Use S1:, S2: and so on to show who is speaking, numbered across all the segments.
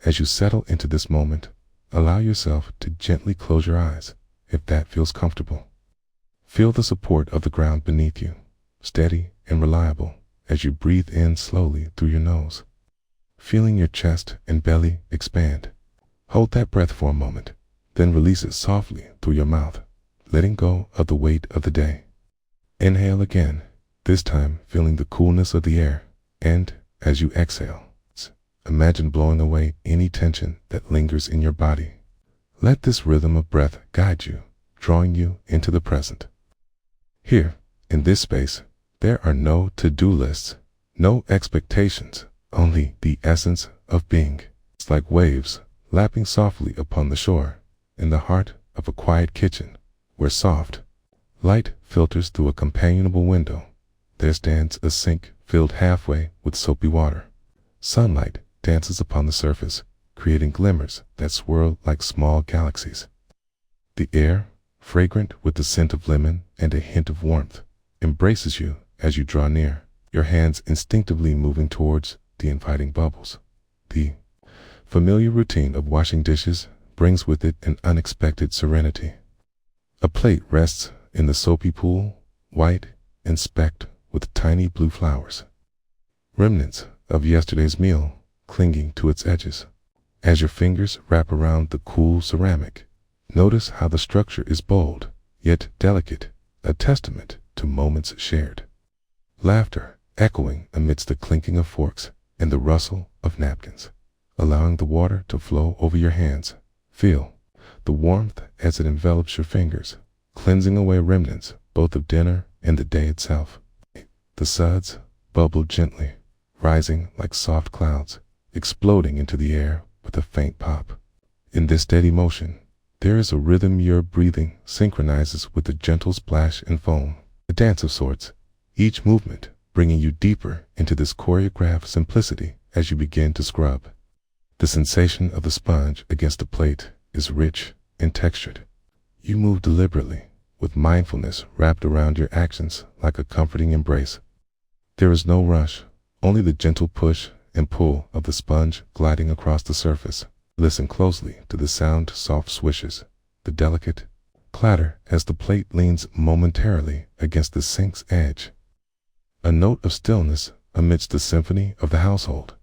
S1: As you settle into this moment, allow yourself to gently close your eyes if that feels comfortable. Feel the support of the ground beneath you, steady and reliable as you breathe in slowly through your nose, feeling your chest and belly expand. Hold that breath for a moment, then release it softly through your mouth, letting go of the weight of the day. Inhale again, this time feeling the coolness of the air, and as you exhale, imagine blowing away any tension that lingers in your body. Let this rhythm of breath guide you, drawing you into the present. Here, in this space, there are no to-do lists, no expectations, only the essence of being. It's like waves lapping softly upon the shore, in the heart of a quiet kitchen, where soft light filters through a companionable window. There stands a sink filled halfway with soapy water. Sunlight dances upon the surface, creating glimmers that swirl like small galaxies. The air, fragrant with the scent of lemon and a hint of warmth, embraces you as you draw near, your hands instinctively moving towards the inviting bubbles. The familiar routine of washing dishes brings with it an unexpected serenity. A plate rests in the soapy pool, white and specked with tiny blue flowers, remnants of yesterday's meal clinging to its edges. As your fingers wrap around the cool ceramic, notice how the structure is bold, yet delicate, a testament to moments shared. Laughter echoing amidst the clinking of forks and the rustle of napkins, allowing the water to flow over your hands. Feel the warmth as it envelops your fingers, cleansing away remnants both of dinner and the day itself. The suds bubble gently, rising like soft clouds, exploding into the air with a faint pop. In this steady motion, there is a rhythm. Your breathing synchronizes with a gentle splash and foam, a dance of sorts, each movement bringing you deeper into this choreographed simplicity as you begin to scrub. The sensation of the sponge against the plate is rich and textured. You move deliberately, with mindfulness wrapped around your actions like a comforting embrace. There is no rush, only the gentle push and pull of the sponge gliding across the surface. Listen closely to the soft swishes, the delicate clatter as the plate leans momentarily against the sink's edge. A note of stillness amidst the symphony of the household.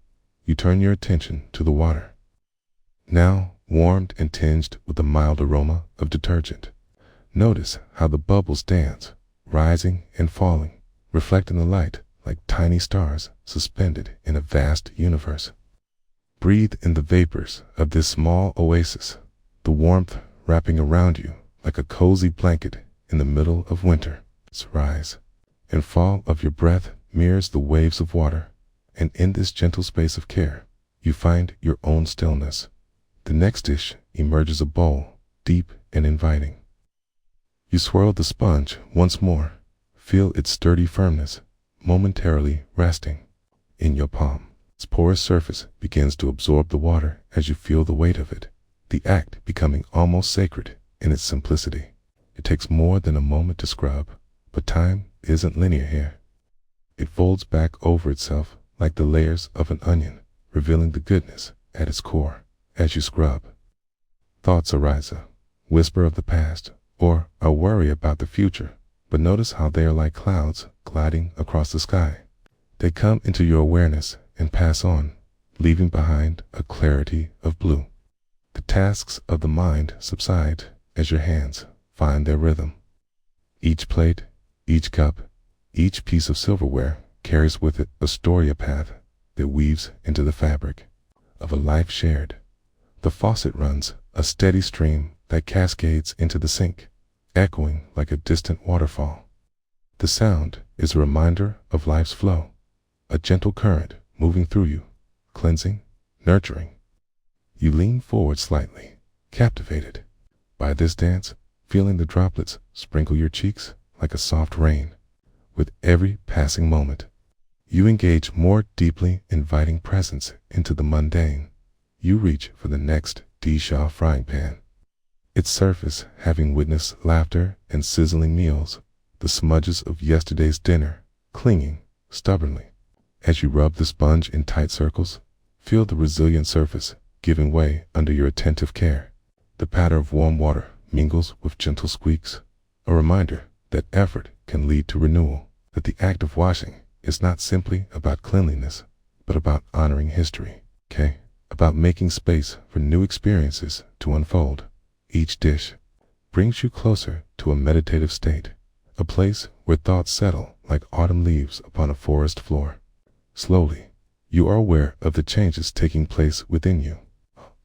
S1: You turn your attention to the water, now warmed and tinged with a mild aroma of detergent. Notice how the bubbles dance, rising and falling, reflecting the light like tiny stars suspended in a vast universe. Breathe in the vapors of this small oasis, the warmth wrapping around you like a cozy blanket in the middle of winter. Its rise and fall of your breath mirrors the waves of water, and in this gentle space of care, you find your own stillness. The next dish emerges a bowl, deep and inviting. You swirl the sponge once more, feel its sturdy firmness momentarily resting in your palm. Its porous surface begins to absorb the water as you feel the weight of it, the act becoming almost sacred in its simplicity. It takes more than a moment to scrub, but time isn't linear here. It folds back over itself like the layers of an onion, revealing the goodness at its core. As you scrub, thoughts arise, a whisper of the past, or a worry about the future, but notice how they are like clouds gliding across the sky. They come into your awareness and pass on, leaving behind a clarity of blue. The tasks of the mind subside as your hands find their rhythm. Each plate, each cup, each piece of silverware carries with it a story, a path that weaves into the fabric of a life shared. The faucet runs, a steady stream that cascades into the sink, echoing like a distant waterfall. The sound is a reminder of life's flow, a gentle current moving through you, cleansing, nurturing. You lean forward slightly, captivated by this dance, feeling the droplets sprinkle your cheeks like a soft rain. With every passing moment, you engage more deeply, inviting presence into the mundane. You reach for the next dish frying pan, its surface having witnessed laughter and sizzling meals, the smudges of yesterday's dinner clinging stubbornly. As you rub the sponge in tight circles, feel the resilient surface giving way under your attentive care. The patter of warm water mingles with gentle squeaks, a reminder that effort can lead to renewal, that the act of washing is not simply about cleanliness, but about honoring history, about making space for new experiences to unfold. Each dish brings you closer to a meditative state, a place where thoughts settle like autumn leaves upon a forest floor. Slowly, you are aware of the changes taking place within you,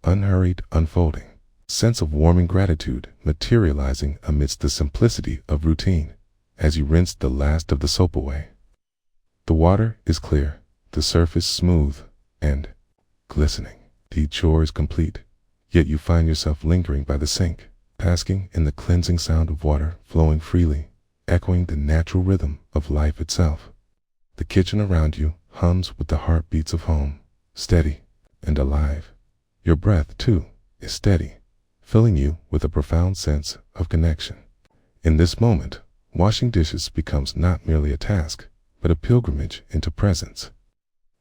S1: unhurried unfolding, sense of warming gratitude materializing amidst the simplicity of routine as you rinse the last of the soap away. The water is clear, the surface smooth and glistening. The chore is complete, yet you find yourself lingering by the sink, basking in the cleansing sound of water flowing freely, echoing the natural rhythm of life itself. The kitchen around you hums with the heartbeats of home, steady and alive. Your breath, too, is steady, filling you with a profound sense of connection. In this moment, washing dishes becomes not merely a task, but a pilgrimage into presence.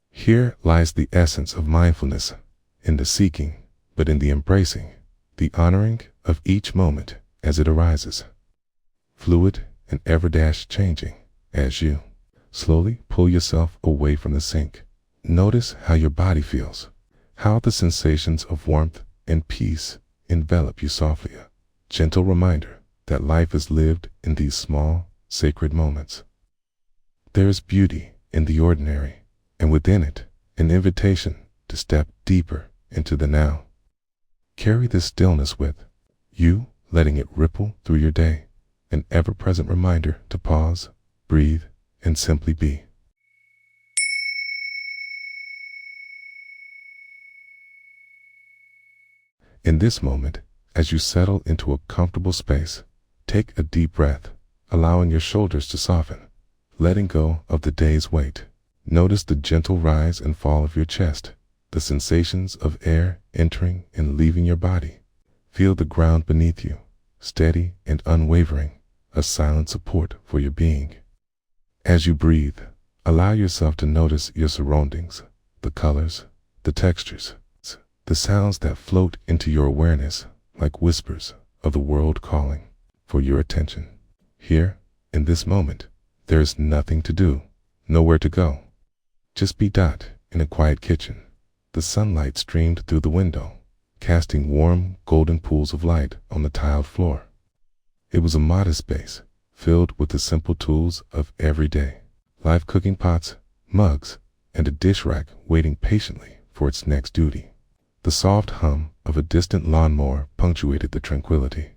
S1: Here lies the essence of mindfulness, in the seeking, but in the embracing, the honoring of each moment as it arises. Fluid and ever-changing, as you slowly pull yourself away from the sink. Notice how your body feels, how the sensations of warmth and peace envelop you softly, a gentle reminder that life is lived in these small, sacred moments. There is beauty in the ordinary, and within it, an invitation to step deeper into the now. Carry this stillness with you, letting it ripple through your day, an ever-present reminder to pause, breathe, and simply be. In this moment, as you settle into a comfortable space, take a deep breath, allowing your shoulders to soften, letting go of the day's weight. Notice the gentle rise and fall of your chest, the sensations of air entering and leaving your body. Feel the ground beneath you, steady and unwavering, a silent support for your being. As you breathe, allow yourself to notice your surroundings, the colors, the textures, the sounds that float into your awareness like whispers of the world calling for your attention. Here, in this moment, there is nothing to do, nowhere to go. Just be in a quiet kitchen. The sunlight streamed through the window, casting warm, golden pools of light on the tiled floor. It was a modest space, filled with the simple tools of every day: live cooking pots, mugs, and a dish rack waiting patiently for its next duty. The soft hum of a distant lawnmower punctuated the tranquility.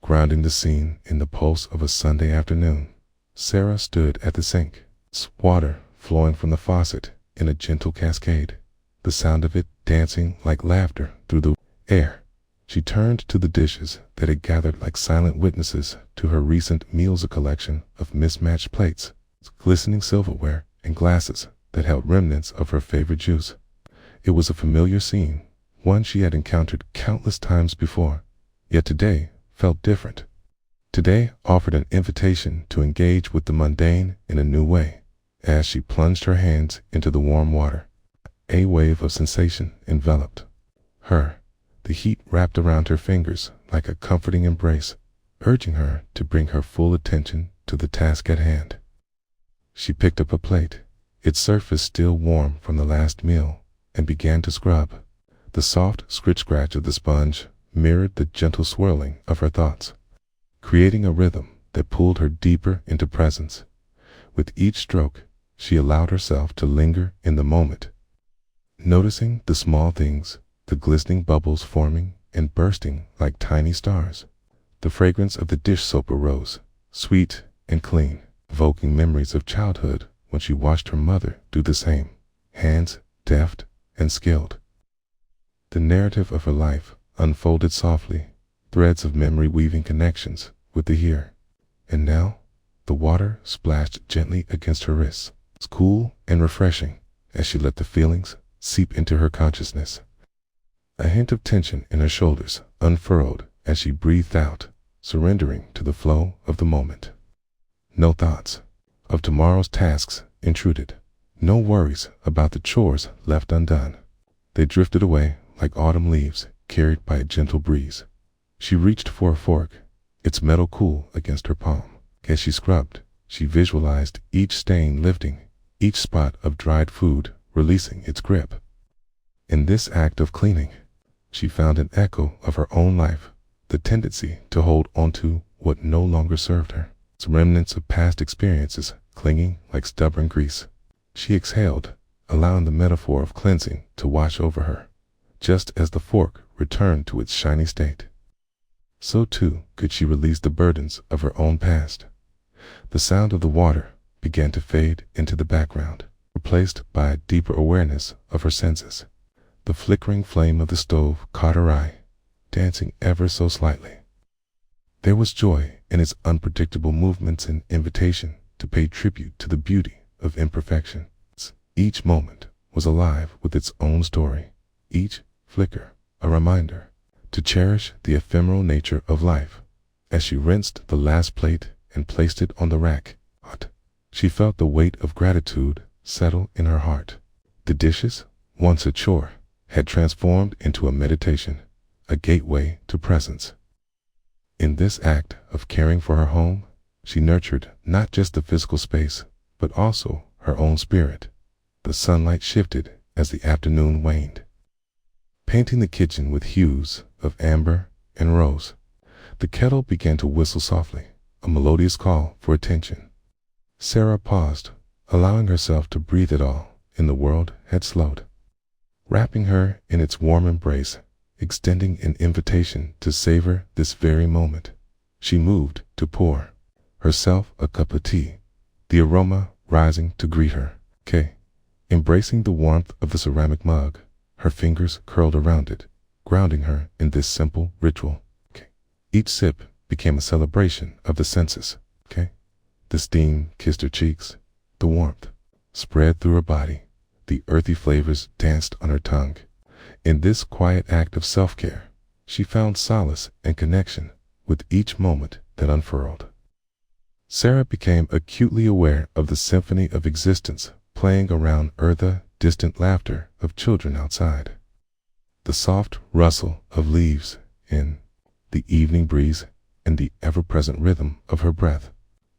S1: Grounding the scene in the pulse of a Sunday afternoon, Sarah stood at the sink, water flowing from the faucet in a gentle cascade, the sound of it dancing like laughter through the air. She turned to the dishes that had gathered like silent witnesses to her recent meals, a collection of mismatched plates, glistening silverware, and glasses that held remnants of her favorite juice. It was a familiar scene, one she had encountered countless times before, yet today felt different. Today offered an invitation to engage with the mundane in a new way. As she plunged her hands into the warm water, a wave of sensation enveloped her. The heat wrapped around her fingers like a comforting embrace, urging her to bring her full attention to the task at hand. She picked up a plate, its surface still warm from the last meal, and began to scrub. The soft scratch of the sponge mirrored the gentle swirling of her thoughts, creating a rhythm that pulled her deeper into presence. With each stroke, she allowed herself to linger in the moment, noticing the small things, the glistening bubbles forming and bursting like tiny stars. The fragrance of the dish soap arose, sweet and clean, evoking memories of childhood when she watched her mother do the same, hands deft and skilled. The narrative of her life unfolded softly, threads of memory weaving connections with the here and now. The water splashed gently against her wrists, cool and refreshing, as she let the feelings seep into her consciousness. A hint of tension in her shoulders unfurled as she breathed out, surrendering to the flow of the moment. No thoughts of tomorrow's tasks intruded, no worries about the chores left undone. They drifted away like autumn leaves carried by a gentle breeze. She reached for a fork, its metal cool against her palm. As she scrubbed, she visualized each stain lifting, each spot of dried food releasing its grip. In this act of cleaning, she found an echo of her own life, the tendency to hold onto what no longer served her, its remnants of past experiences clinging like stubborn grease. She exhaled, allowing the metaphor of cleansing to wash over her, just as the fork returned to its shiny state. So too could she release the burdens of her own past. The sound of the water began to fade into the background, replaced by a deeper awareness of her senses. The flickering flame of the stove caught her eye, dancing ever so slightly. There was joy in its unpredictable movements and invitation to pay tribute to the beauty of imperfection. Each moment was alive with its own story, each flicker a reminder to cherish the ephemeral nature of life. As she rinsed the last plate and placed it on the rack, she felt the weight of gratitude settle in her heart. The dishes, once a chore, had transformed into a meditation, a gateway to presence. In this act of caring for her home, she nurtured not just the physical space, but also her own spirit. The sunlight shifted as the afternoon waned, painting the kitchen with hues of amber and rose. The kettle began to whistle softly, a melodious call for attention. Sarah paused, allowing herself to breathe it all in. The world had slowed, wrapping her in its warm embrace, extending an invitation to savor this very moment. She moved to pour herself a cup of tea, the aroma rising to greet her. Embracing the warmth of the ceramic mug, her fingers curled around it, grounding her in this simple ritual. Each sip became a celebration of the senses. The steam kissed her cheeks, the warmth spread through her body, the earthy flavors danced on her tongue. In this quiet act of self-care, she found solace and connection with each moment that unfurled. Sarah became acutely aware of the symphony of existence playing around her, the distant laughter of children outside, the soft rustle of leaves in the evening breeze, and the ever-present rhythm of her breath.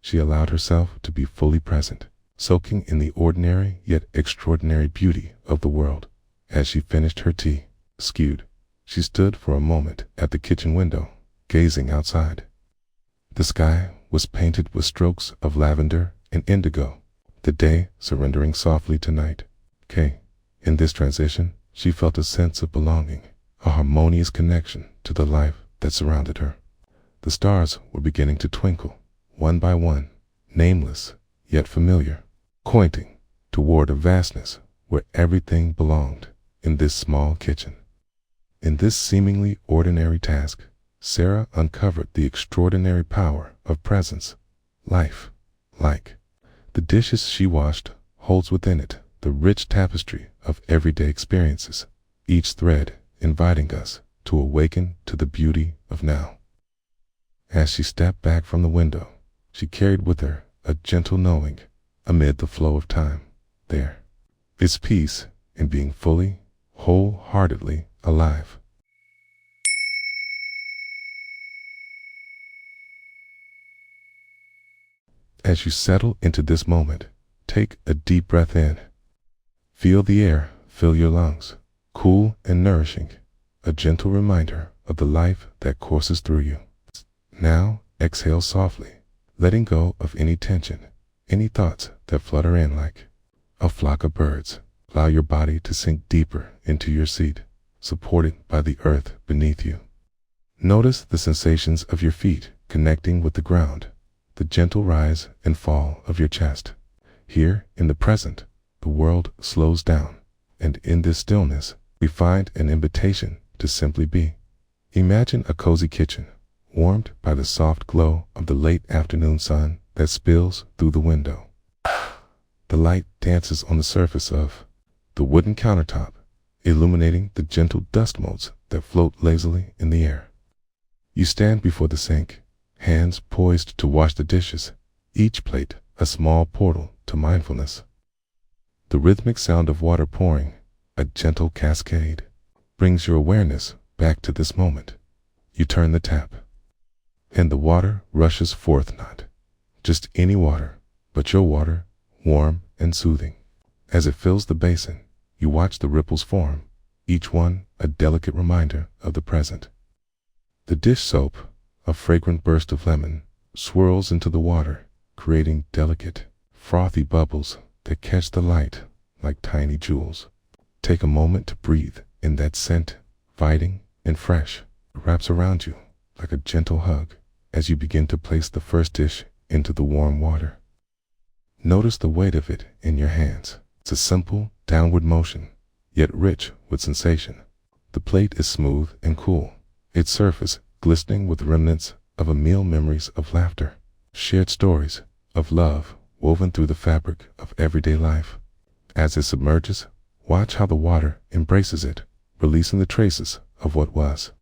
S1: She allowed herself to be fully present, soaking in the ordinary yet extraordinary beauty of the world. As she finished her tea, she stood for a moment at the kitchen window, gazing outside. The sky was painted with strokes of lavender and indigo, the day surrendering softly to night. In this transition, she felt a sense of belonging, a harmonious connection to the life that surrounded her. The stars were beginning to twinkle, one by one, nameless yet familiar, pointing toward a vastness where everything belonged in this small kitchen. In this seemingly ordinary task, Sarah uncovered the extraordinary power of presence. Life, like the dishes she washed, holds within it the rich tapestry of everyday experiences, each thread inviting us to awaken to the beauty of now. As she stepped back from the window, she carried with her a gentle knowing amid the flow of time. There is peace in being fully, wholeheartedly alive. As you settle into this moment, take a deep breath in. Feel the air fill your lungs, cool and nourishing, a gentle reminder of the life that courses through you. Now exhale softly, letting go of any tension, any thoughts that flutter in like a flock of birds. Allow your body to sink deeper into your seat, supported by the earth beneath you. Notice the sensations of your feet connecting with the ground, the gentle rise and fall of your chest. Here, in the present, the world slows down, and in this stillness, we find an invitation to simply be. Imagine a cozy kitchen, warmed by the soft glow of the late afternoon sun that spills through the window. The light dances on the surface of the wooden countertop, illuminating the gentle dust motes that float lazily in the air. You stand before the sink, hands poised to wash the dishes, each plate a small portal to mindfulness. The rhythmic sound of water pouring, a gentle cascade, brings your awareness back to this moment. You turn the tap, and the water rushes forth, not just any water, but your water, warm and soothing. As it fills the basin, you watch the ripples form, each one a delicate reminder of the present. The dish soap, a fragrant burst of lemon, swirls into the water, creating delicate, frothy bubbles that catch the light like tiny jewels. Take a moment to breathe in that scent, inviting and fresh. It wraps around you like a gentle hug as you begin to place the first dish into the warm water. Notice the weight of it in your hands. It's a simple, downward motion, yet rich with sensation. The plate is smooth and cool, its surface glistening with remnants of a meal, memories of laughter, shared stories of love woven through the fabric of everyday life. As it submerges, watch how the water embraces it, releasing the traces of what was,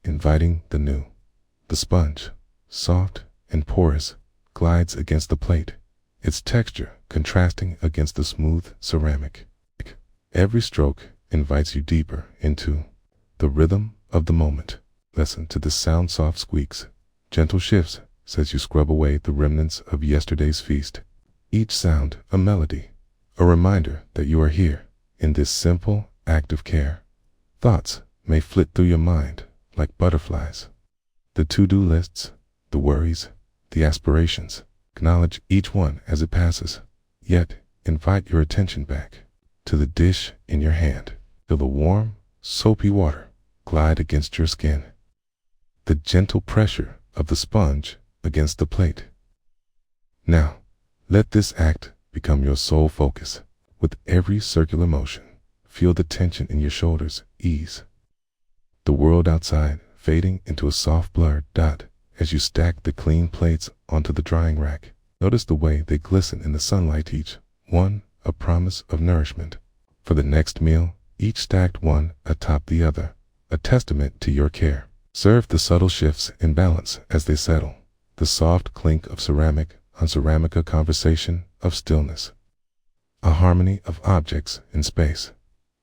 S1: inviting the new. The sponge, soft and porous, glides against the plate, its texture contrasting against the smooth ceramic. Every stroke invites you deeper into the rhythm of the moment. Listen to the sound, soft squeaks, gentle shifts as you scrub away the remnants of yesterday's feast. Each sound a melody, a reminder that you are here in this simple act of care. Thoughts may flit through your mind like butterflies. The to-do lists, the worries, the aspirations. Acknowledge each one as it passes, yet invite your attention back to the dish in your hand. Feel the warm, soapy water glide against your skin, the gentle pressure of the sponge against the plate. Now, let this act become your sole focus. With every circular motion, feel the tension in your shoulders ease. The world outside fading into a soft blurred dot as you stack the clean plates onto the drying rack. Notice the way they glisten in the sunlight, each one a promise of nourishment for the next meal, each stacked one atop the other, a testament to your care. Serve the subtle shifts in balance as they settle, the soft clink of ceramic on ceramic, a conversation of stillness, a harmony of objects in space.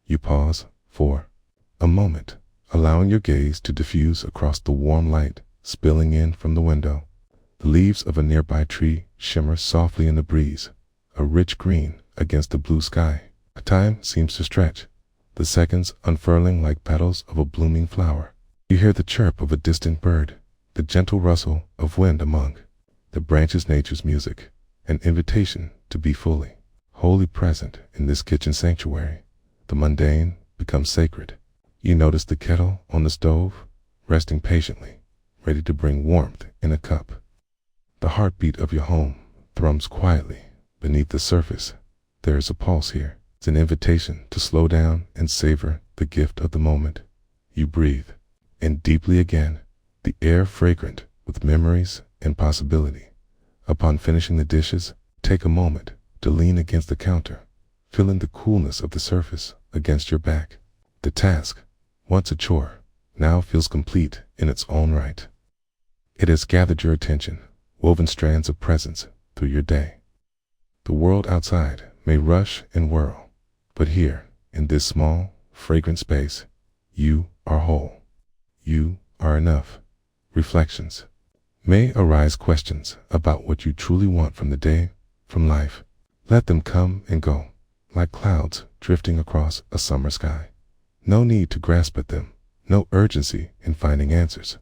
S1: You pause for a moment, allowing your gaze to diffuse across the warm light spilling in from the window. The leaves of a nearby tree shimmer softly in the breeze, a rich green against the blue sky. Time seems to stretch, the seconds unfurling like petals of a blooming flower. You hear the chirp of a distant bird, the gentle rustle of wind among the branches, nature's music, an invitation to be fully, wholly present in this kitchen sanctuary. The mundane becomes sacred. You notice the kettle on the stove, resting patiently, ready to bring warmth in a cup. The heartbeat of your home thrums quietly beneath the surface. There is a pulse here. It's an invitation to slow down and savor the gift of the moment. You breathe in deeply again, the air fragrant with memories and possibility. Upon finishing the dishes, take a moment to lean against the counter, feeling the coolness of the surface against your back. The task, once a chore, now feels complete in its own right. It has gathered your attention, woven strands of presence through your day. The world outside may rush and whirl, but here, in this small, fragrant space, you are whole. You are enough. Reflections. May arise questions about what you truly want from the day, from life. Let them come and go, like clouds drifting across a summer sky. No need to grasp at them, no urgency in finding answers.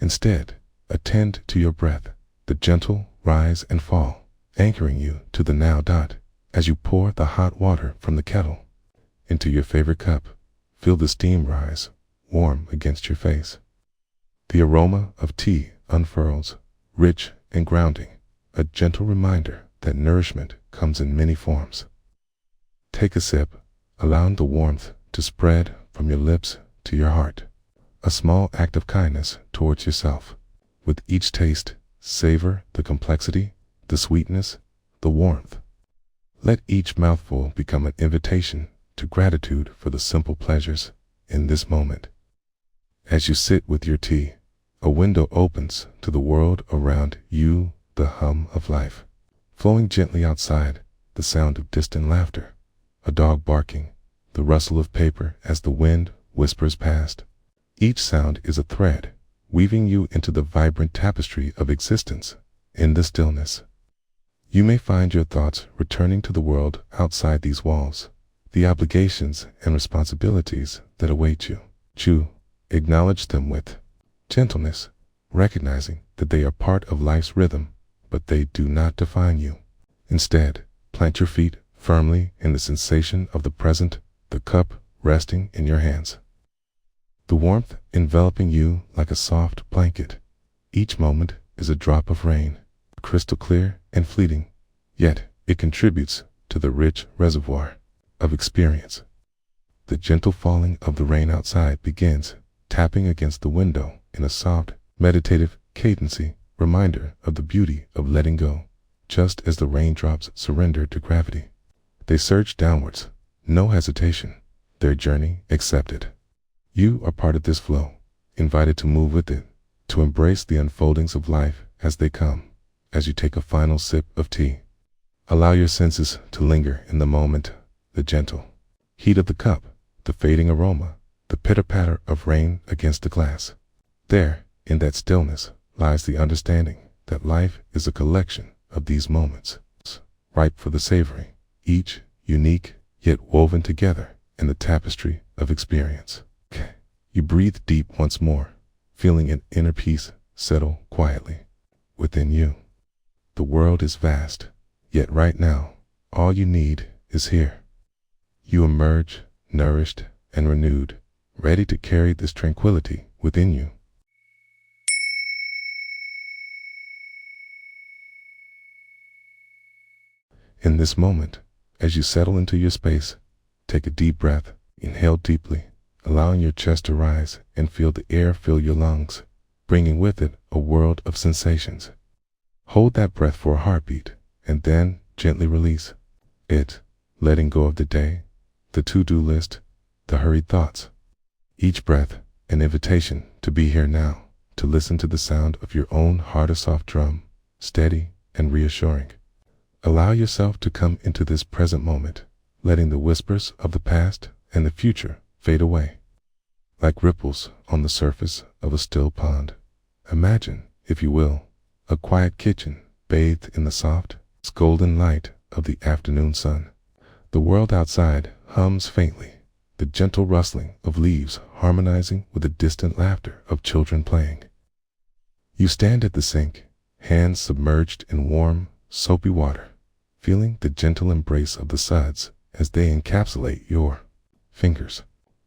S1: Instead, attend to your breath, the gentle rise and fall, anchoring you to the now. As you pour the hot water from the kettle into your favorite cup, feel the steam rise, warm against your face. The aroma of tea unfurls, rich and grounding, a gentle reminder that nourishment comes in many forms. Take a sip, allowing the warmth to spread from your lips to your heart, a small act of kindness towards yourself. With each taste, savor the complexity, the sweetness, the warmth. Let each mouthful become an invitation to gratitude for the simple pleasures in this moment. As you sit with your tea, a window opens to the world around you, the hum of life flowing gently outside, the sound of distant laughter, a dog barking, the rustle of paper as the wind whispers past. Each sound is a thread, weaving you into the vibrant tapestry of existence. In the stillness, you may find your thoughts returning to the world outside these walls, the obligations and responsibilities that await you. Acknowledge them with gentleness, recognizing that they are part of life's rhythm, but they do not define you. Instead, plant your feet firmly in the sensation of the present, the cup resting in your hands, the warmth enveloping you like a soft blanket. Each moment is a drop of rain, crystal clear and fleeting, yet it contributes to the rich reservoir of experience. The gentle falling of the rain outside begins, tapping against the window in a soft, meditative cadency, reminder of the beauty of letting go. Just as the raindrops surrender to gravity, they surge downwards, no hesitation, their journey accepted. You are part of this flow, invited to move with it, to embrace the unfoldings of life as they come. As you take a final sip of tea, allow your senses to linger in the moment, the gentle heat of the cup, the fading aroma, the pitter-patter of rain against the glass. There, in that stillness, lies the understanding that life is a collection of these moments, ripe for the savoring, each unique yet woven together in the tapestry of experience. You breathe deep once more, feeling an inner peace settle quietly within you. The world is vast, yet right now, all you need is here. You emerge, nourished and renewed, ready to carry this tranquility within you. In this moment, as you settle into your space, take a deep breath, inhale deeply, allowing your chest to rise and feel the air fill your lungs, bringing with it a world of sensations. Hold that breath for a heartbeat, and then gently release it, letting go of the day, the to-do list, the hurried thoughts. Each breath, an invitation to be here now, to listen to the sound of your own heart, a soft drum, steady and reassuring. Allow yourself to come into this present moment, letting the whispers of the past and the future fade away. Like ripples on the surface of a still pond, imagine, if you will, a quiet kitchen bathed in the soft, golden light of the afternoon sun. The world outside hums faintly, the gentle rustling of leaves harmonizing with the distant laughter of children playing. You stand at the sink, hands submerged in warm, soapy water, feeling the gentle embrace of the suds as they encapsulate your fingers.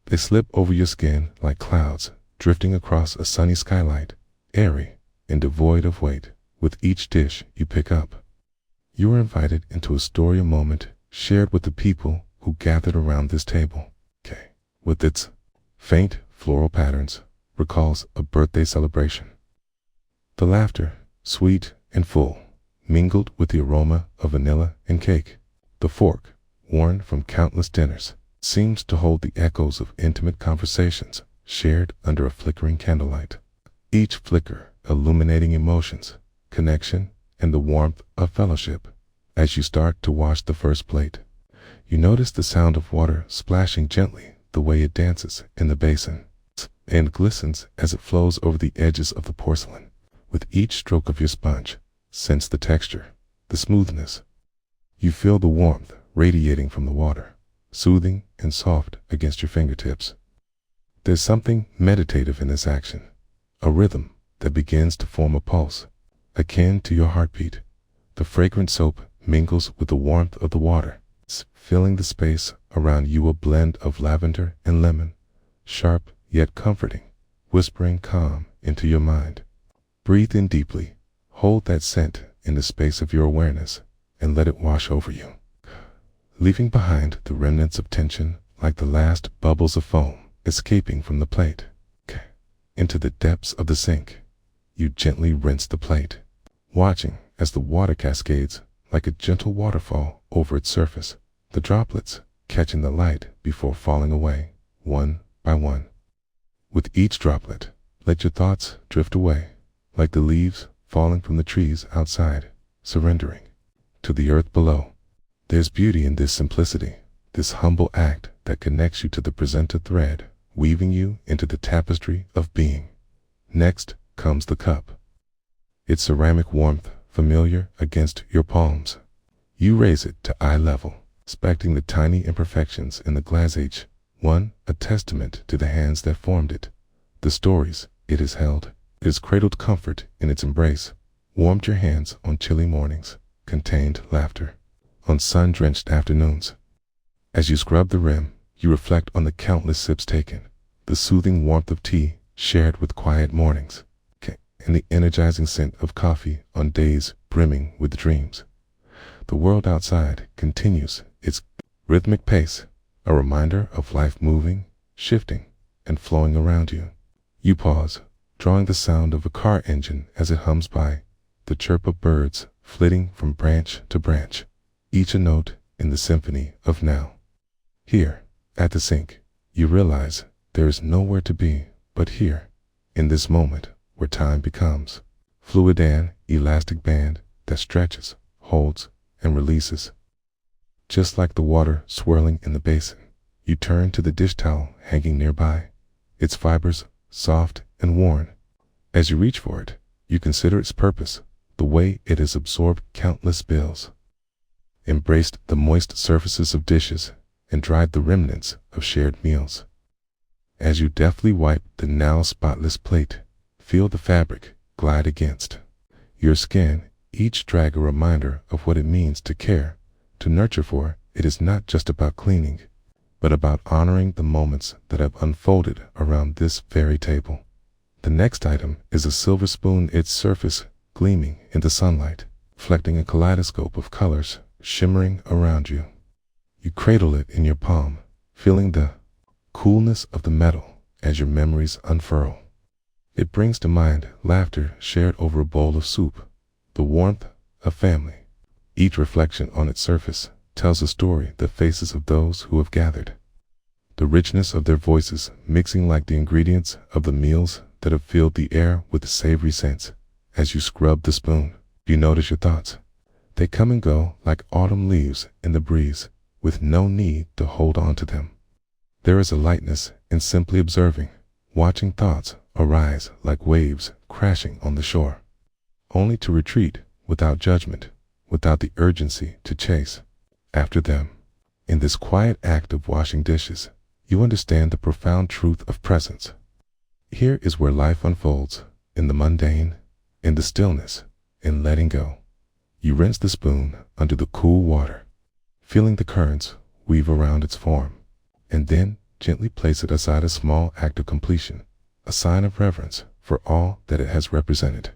S1: They slip over your skin like clouds drifting across a sunny skylight, airy and devoid of weight. With each dish you pick up, you are invited into a story, a moment shared with the people who gathered around this table. With its faint floral patterns, recalls a birthday celebration. The laughter, sweet and full, mingled with the aroma of vanilla and cake. The fork, worn from countless dinners, seems to hold the echoes of intimate conversations shared under a flickering candlelight. Each flicker illuminating emotions, connection, and the warmth of fellowship. As you start to wash the first plate, you notice the sound of water splashing gently, the way it dances in the basin and glistens as it flows over the edges of the porcelain. With each stroke of your sponge, sense the texture, the smoothness. You feel the warmth radiating from the water, soothing and soft against your fingertips. There's something meditative in this action, a rhythm that begins to form a pulse, akin to your heartbeat. The fragrant soap mingles with the warmth of the water, filling the space around you, a blend of lavender and lemon, sharp yet comforting, whispering calm into your mind. Breathe in deeply, hold that scent in the space of your awareness, and let it wash over you, leaving behind the remnants of tension like the last bubbles of foam escaping from the plate. Into the depths of the sink, you gently rinse the plate, watching as the water cascades like a gentle waterfall over its surface, the droplets catching the light before falling away, one by one. With each droplet, let your thoughts drift away, like the leaves falling from the trees outside, surrendering to the earth below. There's beauty in this simplicity, this humble act that connects you to the presented thread weaving you into the tapestry of being. Next comes the cup. Its ceramic warmth familiar against your palms. You raise it to eye level, inspecting the tiny imperfections in the glassage, one a testament to the hands that formed it, the stories it has held. It has cradled comfort in its embrace, warmed your hands on chilly mornings, contained laughter on sun-drenched afternoons. As you scrub the rim, you reflect on the countless sips taken, the soothing warmth of tea shared with quiet mornings, and the energizing scent of coffee on days brimming with dreams. The world outside continues its rhythmic pace, a reminder of life moving, shifting, and flowing around you. You pause, drawing the sound of a car engine as it hums by, the chirp of birds flitting from branch to branch, each a note in the symphony of now. Here, at the sink, you realize there is nowhere to be but here, in this moment where time becomes fluid and elastic band that stretches, holds, and releases. Just like the water swirling in the basin, you turn to the dish towel hanging nearby, its fibers soft and worn. As you reach for it, you consider its purpose, the way it has absorbed countless spills, embraced the moist surfaces of dishes, and dried the remnants of shared meals. As you deftly wipe the now spotless plate, feel the fabric glide against your skin, each drag a reminder of what it means to care, to nurture. For it is not just about cleaning, but about honoring the moments that have unfolded around this very table. The next item is a silver spoon, its surface gleaming in the sunlight, reflecting a kaleidoscope of colors shimmering around you. You cradle it in your palm, feeling the coolness of the metal as your memories unfurl. It brings to mind laughter shared over a bowl of soup, the warmth of family. Each reflection on its surface tells a story, the faces of those who have gathered, the richness of their voices mixing like the ingredients of the meals that have filled the air with savory scents. As you scrub the spoon, you notice your thoughts. They come and go like autumn leaves in the breeze, with no need to hold on to them. There is a lightness in simply observing, watching thoughts arise like waves crashing on the shore, only to retreat without judgment, without the urgency to chase after them. In this quiet act of washing dishes, you understand the profound truth of presence. Here is where life unfolds, in the mundane, in the stillness, in letting go. You rinse the spoon under the cool water, feeling the currents weave around its form, and then gently place it aside, a small act of completion, a sign of reverence for all that it has represented.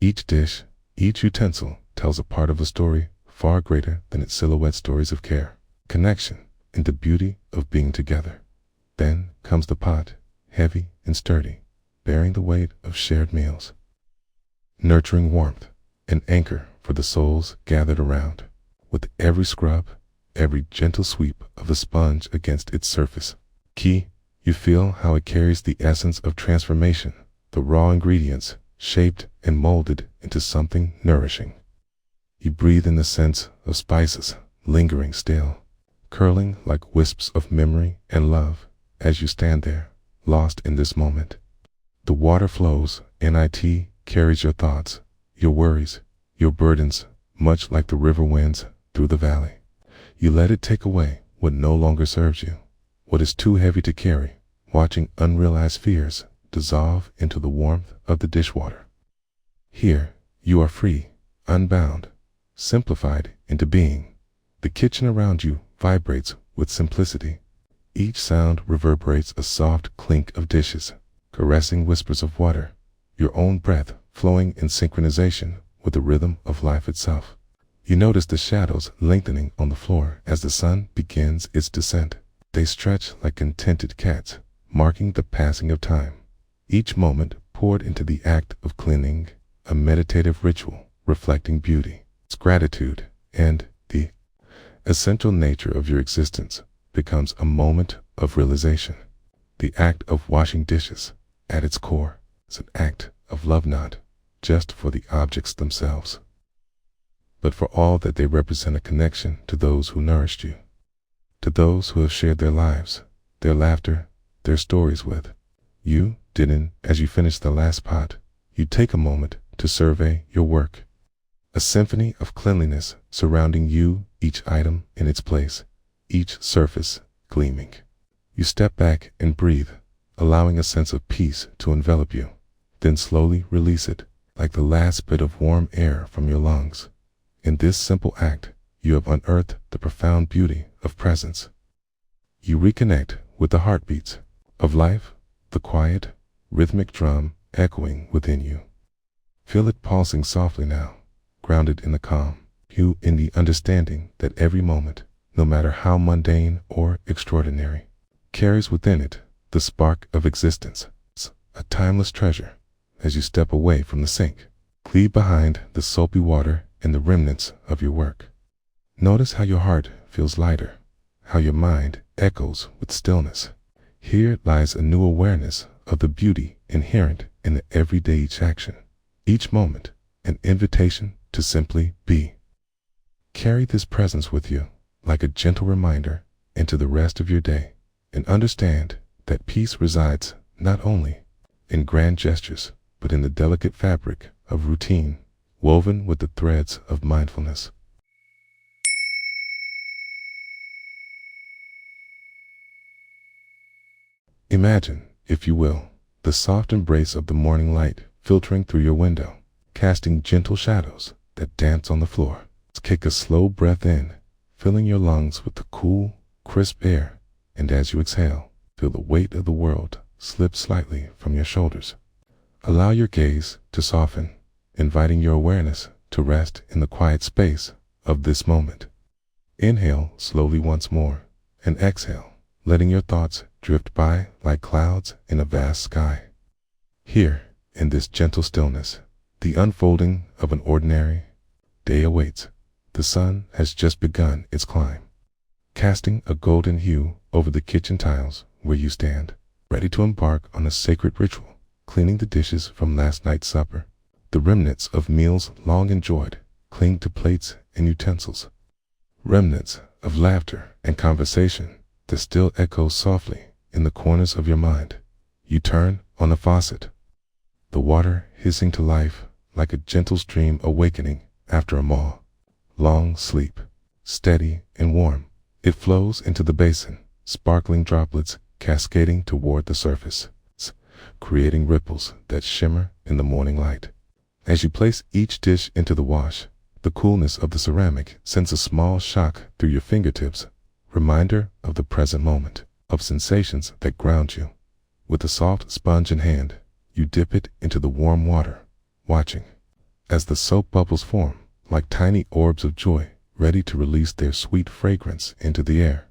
S1: Each dish, each utensil tells a part of a story far greater than its silhouette, stories of care, connection, and the beauty of being together. Then comes the pot, heavy and sturdy, bearing the weight of shared meals, nurturing warmth, an anchor for the souls gathered around. With every scrub, every gentle sweep of the sponge against its surface, you feel how it carries the essence of transformation, the raw ingredients shaped and molded into something nourishing. You breathe in the scents of spices, lingering still, curling like wisps of memory and love as you stand there, lost in this moment. The water flows, and it carries your thoughts, your worries, your burdens, much like the river winds through the valley. You let it take away what no longer serves you, what is too heavy to carry, watching unrealized fears dissolve into the warmth of the dishwater. Here, you are free, unbound, simplified into being. The kitchen around you vibrates with simplicity. Each sound reverberates, a soft clink of dishes, caressing whispers of water, your own breath flowing in synchronization with the rhythm of life itself. You notice the shadows lengthening on the floor as the sun begins its descent. They stretch like contented cats, marking the passing of time. Each moment poured into the act of cleaning, a meditative ritual reflecting beauty, gratitude, and the essential nature of your existence becomes a moment of realization. The act of washing dishes, at its core, is an act of love, not just for the objects themselves, but for all that they represent, a connection to those who nourished you, to those who have shared their lives, their laughter, their stories with. You didn't. As you finish the last pot, you take a moment to survey your work. A symphony of cleanliness surrounding you, each item in its place, each surface gleaming. You step back and breathe, allowing a sense of peace to envelop you, then slowly release it, like the last bit of warm air from your lungs. In this simple act, you have unearthed the profound beauty of presence. You reconnect with the heartbeats of life, the quiet, rhythmic drum echoing within you. Feel it pulsing softly now, grounded in the calm, you in the understanding that every moment, no matter how mundane or extraordinary, carries within it the spark of existence, a timeless treasure. As you step away from the sink, leave behind the soapy water and the remnants of your work. Notice how your heart feels lighter, how your mind echoes with stillness. Here lies a new awareness of the beauty inherent in the everyday each action, each moment, an invitation to simply be. Carry this presence with you like a gentle reminder into the rest of your day, and understand that peace resides not only in grand gestures, but in the delicate fabric of routine, woven with the threads of mindfulness. Imagine, if you will, the soft embrace of the morning light filtering through your window, casting gentle shadows that dance on the floor. Take a slow breath in, filling your lungs with the cool, crisp air, and as you exhale, feel the weight of the world slip slightly from your shoulders. Allow your gaze to soften, inviting your awareness to rest in the quiet space of this moment. Inhale slowly once more, and exhale, letting your thoughts drift by like clouds in a vast sky. Here, in this gentle stillness, the unfolding of an ordinary day awaits. The sun has just begun its climb, casting a golden hue over the kitchen tiles where you stand, ready to embark on a sacred ritual, cleaning the dishes from last night's supper. The remnants of meals long enjoyed cling to plates and utensils, remnants of laughter and conversation that still echoes softly in the corners of your mind. You turn on the faucet, the water hissing to life like a gentle stream awakening after a long sleep. Steady and warm, it flows into the basin, sparkling droplets cascading toward the surface, creating ripples that shimmer in the morning light. As you place each dish into the wash, the coolness of the ceramic sends a small shock through your fingertips, reminder of the present moment, of sensations that ground you. With a soft sponge in hand, you dip it into the warm water, watching as the soap bubbles form like tiny orbs of joy, ready to release their sweet fragrance into the air.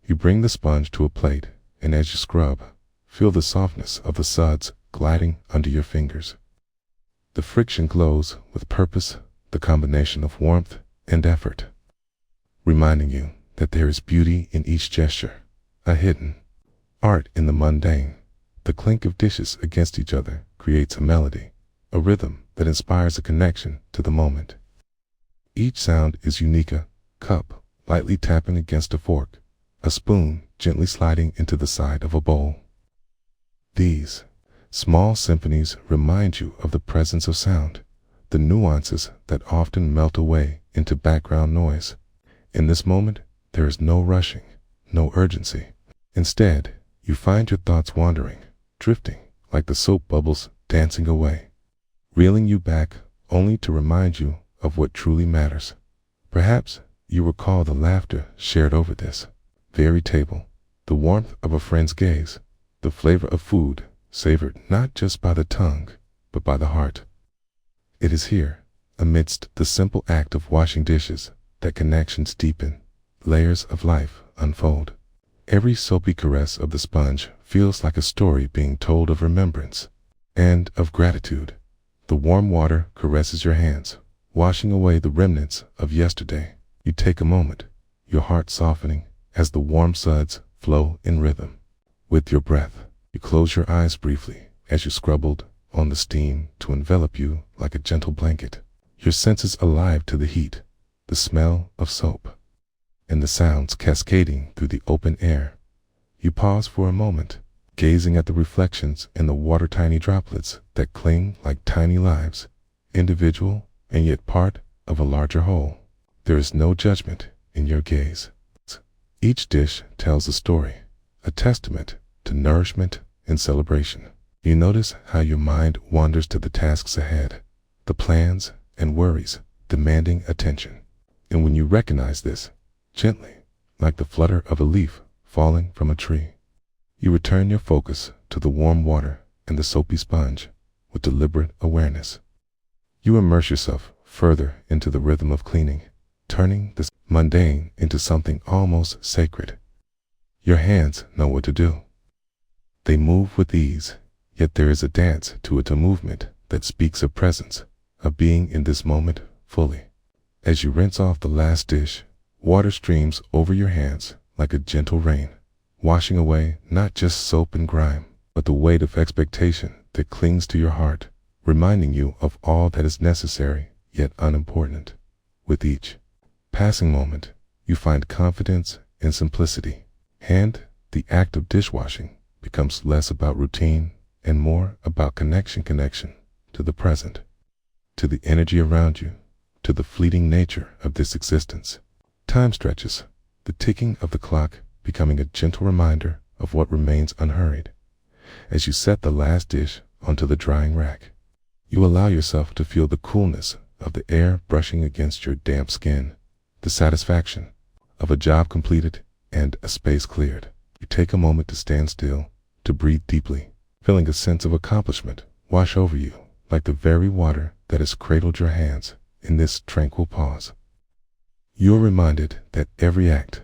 S1: You bring the sponge to a plate, and as you scrub, feel the softness of the suds gliding under your fingers. The friction glows with purpose, the combination of warmth and effort, reminding you that there is beauty in each gesture, a hidden art in the mundane. The clink of dishes against each other creates a melody, a rhythm that inspires a connection to the moment. Each sound is unique: a cup lightly tapping against a fork, a spoon gently sliding into the side of a bowl. These small symphonies remind you of the presence of sound, the nuances that often melt away into background noise. In this moment, there is no rushing, no urgency. Instead, you find your thoughts wandering, drifting like the soap bubbles dancing away, reeling you back only to remind you of what truly matters. Perhaps you recall the laughter shared over this very table, the warmth of a friend's gaze, the flavor of food savored not just by the tongue, but by the heart. It is here, amidst the simple act of washing dishes, that connections deepen, layers of life unfold. Every soapy caress of the sponge feels like a story being told of remembrance and of gratitude. The warm water caresses your hands, washing away the remnants of yesterday. You take a moment, your heart softening as the warm suds flow in rhythm with your breath. You close your eyes briefly as you scrubbled on the steam to envelop you like a gentle blanket, your senses alive to the heat, the smell of soap, and the sounds cascading through the open air. You pause for a moment, gazing at the reflections in the water, tiny droplets that cling like tiny lives, individual and yet part of a larger whole. There is no judgment in your gaze. Each dish tells a story, a testament to nourishment and celebration. You notice how your mind wanders to the tasks ahead, the plans and worries demanding attention. And when you recognize this, gently, like the flutter of a leaf falling from a tree, you return your focus to the warm water and the soapy sponge with deliberate awareness. You immerse yourself further into the rhythm of cleaning, turning the mundane into something almost sacred. Your hands know what to do. They move with ease, yet there is a dance to it, a movement that speaks of presence, of being in this moment fully. As you rinse off the last dish, water streams over your hands like a gentle rain, washing away not just soap and grime, but the weight of expectation that clings to your heart, reminding you of all that is necessary yet unimportant. With each passing moment, you find confidence and simplicity, and the act of dishwashing becomes less about routine and more about connection to the present, to the energy around you, to the fleeting nature of this existence. Time stretches, the ticking of the clock becoming a gentle reminder of what remains unhurried. As you set the last dish onto the drying rack, you allow yourself to feel the coolness of the air brushing against your damp skin, the satisfaction of a job completed and a space cleared. You take a moment to stand still, to breathe deeply, feeling a sense of accomplishment wash over you like the very water that has cradled your hands in this tranquil pause. You are reminded that every act,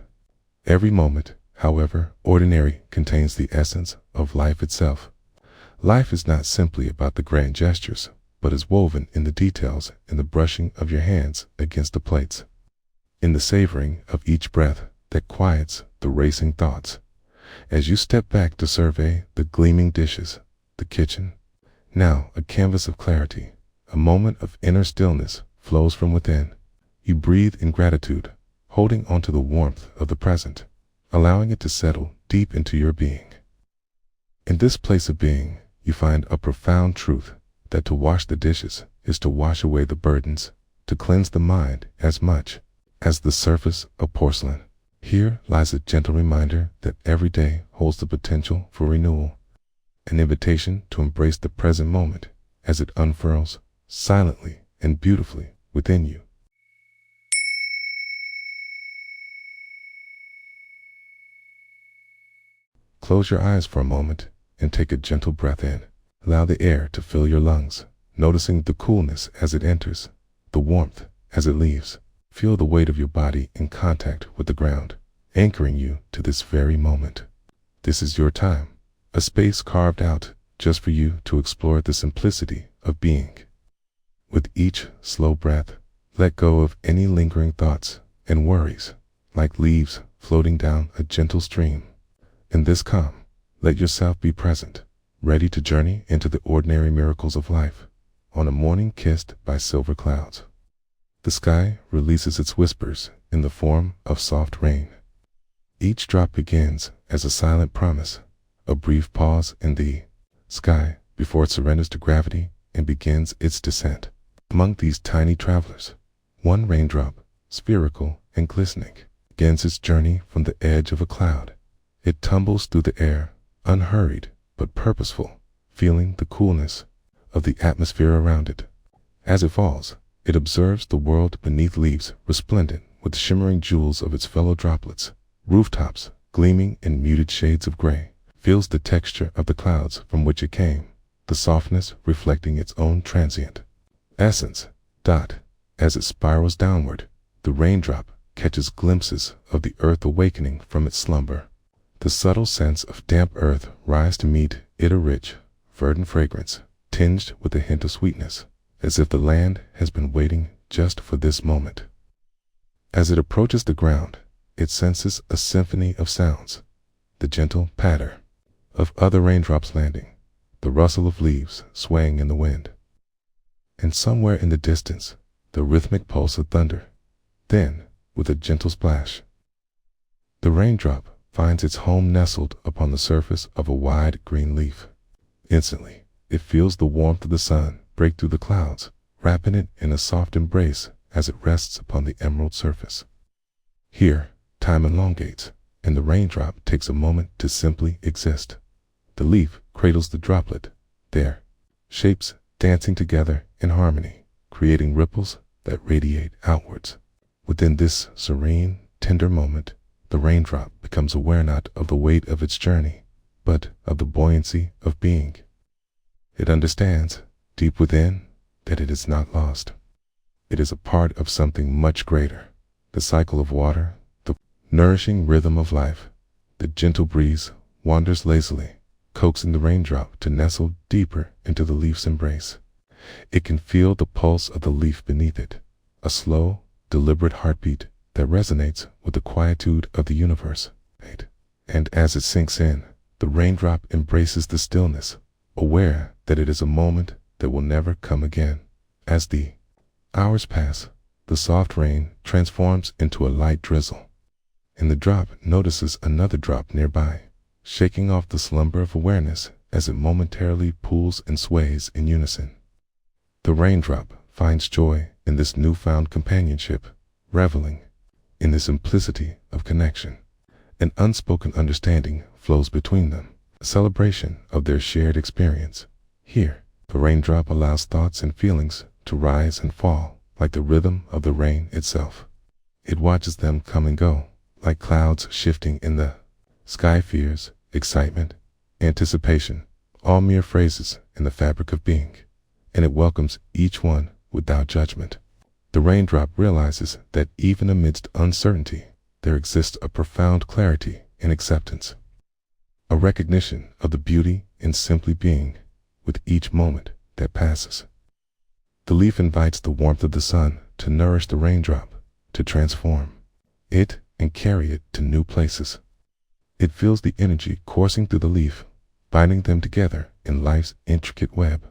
S1: every moment, however ordinary, contains the essence of life itself. Life is not simply about the grand gestures, but is woven in the details, in the brushing of your hands against the plates, in the savoring of each breath that quiets the racing thoughts. As you step back to survey the gleaming dishes, the kitchen, now a canvas of clarity, a moment of inner stillness flows from within. You breathe in gratitude, holding onto the warmth of the present, allowing it to settle deep into your being. In this place of being, you find a profound truth, that to wash the dishes is to wash away the burdens, to cleanse the mind as much as the surface of porcelain. Here lies a gentle reminder that every day holds the potential for renewal, an invitation to embrace the present moment as it unfurls silently and beautifully within you. Close your eyes for a moment and take a gentle breath in. Allow the air to fill your lungs, noticing the coolness as it enters, the warmth as it leaves. Feel the weight of your body in contact with the ground, anchoring you to this very moment. This is your time, a space carved out just for you to explore the simplicity of being. With each slow breath, let go of any lingering thoughts and worries, like leaves floating down a gentle stream. In this calm, let yourself be present, ready to journey into the ordinary miracles of life, on a morning kissed by silver clouds. The sky releases its whispers in the form of soft rain. Each drop begins as a silent promise, a brief pause in the sky before it surrenders to gravity and begins its descent. Among these tiny travelers, one raindrop, spherical and glistening, begins its journey from the edge of a cloud. It tumbles through the air, unhurried but purposeful, feeling the coolness of the atmosphere around it. As it falls, it observes the world beneath, leaves resplendent with the shimmering jewels of its fellow droplets, rooftops gleaming in muted shades of gray, feels the texture of the clouds from which it came, the softness reflecting its own transient essence. As it spirals downward, the raindrop catches glimpses of the earth awakening from its slumber. The subtle scents of damp earth rise to meet it, a rich, verdant fragrance, tinged with a hint of sweetness, as if the land has been waiting just for this moment. As it approaches the ground, it senses a symphony of sounds, the gentle patter of other raindrops landing, the rustle of leaves swaying in the wind, and somewhere in the distance, the rhythmic pulse of thunder. Then, with a gentle splash, the raindrop finds its home nestled upon the surface of a wide green leaf. Instantly, it feels the warmth of the sun break through the clouds, wrapping it in a soft embrace as it rests upon the emerald surface. Here, time elongates, and the raindrop takes a moment to simply exist. The leaf cradles the droplet, their shapes dancing together in harmony, creating ripples that radiate outwards. Within this serene, tender moment, the raindrop becomes aware not of the weight of its journey, but of the buoyancy of being. It understands, deep within, that it is not lost. It is a part of something much greater, the cycle of water, the nourishing rhythm of life. The gentle breeze wanders lazily, coaxing the raindrop to nestle deeper into the leaf's embrace. It can feel the pulse of the leaf beneath it, a slow, deliberate heartbeat that resonates with the quietude of the universe. And as it sinks in, the raindrop embraces the stillness, aware that it is a moment that will never come again. As the hours pass, the soft rain transforms into a light drizzle, and the drop notices another drop nearby, shaking off the slumber of awareness as it momentarily pulls and sways in unison. The raindrop finds joy in this newfound companionship, reveling in the simplicity of connection. An unspoken understanding flows between them, a celebration of their shared experience. Here, the raindrop allows thoughts and feelings to rise and fall like the rhythm of the rain itself. It watches them come and go, like clouds shifting in the sky. Fears, excitement, anticipation, all mere phrases in the fabric of being, and it welcomes each one without judgment. The raindrop realizes that even amidst uncertainty, there exists a profound clarity and acceptance, a recognition of the beauty in simply being with each moment that passes. The leaf invites the warmth of the sun to nourish the raindrop, to transform it and carry it to new places. It feels the energy coursing through the leaf, binding them together in life's intricate web.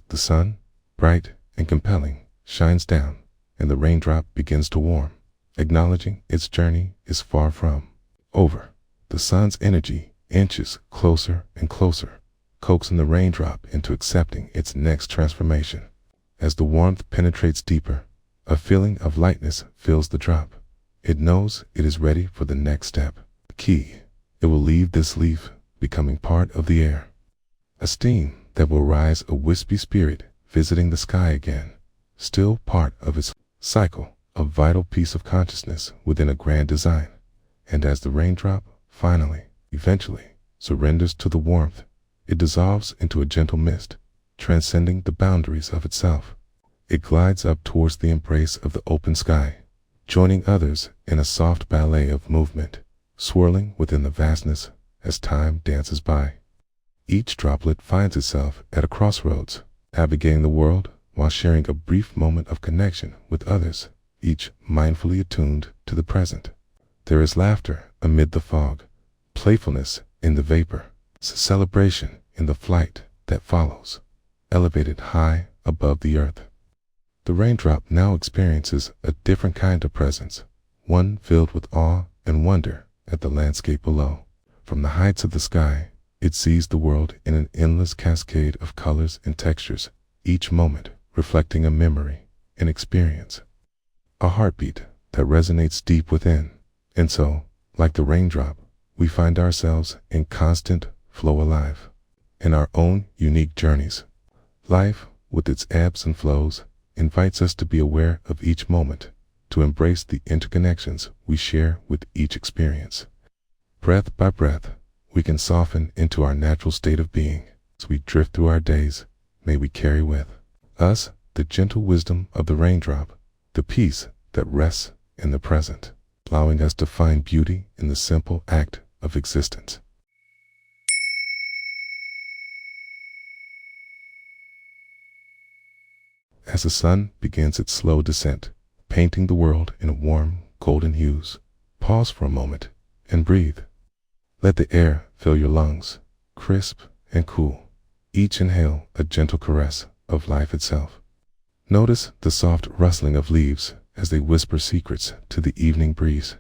S1: The sun, bright and compelling, shines down, and the raindrop begins to warm, acknowledging its journey is far from over. The sun's energy inches closer and closer, coaxing the raindrop into accepting its next transformation. As the warmth penetrates deeper, a feeling of lightness fills the drop. It knows it is ready for the next step. The key, it will leave this leaf, becoming part of the air, a steam that will rise, a wispy spirit visiting the sky again, still part of its cycle, a vital piece of consciousness within a grand design. And as the raindrop finally, eventually, surrenders to the warmth, it dissolves into a gentle mist, transcending the boundaries of itself. It glides up towards the embrace of the open sky, joining others in a soft ballet of movement, swirling within the vastness as time dances by. Each droplet finds itself at a crossroads, navigating the world while sharing a brief moment of connection with others, each mindfully attuned to the present. There is laughter amid the fog, playfulness in the vapor, celebration in the flight that follows, elevated high above the earth. The raindrop now experiences a different kind of presence, one filled with awe and wonder at the landscape below. From the heights of the sky, it sees the world in an endless cascade of colors and textures, each moment reflecting a memory, an experience, a heartbeat that resonates deep within. And so, like the raindrop, we find ourselves in constant flow, alive in our own unique journeys. Life, with its ebbs and flows, invites us to be aware of each moment, to embrace the interconnections we share with each experience. Breath by breath, we can soften into our natural state of being. As we drift through our days, may we carry with us the gentle wisdom of the raindrop, the peace that rests in the present, allowing us to find beauty in the simple act of existence. As the sun begins its slow descent, painting the world in warm, golden hues, pause for a moment and breathe. Let the air fill your lungs, crisp and cool, each inhale a gentle caress of life itself. Notice the soft rustling of leaves as they whisper secrets to the evening breeze,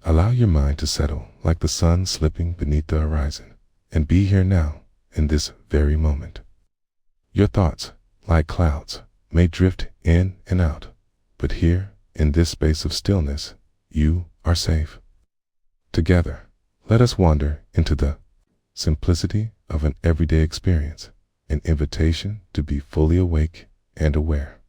S1: Allow your mind to settle like the sun slipping beneath the horizon, and be here now in this very moment. Your thoughts, like clouds, may drift in and out, but here, in this space of stillness, you are safe. Together, let us wander into the simplicity of an everyday experience, an invitation to be fully awake and aware.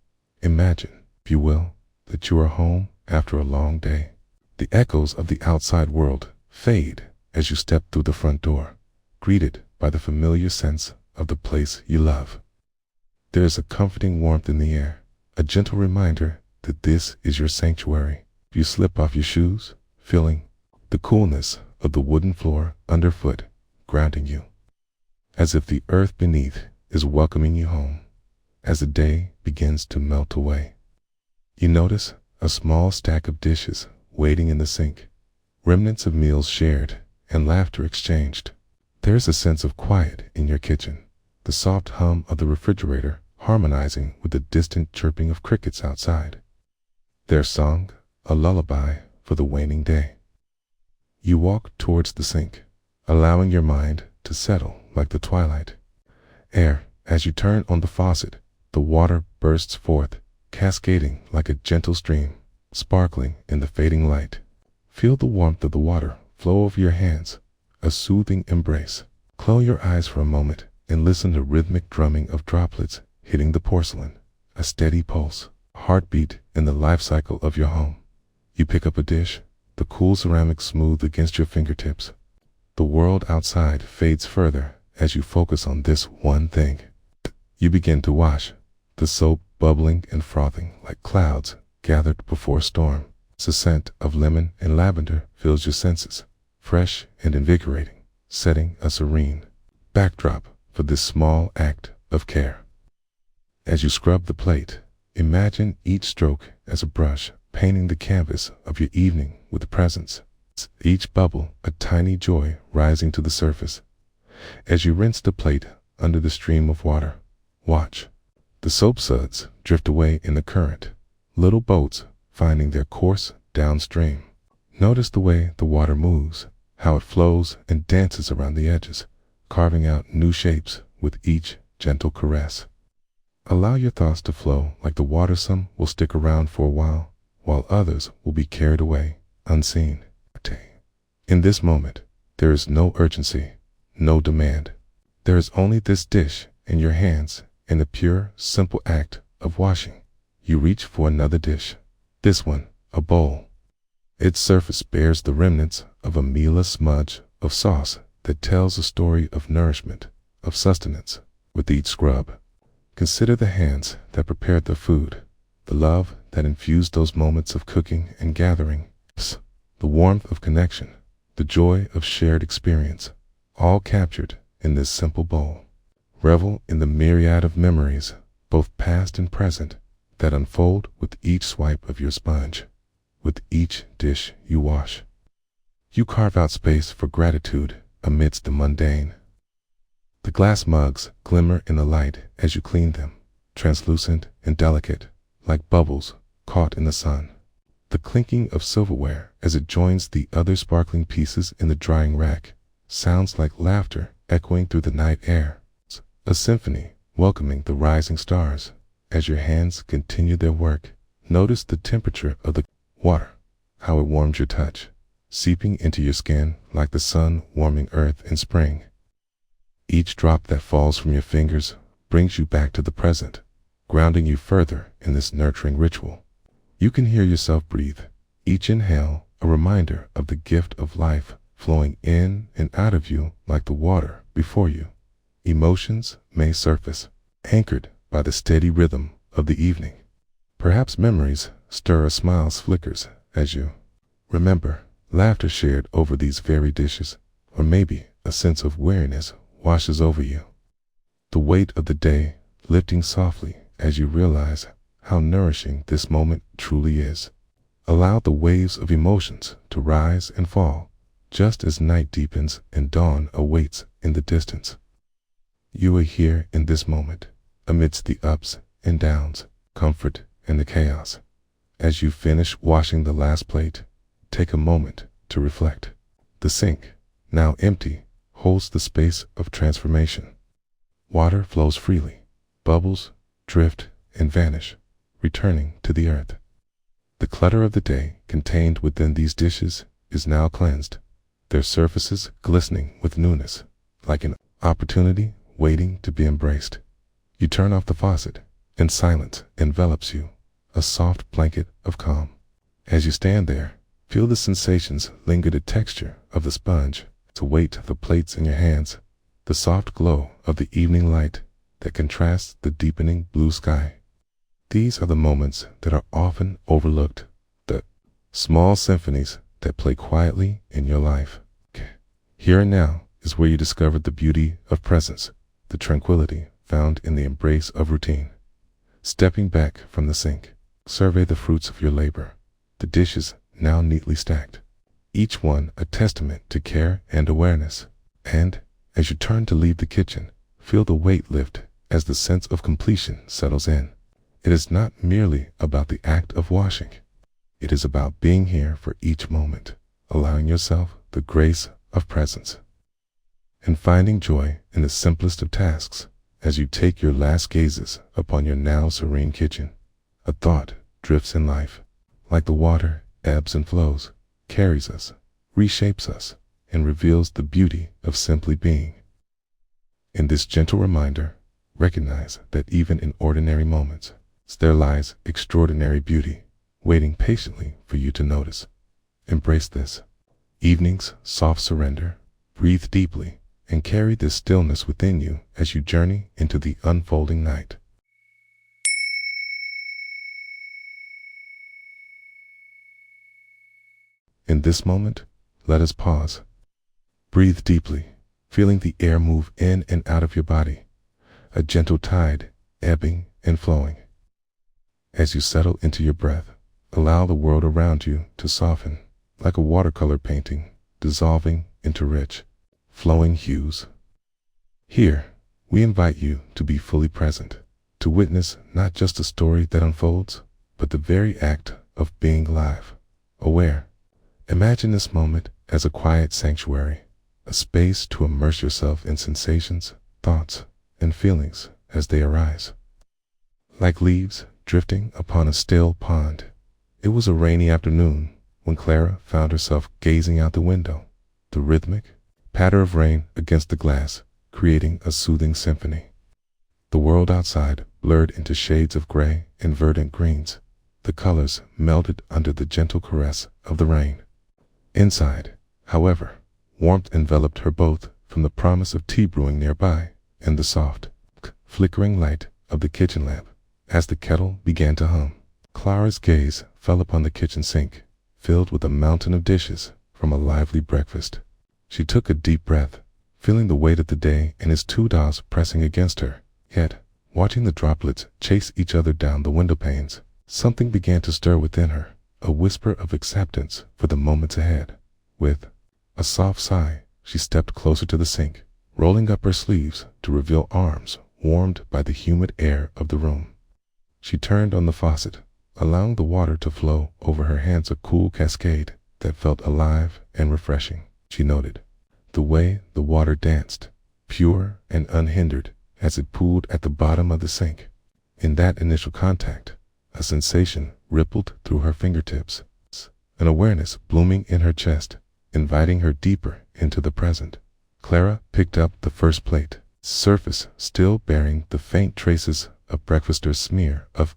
S1: Imagine, if you will, that you are home after a long day. The echoes of the outside world fade as you step through the front door, greeted by the familiar sense of the place you love. There is a comforting warmth in the air, a gentle reminder that this is your sanctuary. You slip off your shoes, feeling the coolness of the wooden floor underfoot, grounding you, as if the earth beneath is welcoming you home. As the day begins to melt away, you notice a small stack of dishes waiting in the sink, remnants of meals shared and laughter exchanged. There is a sense of quiet in your kitchen, the soft hum of the refrigerator harmonizing with the distant chirping of crickets outside. Their song, a lullaby for the waning day. You walk towards the sink, allowing your mind to settle like the twilight air. As you turn on the faucet, the water bursts forth, cascading like a gentle stream, sparkling in the fading light. Feel the warmth of the water flow over your hands, a soothing embrace. Close your eyes for a moment and listen to rhythmic drumming of droplets hitting the porcelain, a steady pulse, heartbeat in the life cycle of your home. You pick up a dish, the cool ceramic smooth against your fingertips. The world outside fades further as you focus on this one thing. You begin to wash, the soap bubbling and frothing like clouds gathered before a storm. The scent of lemon and lavender fills your senses, fresh and invigorating, setting a serene backdrop for this small act of care. As you scrub the plate, imagine each stroke as a brush painting the canvas of your evening with presence, each bubble a tiny joy rising to the surface. As you rinse the plate under the stream of water, watch the soap suds drift away in the current, little boats finding their course downstream. Notice the way the water moves, how it flows and dances around the edges, carving out new shapes with each gentle caress. Allow your thoughts to flow like the water. Some will stick around for a while others will be carried away, unseen. In this moment, there is no urgency, no demand. There is only this dish in your hands and the pure, simple act of washing. You reach for another dish. This one, a bowl. Its surface bears the remnants of a meatless smudge of sauce that tells a story of nourishment, of sustenance. With each scrub, consider the hands that prepared the food, the love that infused those moments of cooking and gathering, the warmth of connection, the joy of shared experience, all captured in this simple bowl. Revel in the myriad of memories, both past and present, that unfold with each swipe of your sponge, with each dish you wash. You carve out space for gratitude amidst the mundane. The glass mugs glimmer in the light as you clean them, translucent and delicate, like bubbles caught in the sun. The clinking of silverware as it joins the other sparkling pieces in the drying rack sounds like laughter echoing through the night air, a symphony welcoming the rising stars. As your hands continue their work, notice the temperature of the water, how it warms your touch, seeping into your skin like the sun warming earth in spring. Each drop that falls from your fingers brings you back to the present, grounding you further in this nurturing ritual. You can hear yourself breathe, each inhale a reminder of the gift of life flowing in and out of you like the water before you. Emotions may surface, anchored by the steady rhythm of the evening. Perhaps memories stir, a smile flickers as you remember laughter shared over these very dishes, or maybe a sense of weariness washes over you. The weight of the day lifting softly as you realize how nourishing this moment truly is. Allow the waves of emotions to rise and fall, just as night deepens and dawn awaits in the distance. You are here in this moment, amidst the ups and downs, comfort and the chaos. As you finish washing the last plate, take a moment to reflect. The sink, now empty, holds the space of transformation. Water flows freely. Bubbles drift and vanish, returning to the earth. The clutter of the day contained within these dishes is now cleansed, their surfaces glistening with newness, like an opportunity waiting to be embraced. You turn off the faucet, and silence envelops you, a soft blanket of calm. As you stand there, feel the sensations linger, the texture of the sponge, the weight of the plates in your hands, the soft glow of the evening light that contrasts the deepening blue sky. These are the moments that are often overlooked, the small symphonies that play quietly in your life. Here and now is where you discover the beauty of presence, the tranquility found in the embrace of routine. Stepping back from the sink, survey the fruits of your labor, the dishes now neatly stacked, each one a testament to care and awareness. And as you turn to leave the kitchen, feel the weight lift as the sense of completion settles in. It is not merely about the act of washing. It is about being here for each moment, allowing yourself the grace of presence, and finding joy in the simplest of tasks. As you take your last gazes upon your now serene kitchen, a thought drifts in life. Like the water, ebbs and flows, carries us, reshapes us, and reveals the beauty of simply being. In this gentle reminder, recognize that even in ordinary moments, there lies extraordinary beauty, waiting patiently for you to notice. Embrace this evening's soft surrender, breathe deeply, and carry this stillness within you as you journey into the unfolding night. In this moment, let us pause. Breathe deeply, feeling the air move in and out of your body, a gentle tide ebbing and flowing. As you settle into your breath, allow the world around you to soften, like a watercolor painting, dissolving into rich, flowing hues. Here, we invite you to be fully present, to witness not just a story that unfolds, but the very act of being alive, aware. Imagine this moment as a quiet sanctuary, a space to immerse yourself in sensations, thoughts, and feelings as they arise. Like leaves drifting upon a still pond, it was a rainy afternoon when Clara found herself gazing out the window, the rhythmic patter of rain against the glass creating a soothing symphony. The world outside blurred into shades of gray and verdant greens, the colors melded under the gentle caress of the rain. Inside, however, warmth enveloped her both from the promise of tea brewing nearby and the soft, flickering light of the kitchen lamp. As the kettle began to hum, Clara's gaze fell upon the kitchen sink, filled with a mountain of dishes from a lively breakfast. She took a deep breath, feeling the weight of the day and his two dolls pressing against her. Yet, watching the droplets chase each other down the window panes, something began to stir within her, a whisper of acceptance for the moments ahead. With a soft sigh, she stepped closer to the sink, rolling up her sleeves to reveal arms warmed by the humid air of the room. She turned on the faucet, allowing the water to flow over her hands, a cool cascade that felt alive and refreshing. She noted the way the water danced, pure and unhindered, as it pooled at the bottom of the sink. In that initial contact, a sensation rippled through her fingertips, an awareness blooming in her chest, inviting her deeper into the present. Clara picked up the first plate, surface still bearing the faint traces of breakfaster's smear of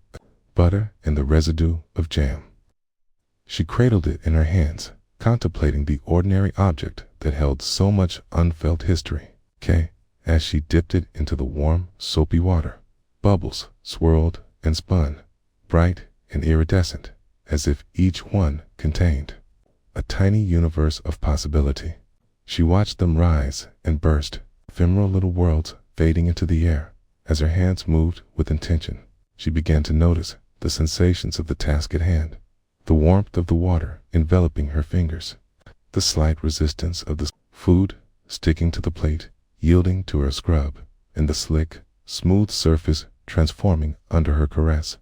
S1: butter and the residue of jam. She cradled it in her hands, contemplating the ordinary object that held so much unfelt history. As she dipped it into the warm, soapy water, bubbles swirled and spun, bright and iridescent, as if each one contained a tiny universe of possibility. She watched them rise and burst, ephemeral little worlds fading into the air. As her hands moved with intention, she began to notice the sensations of the task at hand, the warmth of the water enveloping her fingers, the slight resistance of the food sticking to the plate, yielding to her scrub, and the slick, smooth surface transforming under her caress.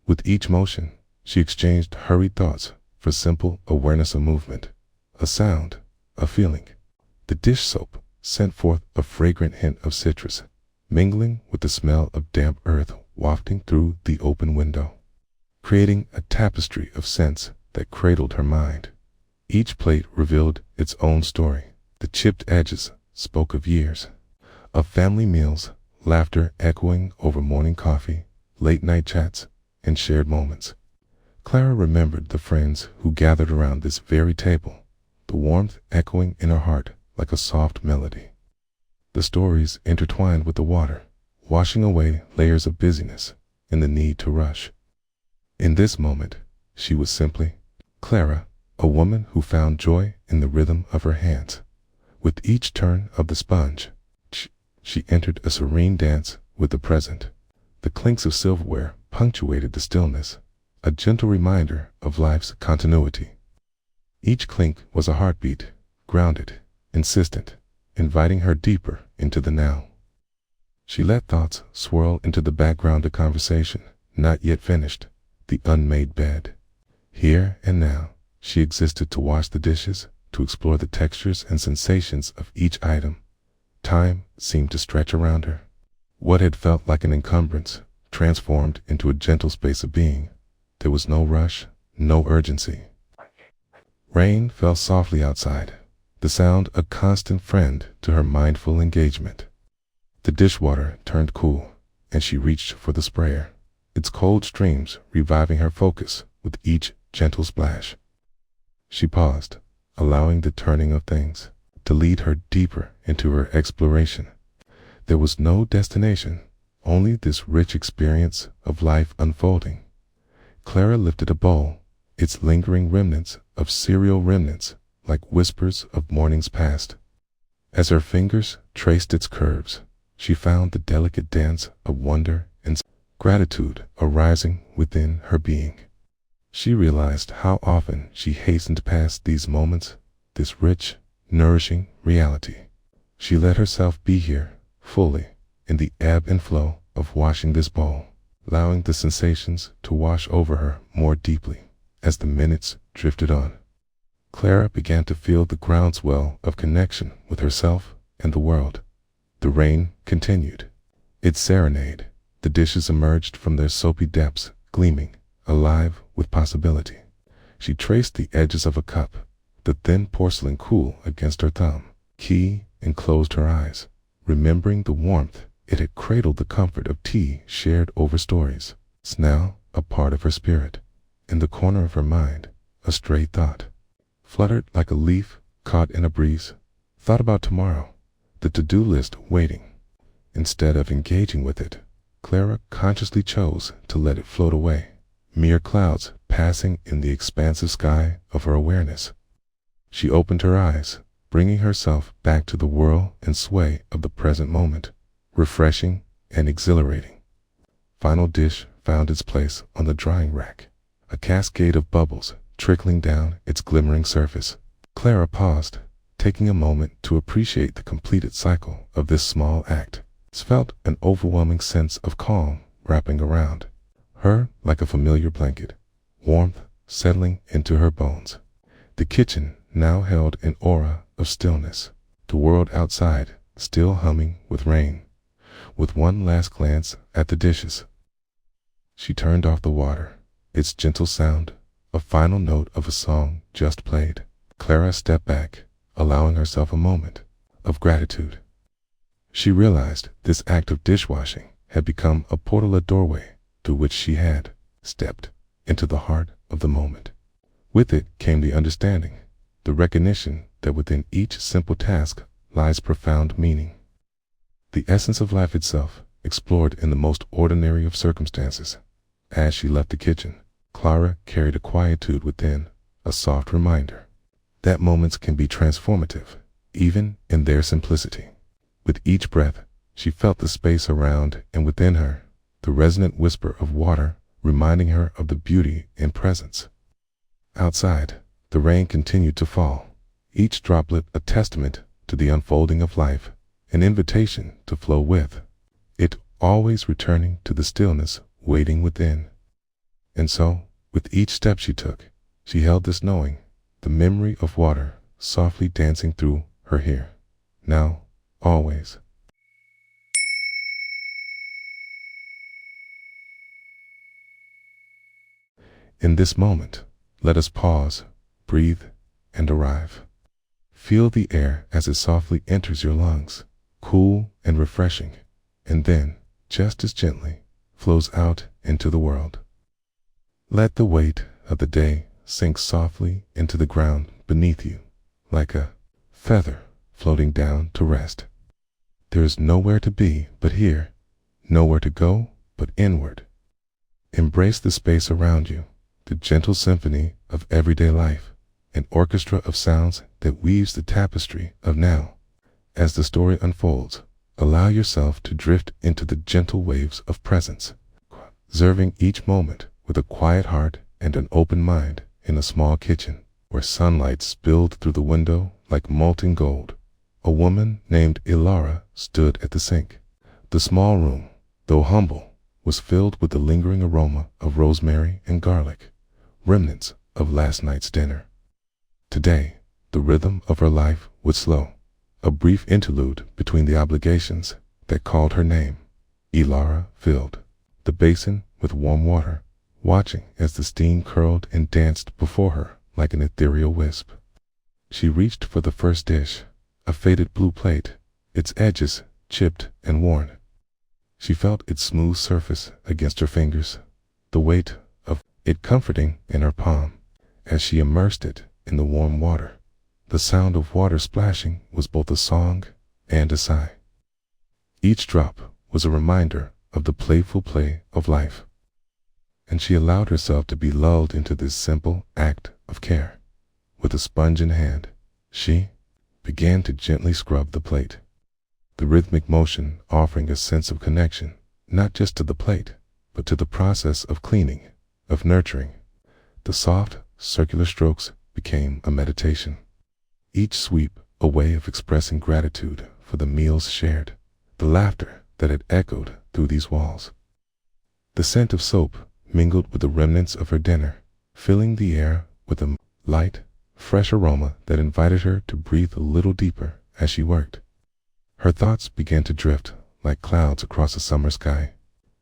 S1: With each motion, she exchanged hurried thoughts for simple awareness of movement, a sound, a feeling. The dish soap sent forth a fragrant hint of citrus, mingling with the smell of damp earth wafting through the open window, creating a tapestry of scents that cradled her mind. Each plate revealed its own story. The chipped edges spoke of years, of family meals, laughter echoing over morning coffee, late-night chats, and shared moments. Clara remembered the friends who gathered around this very table, the warmth echoing in her heart like a soft melody. The stories intertwined with the water, washing away layers of busyness and the need to rush. In this moment, she was simply Clara, a woman who found joy in the rhythm of her hands. With each turn of the sponge, she entered a serene dance with the present. The clinks of silverware punctuated the stillness, a gentle reminder of life's continuity. Each clink was a heartbeat, grounded, insistent, inviting her deeper into the now. She let thoughts swirl into the background of conversation, not yet finished, the unmade bed. Here and now, she existed to wash the dishes, to explore the textures and sensations of each item. Time seemed to stretch around her. What had felt like an encumbrance transformed into a gentle space of being. There was no rush, no urgency. Rain fell softly outside, the sound a constant friend to her mindful engagement. The dishwater turned cool, and she reached for the sprayer, its cold streams reviving her focus with each gentle splash. She paused, allowing the turning of things to lead her deeper into her exploration. There was no destination, only this rich experience of life unfolding. Clara lifted a bowl, its lingering remnants of cereal remnants like whispers of mornings past. As her fingers traced its curves, she found the delicate dance of wonder and gratitude arising within her being. She realized how often she hastened past these moments, this rich, nourishing reality. She let herself be here, fully, in the ebb and flow of washing this bowl, allowing the sensations to wash over her more deeply. As the minutes drifted on, Clara began to feel the groundswell of connection with herself and the world. The rain continued its serenade. The dishes emerged from their soapy depths, gleaming, alive with possibility. She traced the edges of a cup, the thin porcelain cool against her thumb, key, and closed her eyes, remembering the warmth it had cradled, the comfort of tea shared over stories. It's now a part of her spirit. In the corner of her mind, a stray thought fluttered like a leaf caught in a breeze. Thought about tomorrow, the to-do list waiting. Instead of engaging with it, Clara consciously chose to let it float away, mere clouds passing in the expansive sky of her awareness. She opened her eyes, bringing herself back to the whirl and sway of the present moment, refreshing and exhilarating. Final dish found its place on the drying rack, a cascade of bubbles trickling down its glimmering surface. Clara paused, taking a moment to appreciate the completed cycle of this small act. She felt an overwhelming sense of calm wrapping around her like a familiar blanket, warmth settling into her bones. The kitchen now held an aura of stillness, the world outside still humming with rain. With one last glance at the dishes, she turned off the water, its gentle sound a final note of a song just played. Clara stepped back, allowing herself a moment of gratitude. She realized this act of dishwashing had become a portal, a doorway through which she had stepped into the heart of the moment. With it came the understanding, the recognition that within each simple task lies profound meaning. The essence of life itself, explored in the most ordinary of circumstances. As she left the kitchen, Clara carried a quietude within, a soft reminder that moments can be transformative, even in their simplicity. With each breath, she felt the space around and within her, the resonant whisper of water reminding her of the beauty in presence. Outside, the rain continued to fall, each droplet a testament to the unfolding of life, an invitation to flow with it, always returning to the stillness waiting within. And so, with each step she took, she held this knowing, the memory of water softly dancing through her here, now, always. In this moment, let us pause, breathe, and arrive. Feel the air as it softly enters your lungs, cool and refreshing, and then, just as gently, flows out into the world. Let the weight of the day sink softly into the ground beneath you, like a feather floating down to rest. There is nowhere to be but here, nowhere to go but inward. Embrace the space around you, the gentle symphony of everyday life, an orchestra of sounds that weaves the tapestry of now. As the story unfolds, allow yourself to drift into the gentle waves of presence, observing each moment with a quiet heart and an open mind. In a small kitchen, where sunlight spilled through the window like molten gold, a woman named Ilara stood at the sink. The small room, though humble, was filled with the lingering aroma of rosemary and garlic, remnants of last night's dinner. Today, the rhythm of her life would slow, a brief interlude between the obligations that called her name. Ilara filled the basin with warm water, watching as the steam curled and danced before her like an ethereal wisp. She reached for the first dish, a faded blue plate, its edges chipped and worn. She felt its smooth surface against her fingers, the weight of it comforting in her palm. As she immersed it in the warm water, the sound of water splashing was both a song and a sigh. Each drop was a reminder of the playful play of life, and she allowed herself to be lulled into this simple act of care. With a sponge in hand, she began to gently scrub the plate, the rhythmic motion offering a sense of connection, not just to the plate, but to the process of cleaning, of nurturing. The soft, circular strokes became a meditation, each sweep a way of expressing gratitude for the meals shared, the laughter that had echoed through these walls. The scent of soap mingled with the remnants of her dinner, filling the air with a light, fresh aroma that invited her to breathe a little deeper as she worked. Her thoughts began to drift like clouds across a summer sky.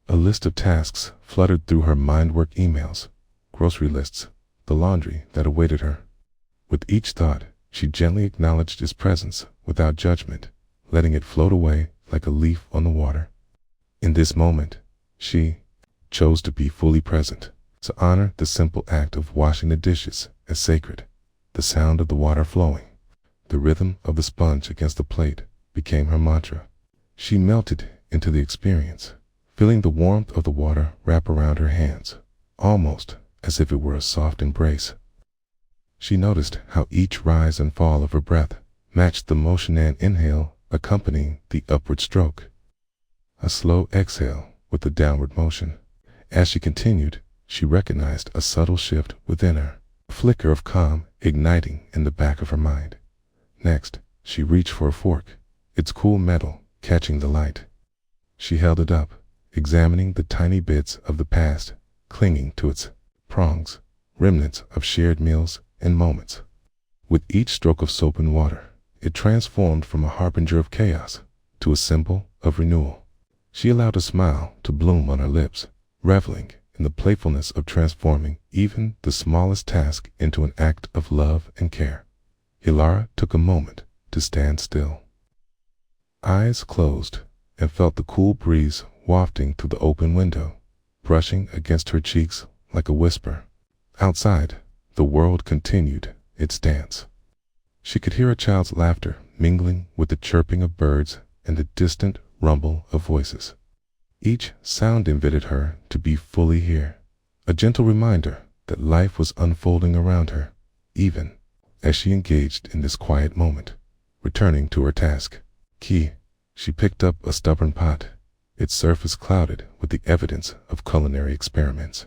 S1: A list of tasks fluttered through her mind-work emails, grocery lists, the laundry that awaited her. With each thought, she gently acknowledged its presence without judgment, letting it float away like a leaf on the water. In this moment, she chose to be fully present, to honor the simple act of washing the dishes as sacred. The sound of the water flowing, the rhythm of the sponge against the plate became her mantra. She melted into the experience, feeling the warmth of the water wrap around her hands, almost as if it were a soft embrace. She noticed how each rise and fall of her breath matched the motion and inhale accompanying the upward stroke, a slow exhale with the downward motion. As she continued, she recognized a subtle shift within her, a flicker of calm igniting in the back of her mind. Next, she reached for a fork, its cool metal catching the light. She held it up, examining the tiny bits of the past clinging to its prongs, remnants of shared meals and moments. With each stroke of soap and water, it transformed from a harbinger of chaos to a symbol of renewal. She allowed a smile to bloom on her lips, reveling in the playfulness of transforming even the smallest task into an act of love and care. Ilara took a moment to stand still, eyes closed, and felt the cool breeze wafting through the open window, brushing against her cheeks like a whisper. Outside, the world continued its dance. She could hear a child's laughter mingling with the chirping of birds and the distant rumble of voices. Each sound invited her to be fully here, a gentle reminder that life was unfolding around her, even as she engaged in this quiet moment. Returning to her task, she picked up a stubborn pot, its surface clouded with the evidence of culinary experiments.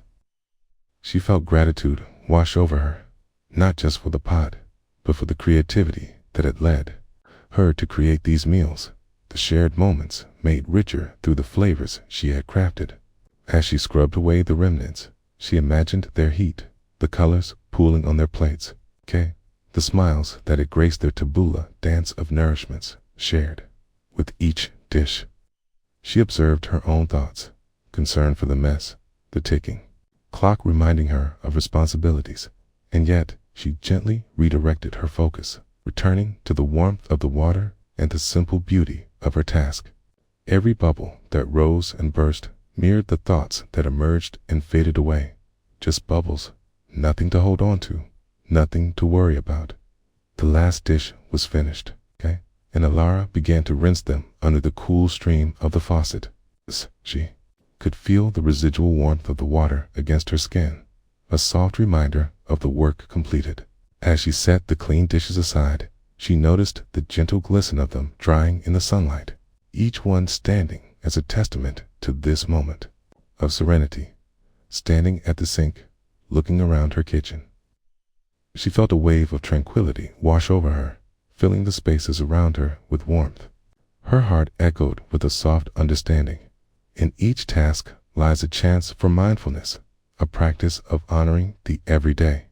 S1: She felt gratitude wash over her, not just for the pot, but for the creativity that had led her to create these meals, the shared moments made richer through the flavors she had crafted. As she scrubbed away the remnants, she imagined their heat, the colors pooling on their plates, the the smiles that had graced their tabula dance of nourishments shared. With each dish, she observed her own thoughts, concern for the mess, the ticking clock reminding her of responsibilities, and yet she gently redirected her focus, returning to the warmth of the water and the simple beauty of her task. Every bubble that rose and burst mirrored the thoughts that emerged and faded away. Just bubbles, nothing to hold on to, nothing to worry about. The last dish was finished, and Alara began to rinse them under the cool stream of the faucet. She could feel the residual warmth of the water against her skin, a soft reminder of the work completed. As she set the clean dishes aside, she noticed the gentle glisten of them drying in the sunlight, each one standing as a testament to this moment of serenity. Standing at the sink, looking around her kitchen, she felt a wave of tranquility wash over her, filling the spaces around her with warmth. Her heart echoed with a soft understanding. In each task lies a chance for mindfulness, a practice of honoring the everyday.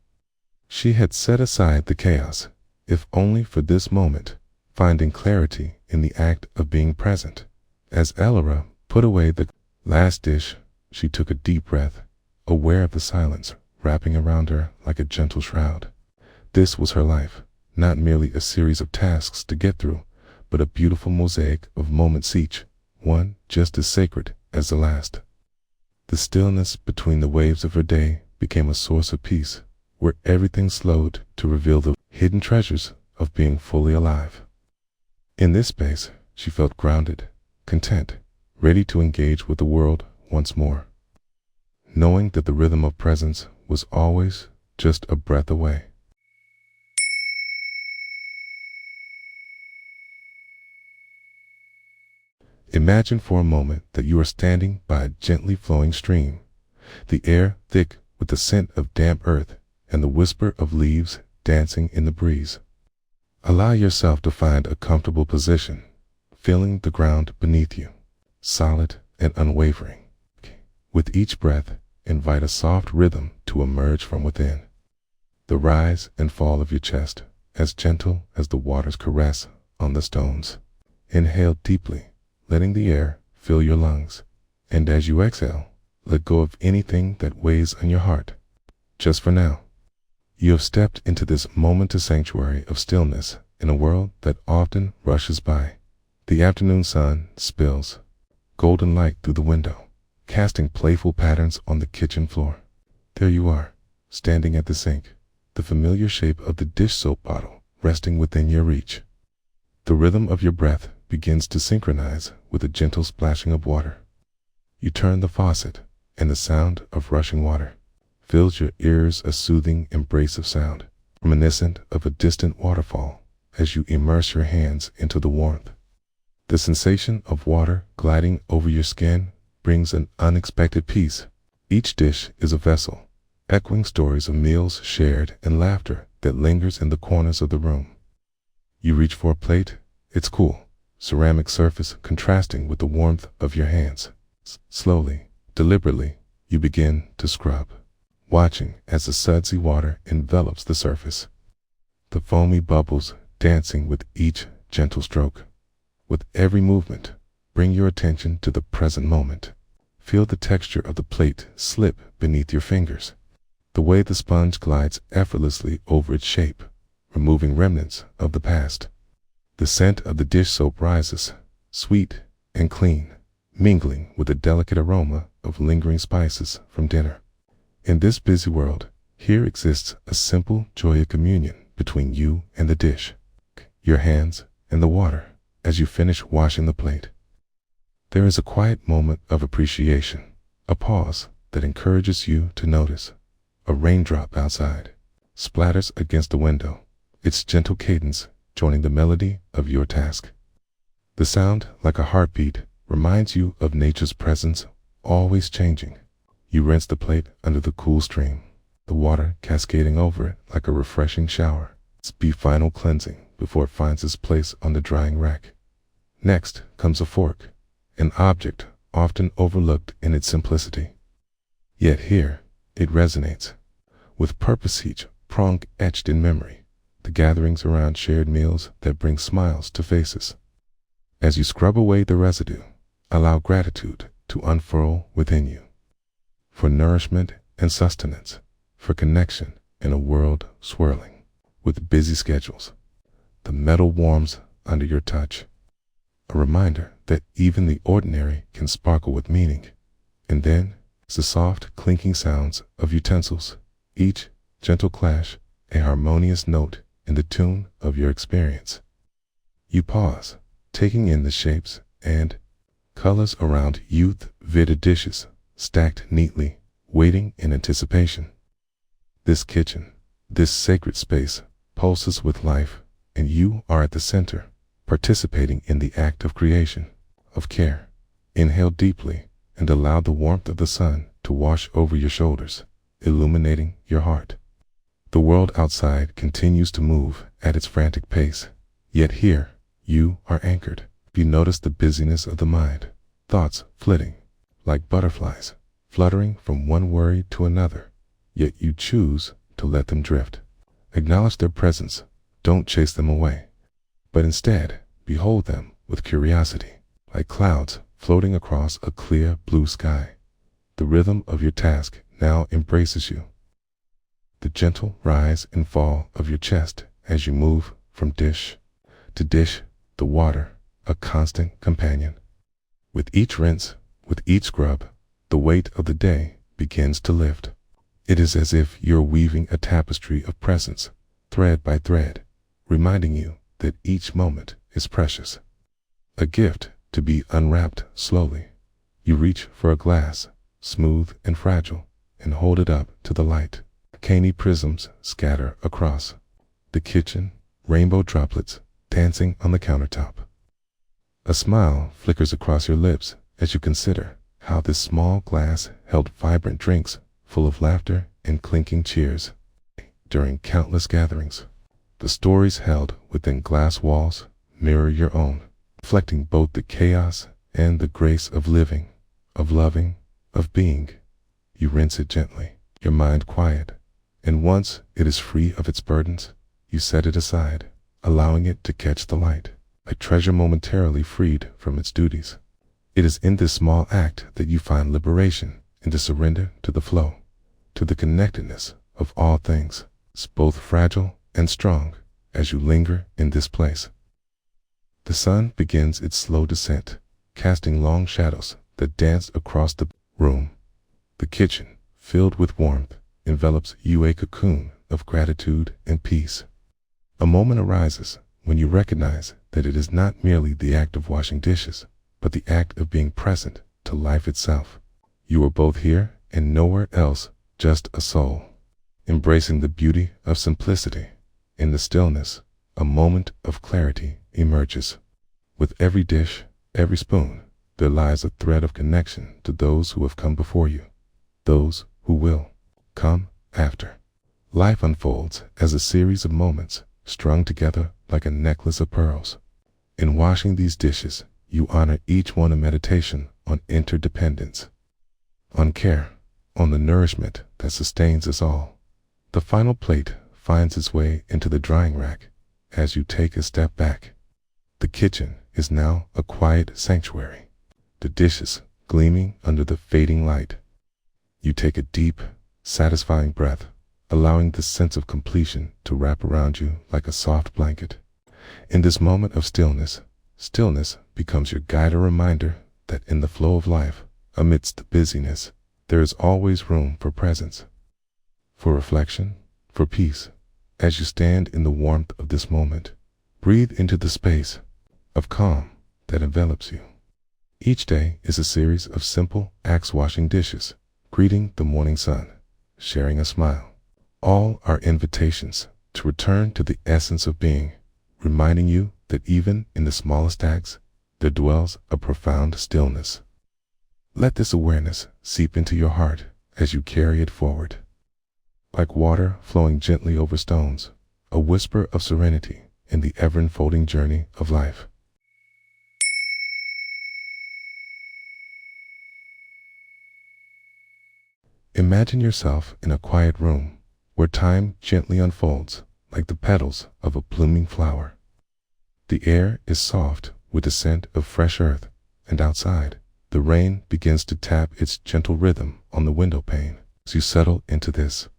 S1: She had set aside the chaos, if only for this moment, finding clarity in the act of being present. As Alara put away the last dish, she took a deep breath, aware of the silence wrapping around her like a gentle shroud. This was her life, not merely a series of tasks to get through, but a beautiful mosaic of moments each, one just as sacred as the last. The stillness between the waves of her day became a source of peace, where everything slowed to reveal the hidden treasures of being fully alive. In this space, she felt grounded, content, ready to engage with the world once more, knowing that the rhythm of presence was always just a breath away. Imagine for a moment that you are standing by a gently flowing stream, the air thick with the scent of damp earth and the whisper of leaves dancing in the breeze. Allow yourself to find a comfortable position, feeling the ground beneath you, solid and unwavering. With each breath, invite a soft rhythm to emerge from within. The rise and fall of your chest, as gentle as the water's caress on the stones. Inhale deeply, letting the air fill your lungs, and as you exhale, let go of anything that weighs on your heart. Just for now, you have stepped into this momentous sanctuary of stillness in a world that often rushes by. The afternoon sun spills golden light through the window, casting playful patterns on the kitchen floor. There you are, standing at the sink, the familiar shape of the dish soap bottle resting within your reach. The rhythm of your breath begins to synchronize with a gentle splashing of water. You turn the faucet, and the sound of rushing water fills your ears, a soothing embrace of sound, reminiscent of a distant waterfall as you immerse your hands into the warmth. The sensation of water gliding over your skin brings an unexpected peace. Each dish is a vessel, echoing stories of meals shared and laughter that lingers in the corners of the room. You reach for a plate, its cool, ceramic surface contrasting with the warmth of your hands. Slowly, deliberately, you begin to scrub, watching as the sudsy water envelops the surface, the foamy bubbles dancing with each gentle stroke. With every movement, bring your attention to the present moment. Feel the texture of the plate slip beneath your fingers, the way the sponge glides effortlessly over its shape, removing remnants of the past. The scent of the dish soap rises, sweet and clean, mingling with the delicate aroma of lingering spices from dinner. In this busy world, here exists a simple joy of communion between you and the dish, your hands and the water as you finish washing the plate. There is a quiet moment of appreciation, a pause that encourages you to notice. A raindrop outside splatters against the window, its gentle cadence joining the melody of your task. The sound, like a heartbeat, reminds you of nature's presence, always changing. You rinse the plate under the cool stream, the water cascading over it like a refreshing shower. It's the final cleansing before it finds its place on the drying rack. Next comes a fork, an object often overlooked in its simplicity. Yet here, it resonates, with purpose, each prong etched in memory. the gatherings around shared meals that bring smiles to faces. As you scrub away the residue, allow gratitude to unfurl within you. For nourishment and sustenance, for connection in a world swirling with busy schedules. The metal warms under your touch, a reminder that even the ordinary can sparkle with meaning. And then, it's the soft clinking sounds of utensils, each gentle clash a harmonious note in the tune of your experience. You pause, taking in the shapes and colors around youth-vitted dishes stacked neatly, waiting in anticipation. This kitchen, this sacred space, pulses with life, and you are at the center, participating in the act of creation, of care. Inhale deeply and allow the warmth of the sun to wash over your shoulders, illuminating your heart. The world outside continues to move at its frantic pace, yet here you are anchored. You notice the busyness of the mind, thoughts flitting like butterflies, fluttering from one worry to another, yet you choose to let them drift. Acknowledge their presence, don't chase them away, but instead behold them with curiosity, like clouds floating across a clear blue sky. The rhythm of your task now embraces you. The gentle rise and fall of your chest as you move from dish to dish, the water, a constant companion. With each rinse, with each scrub, the weight of the day begins to lift. It is as if you're weaving a tapestry of presence, thread by thread, reminding you that each moment is precious. A gift to be unwrapped slowly. You reach for a glass, smooth and fragile, and hold it up to the light. Candy prisms scatter across the kitchen, rainbow droplets dancing on the countertop. A smile flickers across your lips as you consider how this small glass held vibrant drinks full of laughter and clinking cheers. During countless gatherings, the stories held within glass walls mirror your own, reflecting both the chaos and the grace of living, of loving, of being. You rinse it gently, your mind quiet, and once it is free of its burdens, you set it aside, allowing it to catch the light, a treasure momentarily freed from its duties. It is in this small act that you find liberation and to surrender to the flow, to the connectedness of all things. It's both fragile and strong as you linger in this place. The sun begins its slow descent, casting long shadows that dance across the room. The kitchen, filled with warmth, envelops you a cocoon of gratitude and peace. A moment arises when you recognize that it is not merely the act of washing dishes, but the act of being present to life itself. You are both here and nowhere else, just a soul, embracing the beauty of simplicity. In the stillness, a moment of clarity emerges. With every dish, every spoon, there lies a thread of connection to those who have come before you, those who will come after. Life unfolds as a series of moments strung together like a necklace of pearls. In washing these dishes, you honor each one a meditation on interdependence, on care, on the nourishment that sustains us all. The final plate finds its way into the drying rack as you take a step back. The kitchen is now a quiet sanctuary, the dishes gleaming under the fading light. You take a deep, satisfying breath, allowing the sense of completion to wrap around you like a soft blanket. In this moment of stillness, stillness becomes your guide, a reminder that in the flow of life, amidst the busyness, there is always room for presence, for reflection, for peace. As you stand in the warmth of this moment, breathe into the space of calm that envelops you. Each day is a series of simple acts: washing dishes, greeting the morning sun, sharing a smile. All are invitations to return to the essence of being, reminding you that even in the smallest acts, there dwells a profound stillness. Let this awareness seep into your heart as you carry it forward. Like water flowing gently over stones, a whisper of serenity in the ever-unfolding journey of life. Imagine yourself in a quiet room where time gently unfolds, like the petals of a blooming flower. The air is soft with the scent of fresh earth, and outside, the rain begins to tap its gentle rhythm on the window pane. As you settle into this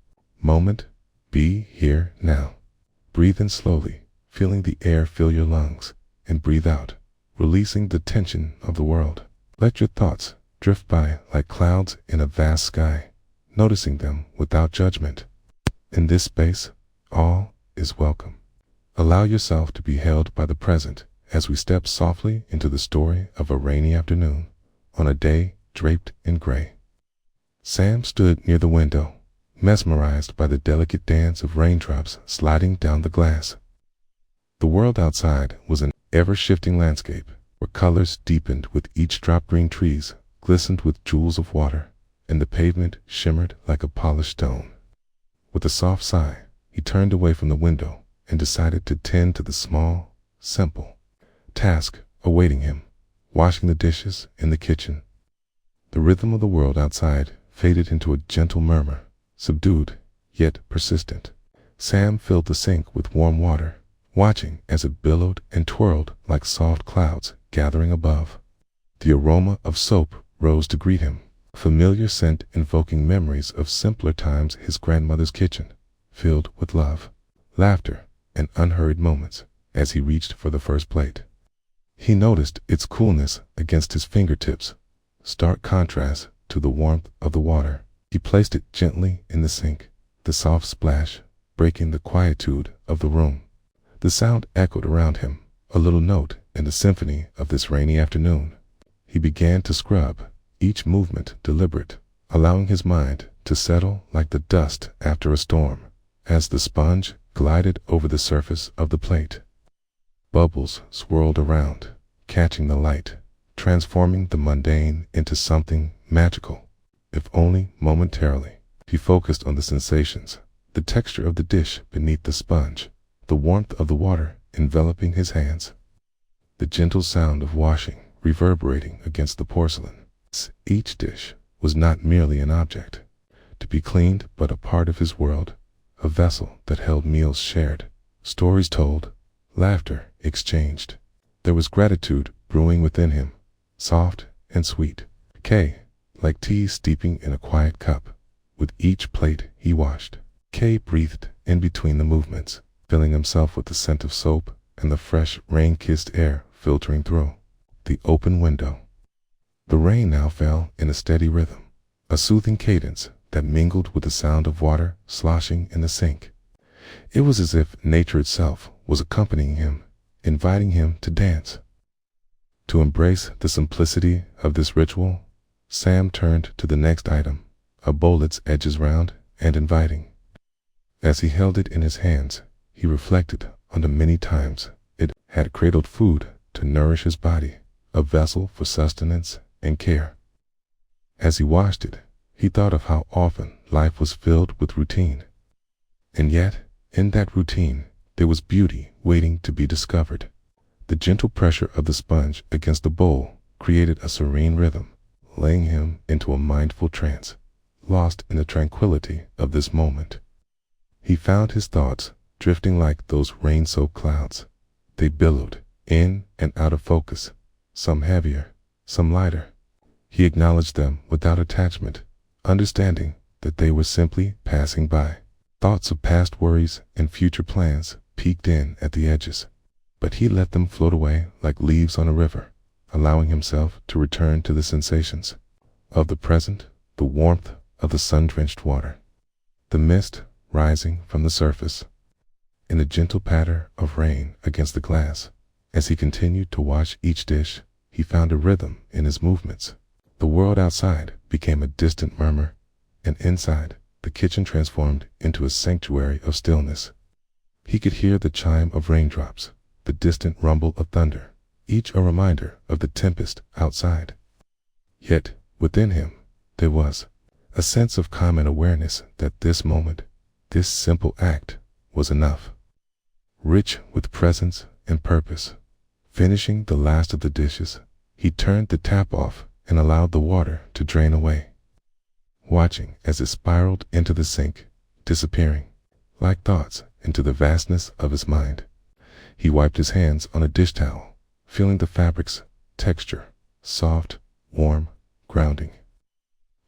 S1: moment, be here now. Breathe in slowly, feeling the air fill your lungs, and breathe out, releasing the tension of the world. Let your thoughts drift by like clouds in a vast sky, noticing them without judgment. In this space, all is welcome. Allow yourself to be held by the present as we step softly into the story of a rainy afternoon on a day draped in gray. Sam stood near the window, mesmerized by the delicate dance of raindrops sliding down the glass. The world outside was an ever-shifting landscape where colors deepened with each drop. Green trees glistened with jewels of water, and the pavement shimmered like a polished stone. With a soft sigh, he turned away from the window and decided to tend to the small, simple task awaiting him, washing the dishes in the kitchen. The rhythm of the world outside faded into a gentle murmur, subdued yet persistent. Sam filled the sink with warm water, watching as it billowed and twirled like soft clouds gathering above. The aroma of soap rose to greet him, a familiar scent invoking memories of simpler times. His grandmother's kitchen, filled with love, laughter, and unhurried moments. As he reached for the first plate, he noticed its coolness against his fingertips, stark contrast to the warmth of the water. He placed it gently in the sink, the soft splash breaking the quietude of the room. The sound echoed around him, a little note in the symphony of this rainy afternoon. He began to scrub, each movement deliberate, allowing his mind to settle like the dust after a storm. As the sponge glided over the surface of the plate, bubbles swirled around, catching the light, transforming the mundane into something magical, if only momentarily. He focused on the sensations, the texture of the dish beneath the sponge, the warmth of the water enveloping his hands, the gentle sound of washing reverberating against the porcelain. Each dish was not merely an object to be cleaned, but a part of his world, a vessel that held meals shared, stories told, laughter exchanged. There was gratitude brewing within him, soft and sweet, like tea steeping in a quiet cup. With each plate he washed, Kay breathed in between the movements, filling himself with the scent of soap and the fresh, rain-kissed air filtering through the open window. The rain now fell in a steady rhythm, a soothing cadence that mingled with the sound of water sloshing in the sink. It was as if nature itself was accompanying him, inviting him to dance. To embrace the simplicity of this ritual, Sam turned to the next item, a bowl its edges round and inviting. As he held it in his hands, he reflected on the many times it had cradled food to nourish his body, a vessel for sustenance and care. As he washed it, he thought of how often life was filled with routine. And yet, in that routine, there was beauty waiting to be discovered. The gentle pressure of the sponge against the bowl created a serene rhythm, laying him into a mindful trance, lost in the tranquility of this moment. He found his thoughts drifting like those rain-soaked clouds. They billowed in and out of focus, some heavier, some lighter. He acknowledged them without attachment, understanding that they were simply passing by. Thoughts of past worries and future plans peeked in at the edges, but he let them float away like leaves on a river, allowing himself to return to the sensations of the present, the warmth of the sun-drenched water, the mist rising from the surface, and the gentle patter of rain against the glass. As he continued to wash each dish, he found a rhythm in his movements. The world outside became a distant murmur, and inside, the kitchen transformed into a sanctuary of stillness. He could hear the chime of raindrops, the distant rumble of thunder, each a reminder of the tempest outside. Yet, within him, there was a sense of calm and awareness that this moment, this simple act, was enough. Rich with presence and purpose, finishing the last of the dishes, he turned the tap off and allowed the water to drain away, watching as it spiraled into the sink, disappearing like thoughts into the vastness of his mind. He wiped his hands on a dish towel, feeling the fabric's texture, soft, warm, grounding.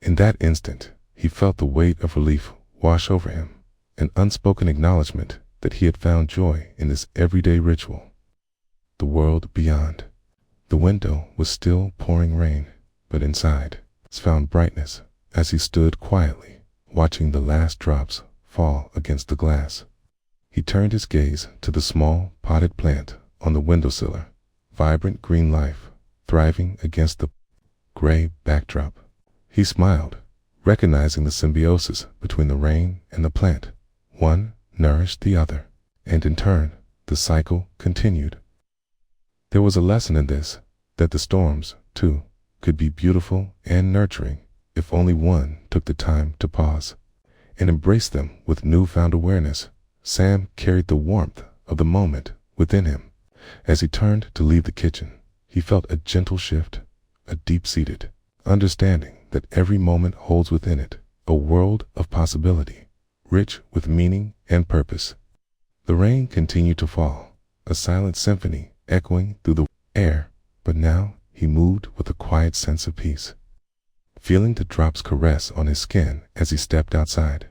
S1: In that instant, he felt the weight of relief wash over him, an unspoken acknowledgement that he had found joy in this everyday ritual. The world beyond. The window was still pouring rain, but inside, he found brightness as he stood quietly, watching the last drops fall against the glass. He turned his gaze to the small, potted plant on the windowsill, vibrant green life, thriving against the gray backdrop. He smiled, recognizing the symbiosis between the rain and the plant. One nourished the other, and in turn, the cycle continued. There was a lesson in this, that the storms, too, could be beautiful and nurturing if only one took the time to pause and embrace them with newfound awareness. Sam carried the warmth of the moment within him. As he turned to leave the kitchen, he felt a gentle shift, a deep-seated understanding that every moment holds within it a world of possibility, rich with meaning and purpose. The rain continued to fall, a silent symphony echoing through the air, but now he moved with a quiet sense of peace, feeling the drops caress on his skin as he stepped outside,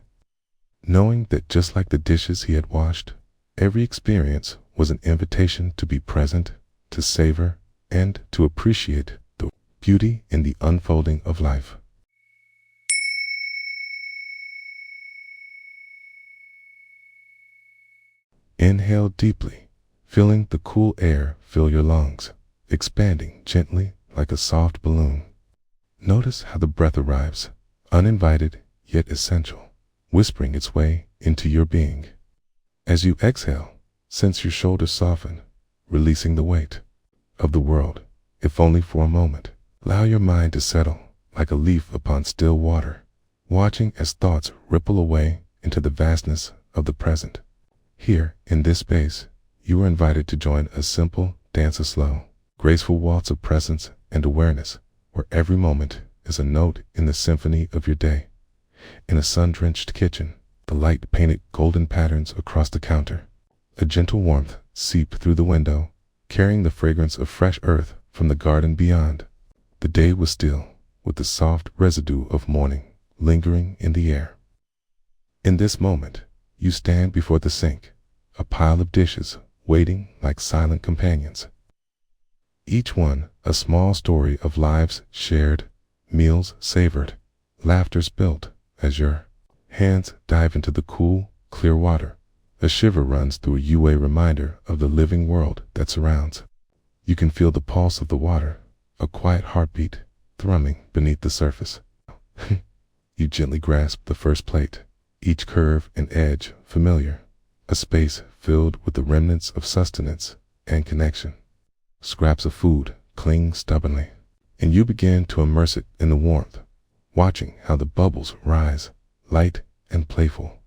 S1: knowing that just like the dishes he had washed, every experience was an invitation to be present, to savor, and to appreciate the beauty in the unfolding of life. Inhale deeply, feeling the cool air fill your lungs, expanding gently like a soft balloon. Notice how the breath arrives, uninvited yet essential, whispering its way into your being. As you exhale, sense your shoulders soften, releasing the weight of the world, if only for a moment. Allow your mind to settle like a leaf upon still water, watching as thoughts ripple away into the vastness of the present. Here, in this space, you are invited to join a simple dance of slow, graceful waltz of presence and awareness, where every moment is a note in the symphony of your day. In a sun-drenched kitchen, the light painted golden patterns across the counter. A gentle warmth seeped through the window, carrying the fragrance of fresh earth from the garden beyond. The day was still, with the soft residue of morning lingering in the air. In this moment, you stand before the sink, a pile of dishes waiting like silent companions. Each one a small story of lives shared, meals savored, laughter spilled as your hands dive into the cool, clear water. A shiver runs through you, a reminder of the living world that surrounds. You can feel the pulse of the water, a quiet heartbeat thrumming beneath the surface. You gently grasp the first plate, each curve and edge familiar, a space filled with the remnants of sustenance and connection. Scraps of food cling stubbornly, and you begin to immerse it in the warmth, watching how the bubbles rise, light and playful,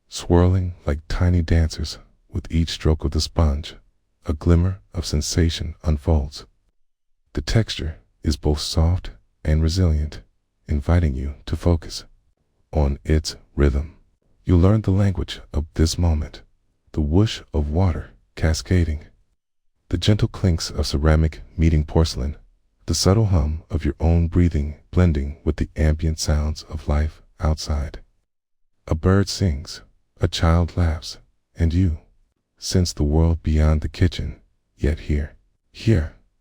S1: swirling like tiny dancers with each stroke of the sponge. A glimmer of sensation unfolds. The texture is both soft and resilient, inviting you to focus on its rhythm. You learn the language of this moment, the whoosh of water cascading, the gentle clinks of ceramic meeting porcelain, the subtle hum of your own breathing blending with the ambient sounds of life outside. A bird sings, a child laughs, and you sense the world beyond the kitchen, yet here,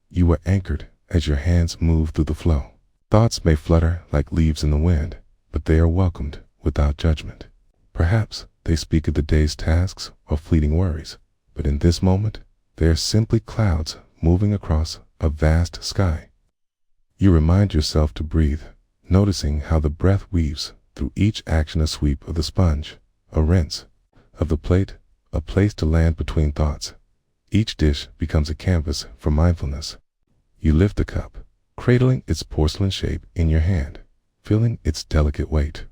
S1: you are anchored as your hands move through the flow. Thoughts may flutter like leaves in the wind, but they are welcomed without judgment. Perhaps they speak of the day's tasks or fleeting worries, but in this moment, they are simply clouds moving across a vast sky. You remind yourself to breathe, noticing how the breath weaves through each action, a sweep of the sponge, a rinse of the plate, a place to land between thoughts. Each dish becomes a canvas for mindfulness. You lift the cup, cradling its porcelain shape in your hand, feeling its delicate weight.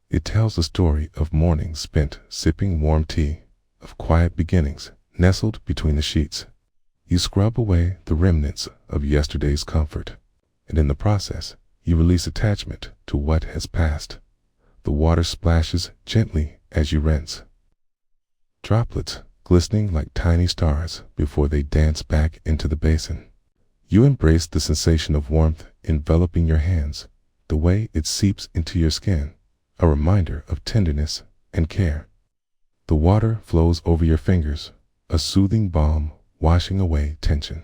S1: It tells the story of mornings spent sipping warm tea, of quiet beginnings nestled between the sheets. You scrub away the remnants of yesterday's comfort, and in the process, you release attachment to what has passed. The water splashes gently as you rinse, droplets glistening like tiny stars before they dance back into the basin. You embrace the sensation of warmth enveloping your hands, the way it seeps into your skin, a reminder of tenderness and care. The water flows over your fingers, a soothing balm washing away tension,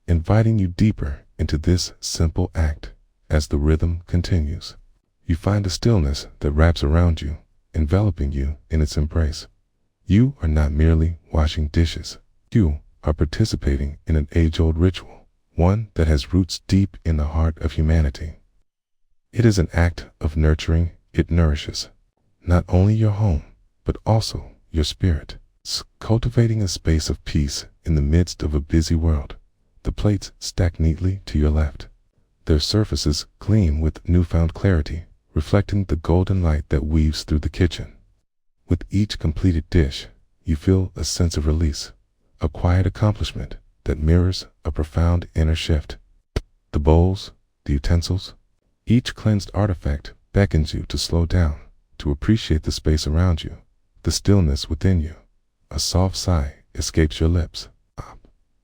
S1: inviting you deeper into this simple act. As the rhythm continues, you find a stillness that wraps around you, enveloping you in its embrace. You are not merely washing dishes. You are participating in an age-old ritual, one that has roots deep in the heart of humanity. It is an act of nurturing. It nourishes not only your home, but also your spirit, cultivating a space of peace in the midst of a busy world. The plates stack neatly to your left. Their surfaces gleam with newfound clarity, reflecting the golden light that weaves through the kitchen. With each completed dish, you feel a sense of release, a quiet accomplishment that mirrors a profound inner shift. The bowls, the utensils, each cleansed artifact beckons you to slow down, to appreciate the space around you, the stillness within you. A soft sigh escapes your lips, a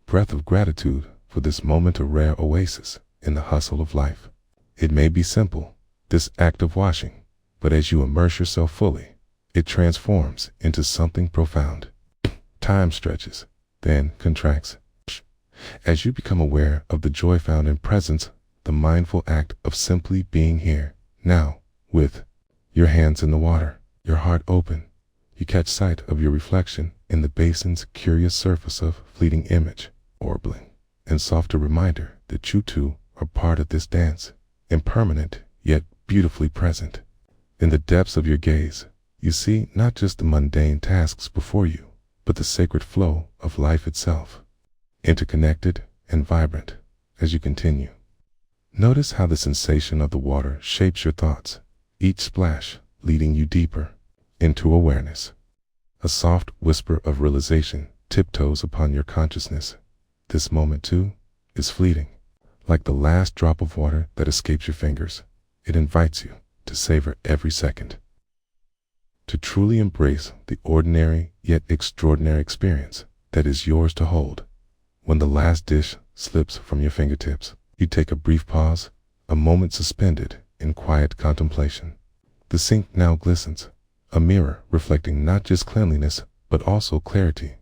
S1: breath of gratitude for this moment, a rare oasis in the hustle of life. It may be simple, this act of washing, but as you immerse yourself fully, it transforms into something profound. Time stretches, then contracts. As you become aware of the joy found in presence, the mindful act of simply being here, now, with your hands in the water, your heart open, you catch sight of your reflection in the basin's curious surface, of fleeting image, warbling, and softer reminder that you too are part of this dance, impermanent yet beautifully present. In the depths of your gaze, you see not just the mundane tasks before you, but the sacred flow of life itself, interconnected and vibrant. As you continue, notice how the sensation of the water shapes your thoughts, each splash leading you deeper into awareness. A soft whisper of realization tiptoes upon your consciousness. This moment too is fleeting. Like the last drop of water that escapes your fingers, it invites you to savor every second, to truly embrace the ordinary yet extraordinary experience that is yours to hold. When the last dish slips from your fingertips, you take a brief pause, a moment suspended in quiet contemplation. The sink now glistens, a mirror reflecting not just cleanliness, but also clarity.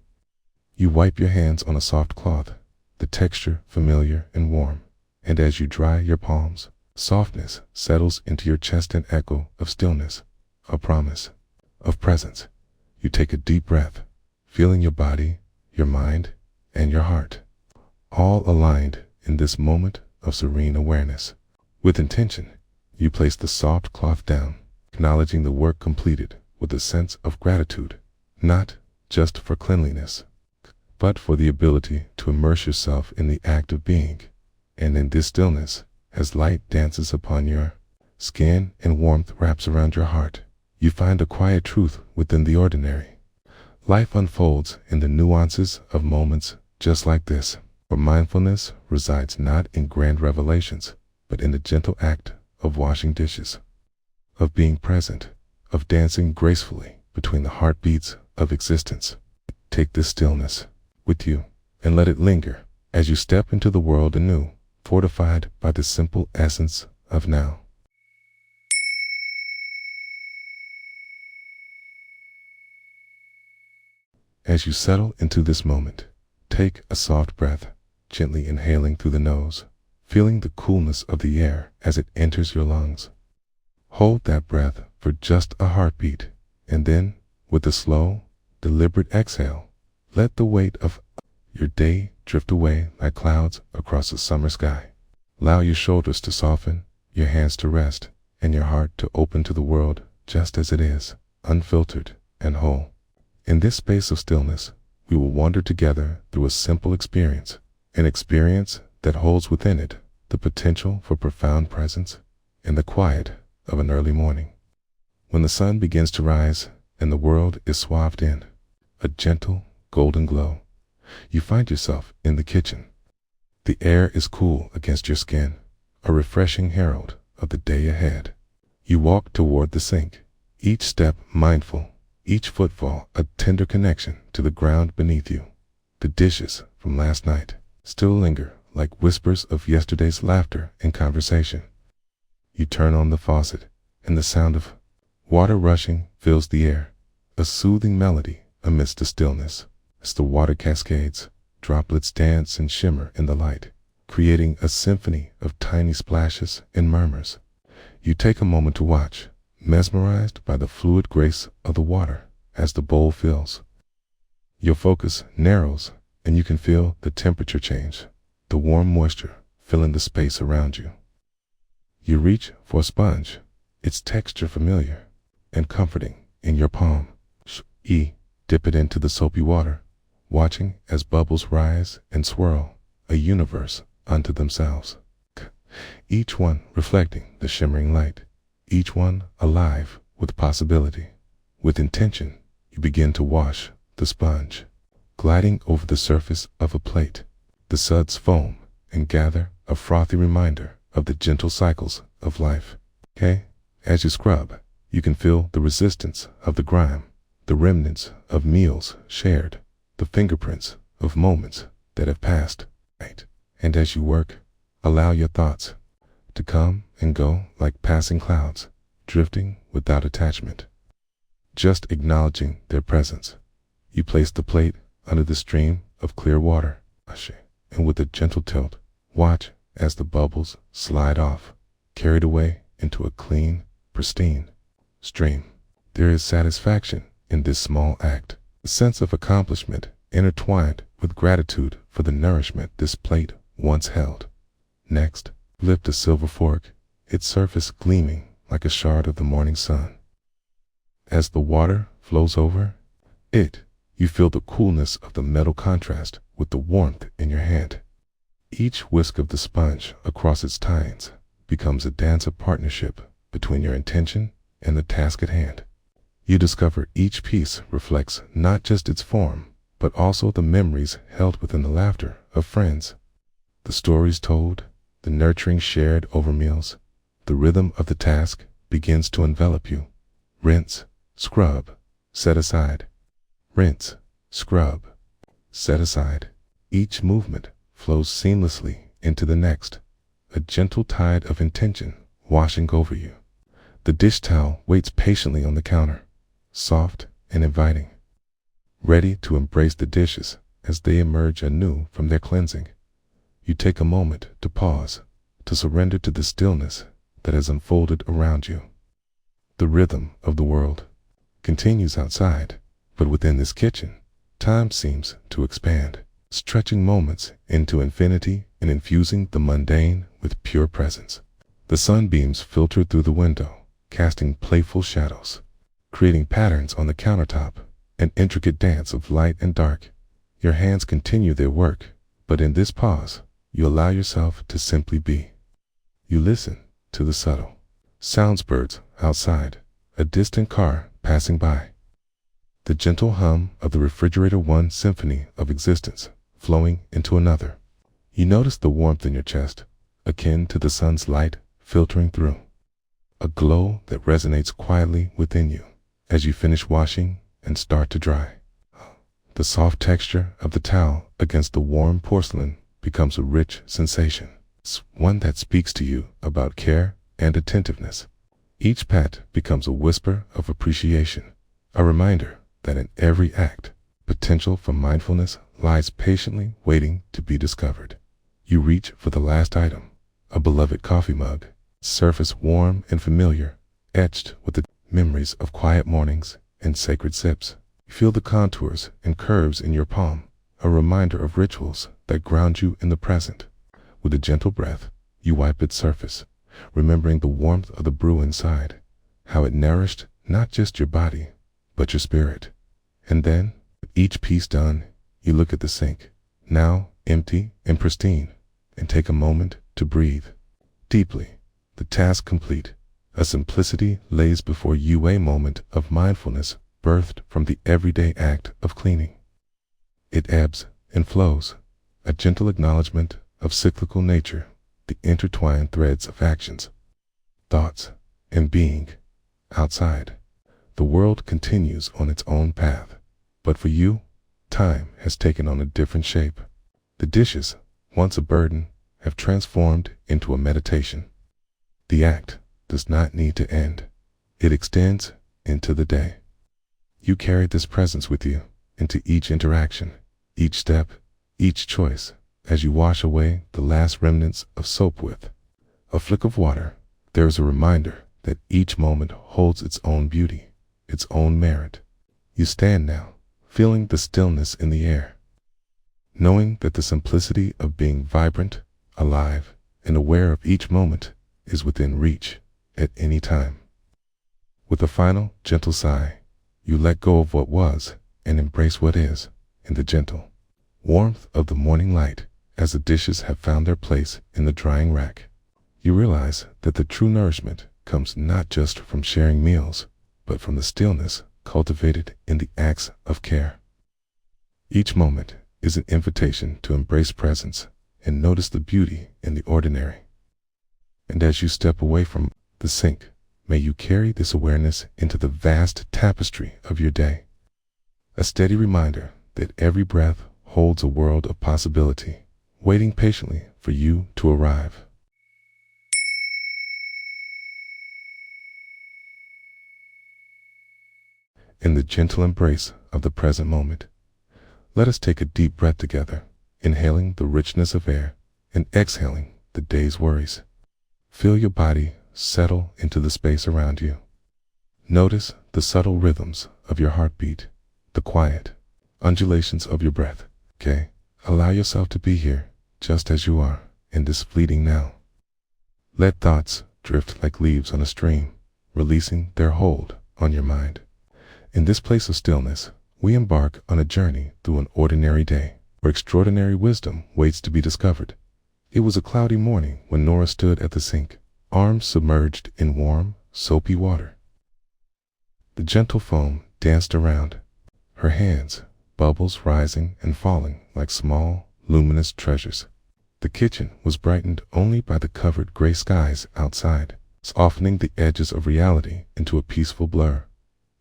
S1: You wipe your hands on a soft cloth, the texture familiar and warm, and as you dry your palms, softness settles into your chest, an echo of stillness, a promise of presence. You take a deep breath, feeling your body, your mind, and your heart, all aligned in this moment of serene awareness. With intention, you place the soft cloth down, acknowledging the work completed with a sense of gratitude, not just for cleanliness, but for the ability to immerse yourself in the act of being. And in this stillness, as light dances upon your skin and warmth wraps around your heart, you find a quiet truth within the ordinary. Life unfolds in the nuances of moments just like this, where mindfulness resides not in grand revelations, but in the gentle act of washing dishes, of being present, of dancing gracefully between the heartbeats of existence. Take this stillness with you and let it linger as you step into the world anew, fortified by the simple essence of now. As you settle into this moment, take a soft breath, gently inhaling through the nose, feeling the coolness of the air as it enters your lungs. Hold that breath for just a heartbeat, and then, with a slow, deliberate exhale, let the weight of your day drift away like clouds across a summer sky. Allow your shoulders to soften, your hands to rest, and your heart to open to the world just as it is, unfiltered and whole. In this space of stillness, we will wander together through a simple experience, an experience that holds within it the potential for profound presence in the quiet of an early morning. When the sun begins to rise and the world is swathed in a gentle golden glow, you find yourself in the kitchen. The air is cool against your skin, a refreshing herald of the day ahead. You walk toward the sink, each step mindful, each footfall a tender connection to the ground beneath you. The dishes from last night still linger like whispers of yesterday's laughter and conversation. You turn on the faucet, and the sound of water rushing fills the air, a soothing melody amidst the stillness. As the water cascades, droplets dance and shimmer in the light, creating a symphony of tiny splashes and murmurs. You take a moment to watch, mesmerized by the fluid grace of the water as the bowl fills. Your focus narrows, and you can feel the temperature change, the warm moisture filling the space around you. You reach for a sponge, its texture familiar and comforting in your palm. Dip it into the soapy water, watching as bubbles rise and swirl, a universe unto themselves. Each one reflecting the shimmering light, each one alive with possibility. With intention, you begin to wash the sponge, gliding over the surface of a plate. The suds foam and gather, a frothy reminder of the gentle cycles of life. As you scrub, you can feel the resistance of the grime, the remnants of meals shared, the fingerprints of moments that have passed. And as you work, allow your thoughts to come and go like passing clouds, drifting without attachment. Just acknowledging their presence, you place the plate under the stream of clear water, and with a gentle tilt, watch as the bubbles slide off, carried away into a clean, pristine stream. There is satisfaction in this small act, a sense of accomplishment intertwined with gratitude for the nourishment this plate once held. Next, lift a silver fork, its surface gleaming like a shard of the morning sun. As the water flows over it, you feel the coolness of the metal contrast with the warmth in your hand. Each whisk of the sponge across its tines becomes a dance of partnership between your intention and the task at hand. You discover each piece reflects not just its form, but also the memories held within the laughter of friends, the stories told, the nurturing shared over meals. The rhythm of the task begins to envelop you. Rinse, scrub, set aside. Rinse, scrub, set aside. Each movement flows seamlessly into the next, a gentle tide of intention washing over you. The dish towel waits patiently on the counter, soft and inviting, ready to embrace the dishes as they emerge anew from their cleansing. You take a moment to pause, to surrender to the stillness that has unfolded around you. The rhythm of the world continues outside, but within this kitchen, time seems to expand, stretching moments into infinity and infusing the mundane with pure presence. The sunbeams filter through the window, casting playful shadows, creating patterns on the countertop, an intricate dance of light and dark. Your hands continue their work, but in this pause, you allow yourself to simply be. You listen to the subtle sounds, birds outside, a distant car passing by, the gentle hum of the refrigerator, one symphony of existence flowing into another. You notice the warmth in your chest, akin to the sun's light filtering through, a glow that resonates quietly within you as you finish washing and start to dry. The soft texture of the towel against the warm porcelain becomes a rich sensation, one that speaks to you about care and attentiveness. Each pat becomes a whisper of appreciation, a reminder that in every act, potential for mindfulness lies patiently waiting to be discovered. You reach for the last item, a beloved coffee mug, surface warm and familiar, etched with the memories of quiet mornings and sacred sips. You feel the contours and curves in your palm, a reminder of rituals that ground you in the present. With a gentle breath, you wipe its surface, remembering the warmth of the brew inside, how it nourished not just your body, but your spirit. And then, with each piece done, you look at the sink, now empty and pristine, and take a moment to breathe deeply. The task complete, a simplicity lays before you, a moment of mindfulness birthed from the everyday act of cleaning. It ebbs and flows, a gentle acknowledgement of cyclical nature, the intertwined threads of actions, thoughts, and being outside. The world continues on its own path, but for you, time has taken on a different shape. The dishes, once a burden, have transformed into a meditation. The act does not need to end. It extends into the day. You carry this presence with you into each interaction, each step, each choice, as you wash away the last remnants of soap with a flick of water. There is a reminder that each moment holds its own beauty, its own merit. You stand now, feeling the stillness in the air, knowing that the simplicity of being vibrant, alive, and aware of each moment is within reach at any time. With a final, gentle sigh, you let go of what was and embrace what is in the gentle warmth of the morning light. As the dishes have found their place in the drying rack, you realize that the true nourishment comes not just from sharing meals, but from the stillness cultivated in the acts of care. Each moment is an invitation to embrace presence and notice the beauty in the ordinary. And as you step away from the sink, may you carry this awareness into the vast tapestry of your day. A steady reminder that every breath holds a world of possibility, waiting patiently for you to arrive. In the gentle embrace of the present moment, let us take a deep breath together, inhaling the richness of air and exhaling the day's worries. Feel your body settle into the space around you. Notice the subtle rhythms of your heartbeat, the quiet undulations of your breath. Okay? Allow yourself to be here just as you are in this fleeting now. Let thoughts drift like leaves on a stream, releasing their hold on your mind. In this place of stillness, we embark on a journey through an ordinary day where extraordinary wisdom waits to be discovered. It was a cloudy morning when Nora stood at the sink, arms submerged in warm, soapy water. The gentle foam danced around her hands, bubbles rising and falling like small, luminous treasures. The kitchen was brightened only by the covered gray skies outside, softening the edges of reality into a peaceful blur.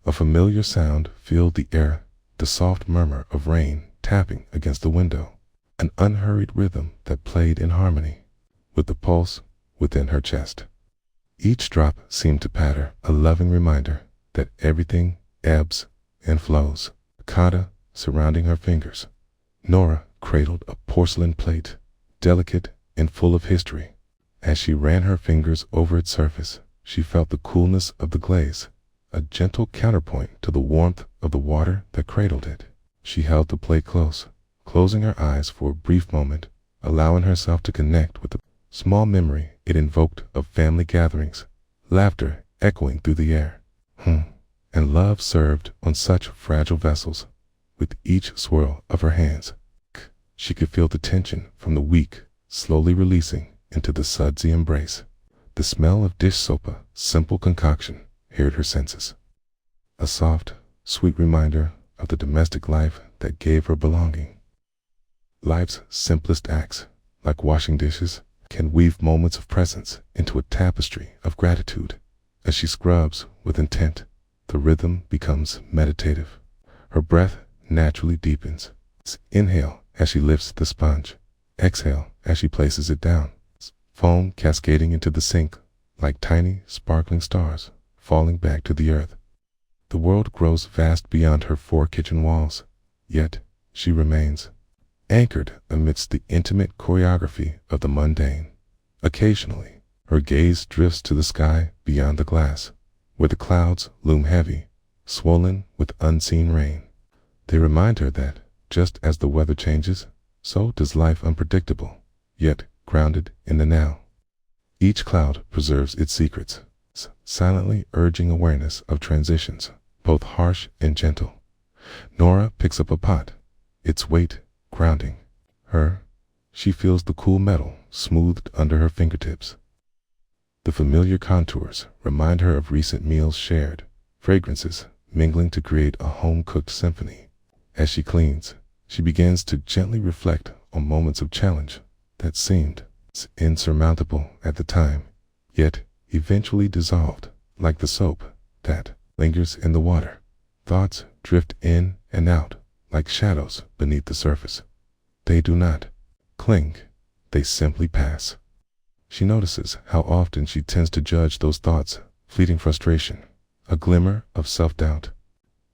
S1: A familiar sound filled the air, the soft murmur of rain tapping against the window, an unhurried rhythm that played in harmony with the pulse within her chest. Each drop seemed to patter a loving reminder that everything ebbs and flows. Kata surrounding her fingers, Nora cradled a porcelain plate, delicate and full of history. As she ran her fingers over its surface, she felt the coolness of the glaze, a gentle counterpoint to the warmth of the water that cradled it. She held the plate close, closing her eyes for a brief moment, allowing herself to connect with the small memory it invoked of family gatherings, laughter echoing through the air, and love served on such fragile vessels. With each swirl of her hands, she could feel the tension from the week slowly releasing into the sudsy embrace. The smell of dish soap, a simple concoction, hit her senses. A soft, sweet reminder of the domestic life that gave her belonging. Life's simplest acts, like washing dishes, can weave moments of presence into a tapestry of gratitude. As she scrubs with intent, the rhythm becomes meditative. Her breath naturally deepens. Inhale as she lifts the sponge. Exhale as she places it down. Foam cascading into the sink like tiny, sparkling stars falling back to the earth. The world grows vast beyond her 4 kitchen walls, yet she remains anchored amidst the intimate choreography of the mundane. Occasionally, her gaze drifts to the sky beyond the glass, where the clouds loom heavy, swollen with unseen rain. They remind her that, just as the weather changes, so does life, unpredictable, yet grounded in the now. Each cloud preserves its secrets, silently urging awareness of transitions, both harsh and gentle. Nora picks up a pot, its weight grounding her. She feels the cool metal smoothed under her fingertips. The familiar contours remind her of recent meals shared, fragrances mingling to create a home-cooked symphony. As she cleans, she begins to gently reflect on moments of challenge that seemed insurmountable at the time, yet eventually dissolved like the soap that lingers in the water. Thoughts drift in and out like shadows beneath the surface. They do not cling, they simply pass. She notices how often she tends to judge those thoughts, fleeting frustration, a glimmer of self-doubt.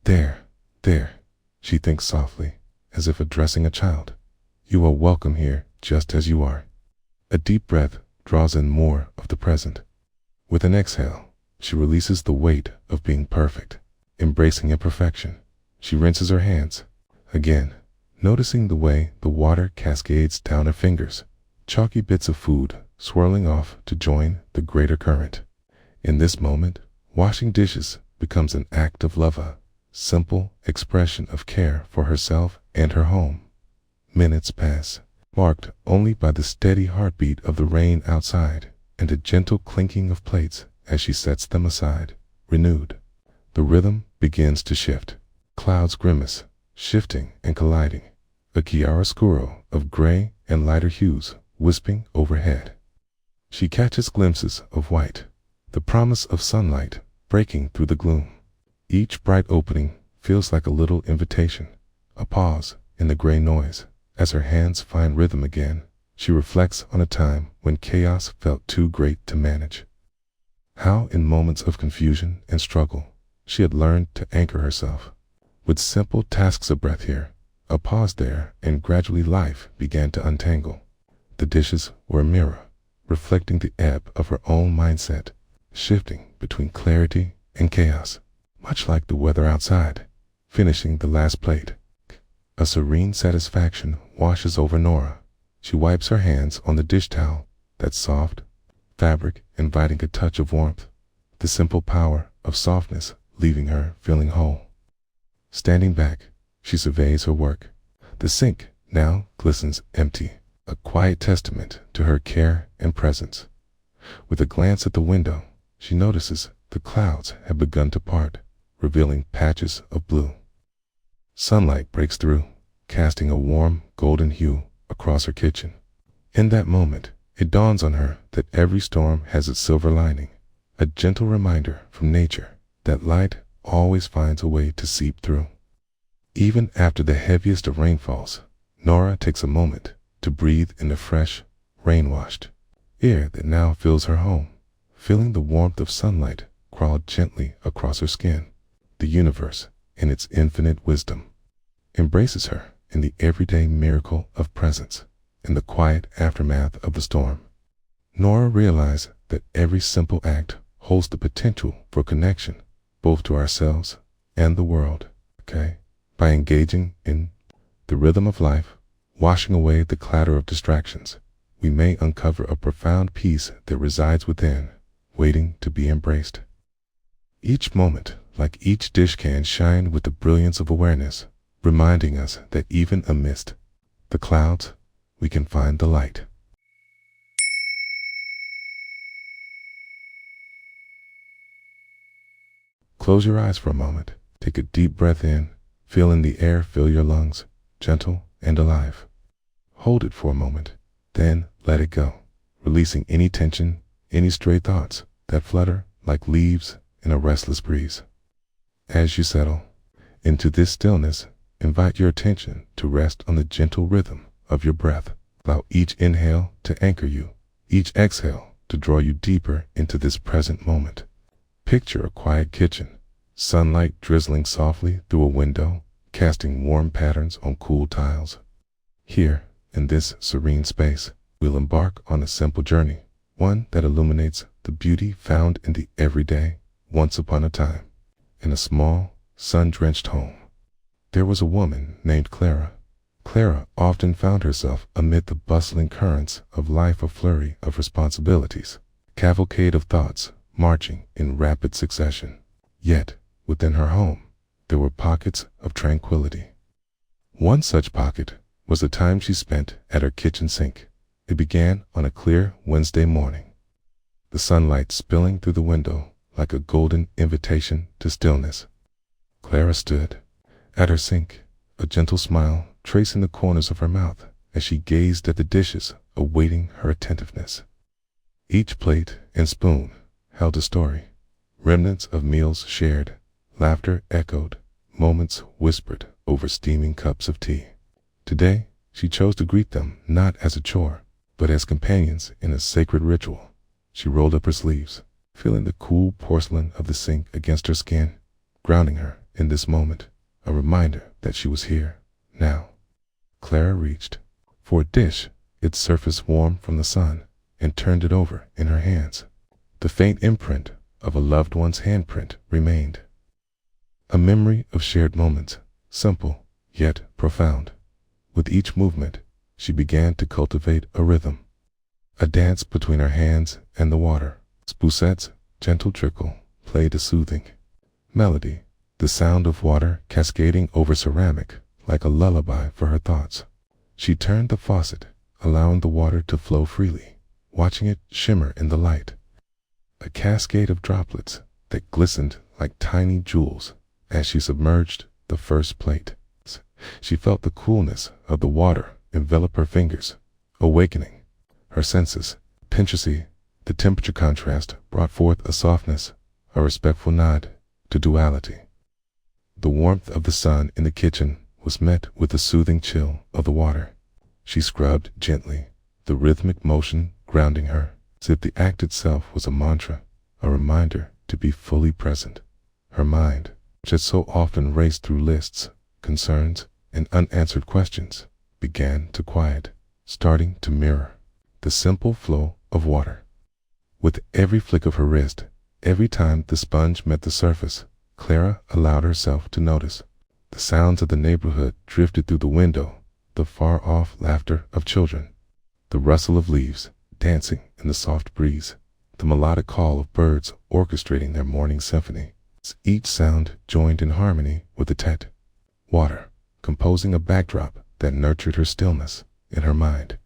S1: There, she thinks softly, as if addressing a child. You are welcome here just as you are. A deep breath draws in more of the present. With an exhale, she releases the weight of being perfect, embracing imperfection. She rinses her hands, again, noticing the way the water cascades down her fingers, chalky bits of food swirling off to join the greater current. In this moment, washing dishes becomes an act of love, a simple expression of care for herself and her home. Minutes pass, marked only by the steady heartbeat of the rain outside and a gentle clinking of plates as she sets them aside, renewed. The rhythm begins to shift. Clouds grimace, shifting and colliding, a chiaroscuro of gray and lighter hues wisping overhead. She catches glimpses of white, the promise of sunlight breaking through the gloom. Each bright opening feels like a little invitation, a pause in the gray noise. As her hands find rhythm again, she reflects on a time when chaos felt too great to manage. How in moments of confusion and struggle, she had learned to anchor herself. With simple tasks of breath here, a pause there, and gradually life began to untangle. The dishes were a mirror, reflecting the ebb of her own mindset, shifting between clarity and chaos, much like the weather outside. Finishing the last plate, a serene satisfaction washes over Nora. She wipes her hands on the dish towel, that soft fabric inviting a touch of warmth, the simple power of softness leaving her feeling whole. Standing back, she surveys her work. The sink now glistens empty, a quiet testament to her care and presence. With a glance at the window, she notices the clouds have begun to part, revealing patches of blue. Sunlight breaks through, casting a warm golden hue across her kitchen. In that moment, it dawns on her that every storm has its silver lining, a gentle reminder from nature that light always finds a way to seep through. Even after the heaviest of rainfalls, Nora takes a moment to breathe in the fresh, rain-washed air that now fills her home. Feeling the warmth of sunlight crawl gently across her skin, the universe, in its infinite wisdom, embraces her in the everyday miracle of presence. In the quiet aftermath of the storm, Nora realized that every simple act holds the potential for connection, both to ourselves and the world. By engaging in the rhythm of life, washing away the clatter of distractions, we may uncover a profound peace that resides within, waiting to be embraced. Each moment, like each dish can, shine with the brilliance of awareness, reminding us that even amidst the clouds, we can find the light. Close your eyes for a moment. Take a deep breath in, feeling the air fill your lungs, gentle and alive. Hold it for a moment, then let it go, releasing any tension, any stray thoughts that flutter like leaves in a restless breeze. As you settle into this stillness, invite your attention to rest on the gentle rhythm of your breath. Allow each inhale to anchor you, each exhale to draw you deeper into this present moment. Picture a quiet kitchen, sunlight drizzling softly through a window, casting warm patterns on cool tiles. Here, in this serene space, we'll embark on a simple journey, one that illuminates the beauty found in the everyday. Once upon a time, in a small, sun-drenched home, there was a woman named Clara. Clara often found herself amid the bustling currents of life, a flurry of responsibilities, cavalcade of thoughts marching in rapid succession. Yet, within her home, there were pockets of tranquility. One such pocket was the time she spent at her kitchen sink. It began on a clear Wednesday morning, the sunlight spilling through the window like a golden invitation to stillness. Clara stood at her sink, a gentle smile tracing the corners of her mouth as she gazed at the dishes awaiting her attentiveness. Each plate and spoon held a story, remnants of meals shared, Laughter echoed, moments whispered over steaming cups of tea. Today, she chose to greet them not as a chore, but as companions in a sacred ritual. She rolled up her sleeves, feeling the cool porcelain of the sink against her skin, grounding her in this moment, a reminder that she was here, now. Clara reached for a dish, its surface warm from the sun, and turned it over in her hands. The faint imprint of a loved one's handprint remained. A memory of shared moments, simple yet profound. With each movement, she began to cultivate a rhythm, a dance between her hands and the water. Spoussette's gentle trickle played a soothing melody, the sound of water cascading over ceramic like a lullaby for her thoughts. She turned the faucet, allowing the water to flow freely, watching it shimmer in the light, a cascade of droplets that glistened like tiny jewels as she submerged the first plate. She felt the coolness of the water envelop her fingers, awakening her senses. Pinchasy, the temperature contrast brought forth a softness, a respectful nod to duality. The warmth of the sun in the kitchen was met with the soothing chill of the water. She scrubbed gently, the rhythmic motion grounding her, as if the act itself was a mantra, a reminder to be fully present. Her mind, which had so often raced through lists, concerns, and unanswered questions, began to quiet, starting to mirror the simple flow of water. With every flick of her wrist, every time the sponge met the surface, Clara allowed herself to notice. The sounds of the neighborhood drifted through the window, the far-off laughter of children, the rustle of leaves dancing in the soft breeze, the melodic call of birds orchestrating their morning symphony. Each sound joined in harmony with the tethered water, composing a backdrop that nurtured her stillness in her mind.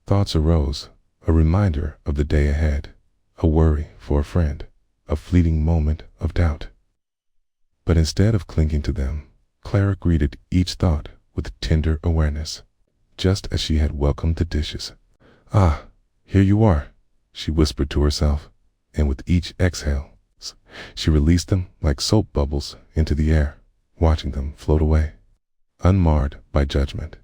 S1: Thoughts arose, a reminder of the day ahead, a worry for a friend, a fleeting moment of doubt. But instead of clinging to them, Clara greeted each thought with tender awareness, just as she had welcomed the dishes. "Ah, here you are," she whispered to herself, and with each exhale, she released them like soap bubbles into the air, watching them float away. Unmarred by judgment,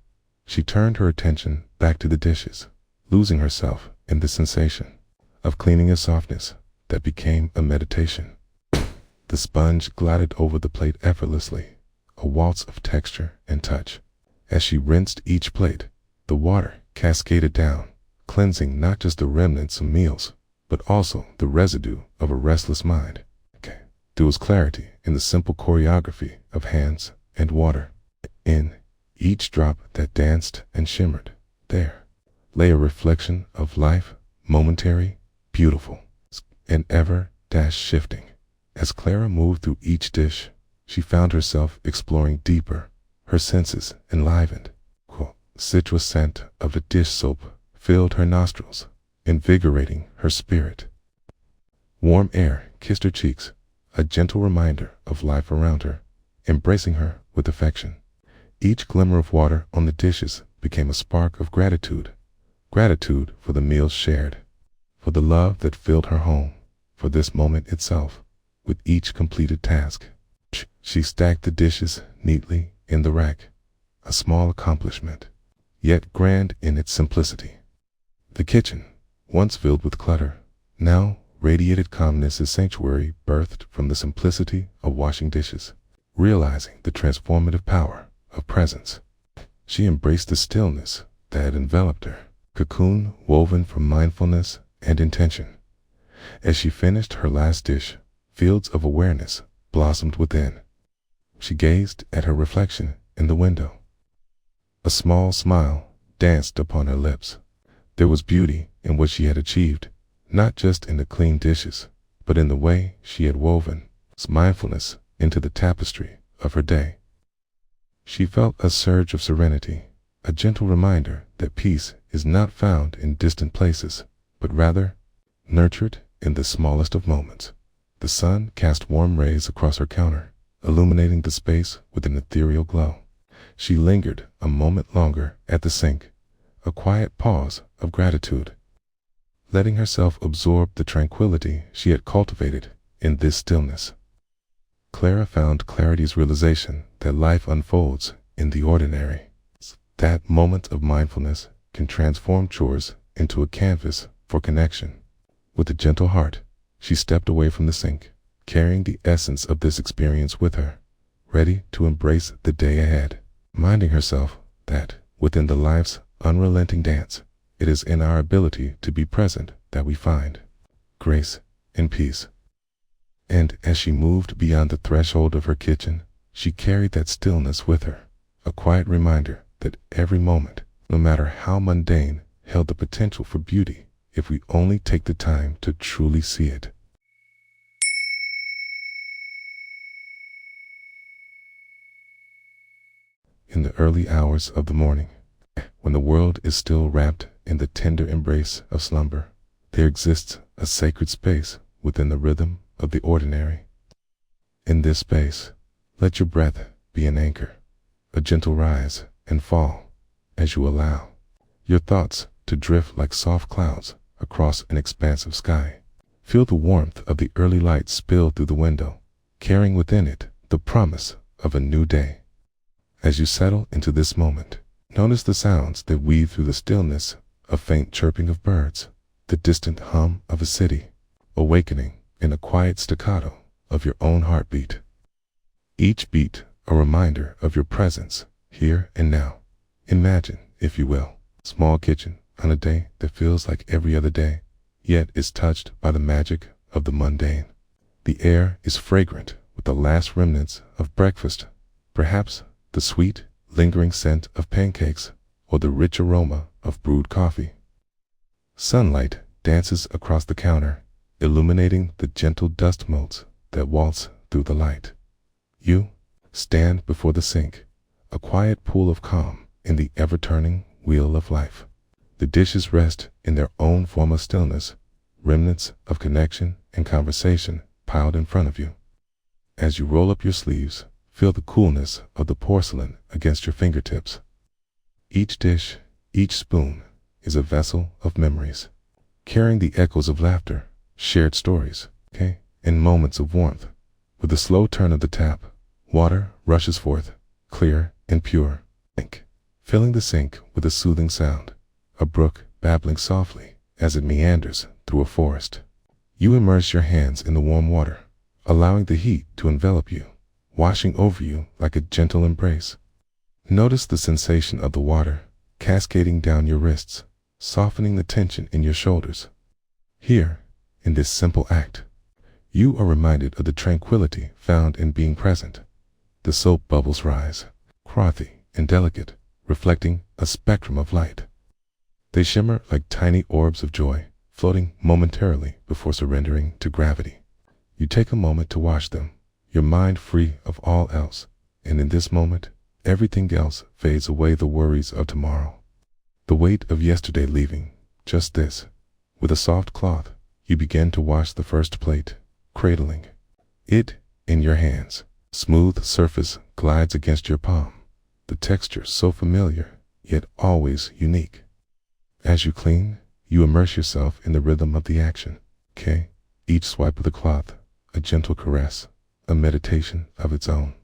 S1: she turned her attention back to the dishes, losing herself in the sensation of cleaning a softness that became a meditation. The sponge glided over the plate effortlessly, a waltz of texture and touch. As she rinsed each plate, the water cascaded down, cleansing not just the remnants of meals, but also the residue of a restless mind. There was clarity in the simple choreography of hands and water. In each drop that danced and shimmered, there lay a reflection of life, momentary, beautiful, and ever-shifting. As Clara moved through each dish, she found herself exploring deeper, her senses enlivened. Citrus scent of the dish soap filled her nostrils, invigorating her spirit. Warm air kissed her cheeks, a gentle reminder of life around her, embracing her with affection. Each glimmer of water on the dishes became a spark of gratitude, gratitude for the meals shared, for the love that filled her home, for this moment itself. With each completed task, she stacked the dishes neatly in the rack, a small accomplishment, yet grand in its simplicity. The kitchen, once filled with clutter, now radiated calmness as sanctuary birthed from the simplicity of washing dishes. Realizing the transformative power of presence, she embraced the stillness that had enveloped her, cocoon woven from mindfulness and intention. As she finished her last dish, fields of awareness blossomed within. She gazed at her reflection in the window. A small smile danced upon her lips. There was beauty in what she had achieved, not just in the clean dishes, but in the way she had woven mindfulness into the tapestry of her day. She felt a surge of serenity, a gentle reminder that peace is not found in distant places, but rather nurtured in the smallest of moments. The sun cast warm rays across her counter, illuminating the space with an ethereal glow. She lingered a moment longer at the sink, a quiet pause of gratitude, letting herself absorb the tranquility she had cultivated in this stillness. Clara found clarity's realization that life unfolds in the ordinary. That moment of mindfulness can transform chores into a canvas for connection. With a gentle heart, she stepped away from the sink, carrying the essence of this experience with her, ready to embrace the day ahead, reminding herself that within the life's unrelenting dance, it is in our ability to be present that we find grace and peace. And as she moved beyond the threshold of her kitchen, she carried that stillness with her, a quiet reminder that every moment, no matter how mundane, held the potential for beauty if we only take the time to truly see it. In the early hours of the morning, when the world is still wrapped in the tender embrace of slumber, there exists a sacred space within the rhythm of the ordinary. In this space, let your breath be an anchor, a gentle rise and fall as you allow your thoughts to drift like soft clouds across an expansive sky. Feel the warmth of the early light spill through the window, carrying within it the promise of a new day. As you settle into this moment, notice the sounds that weave through the stillness, a faint chirping of birds, the distant hum of a city, awakening in a quiet staccato of your own heartbeat. Each beat a reminder of your presence here and now. Imagine, if you will, a small kitchen on a day that feels like every other day, yet is touched by the magic of the mundane. The air is fragrant with the last remnants of breakfast, perhaps the sweet, lingering scent of pancakes or the rich aroma of brewed coffee. Sunlight dances across the counter, illuminating the gentle dust motes that waltz through the light. You stand before the sink, a quiet pool of calm in the ever-turning wheel of life. The dishes rest in their own form of stillness, remnants of connection and conversation piled in front of you. As you roll up your sleeves, feel the coolness of the porcelain against your fingertips. Each dish, each spoon, is a vessel of memories, carrying the echoes of laughter, shared stories, and moments of warmth. With the slow turn of the tap, water rushes forth, clear and pure, filling the sink with a soothing sound, a brook babbling softly as it meanders through a forest. You immerse your hands in the warm water, allowing the heat to envelop you, washing over you like a gentle embrace. Notice the sensation of the water cascading down your wrists, softening the tension in your shoulders. Here, in this simple act, you are reminded of the tranquility found in being present. The soap bubbles rise, frothy and delicate, reflecting a spectrum of light. They shimmer like tiny orbs of joy, floating momentarily before surrendering to gravity. You take a moment to watch them, your mind free of all else, and in this moment, everything else fades away, the worries of tomorrow, the weight of yesterday leaving. Just this. With a soft cloth, you begin to wash the first plate, cradling it in your hands. Smooth surface glides against your palm, the texture so familiar, yet always unique. As you clean, you immerse yourself in the rhythm of the action. Each swipe of the cloth, a gentle caress, a meditation of its own.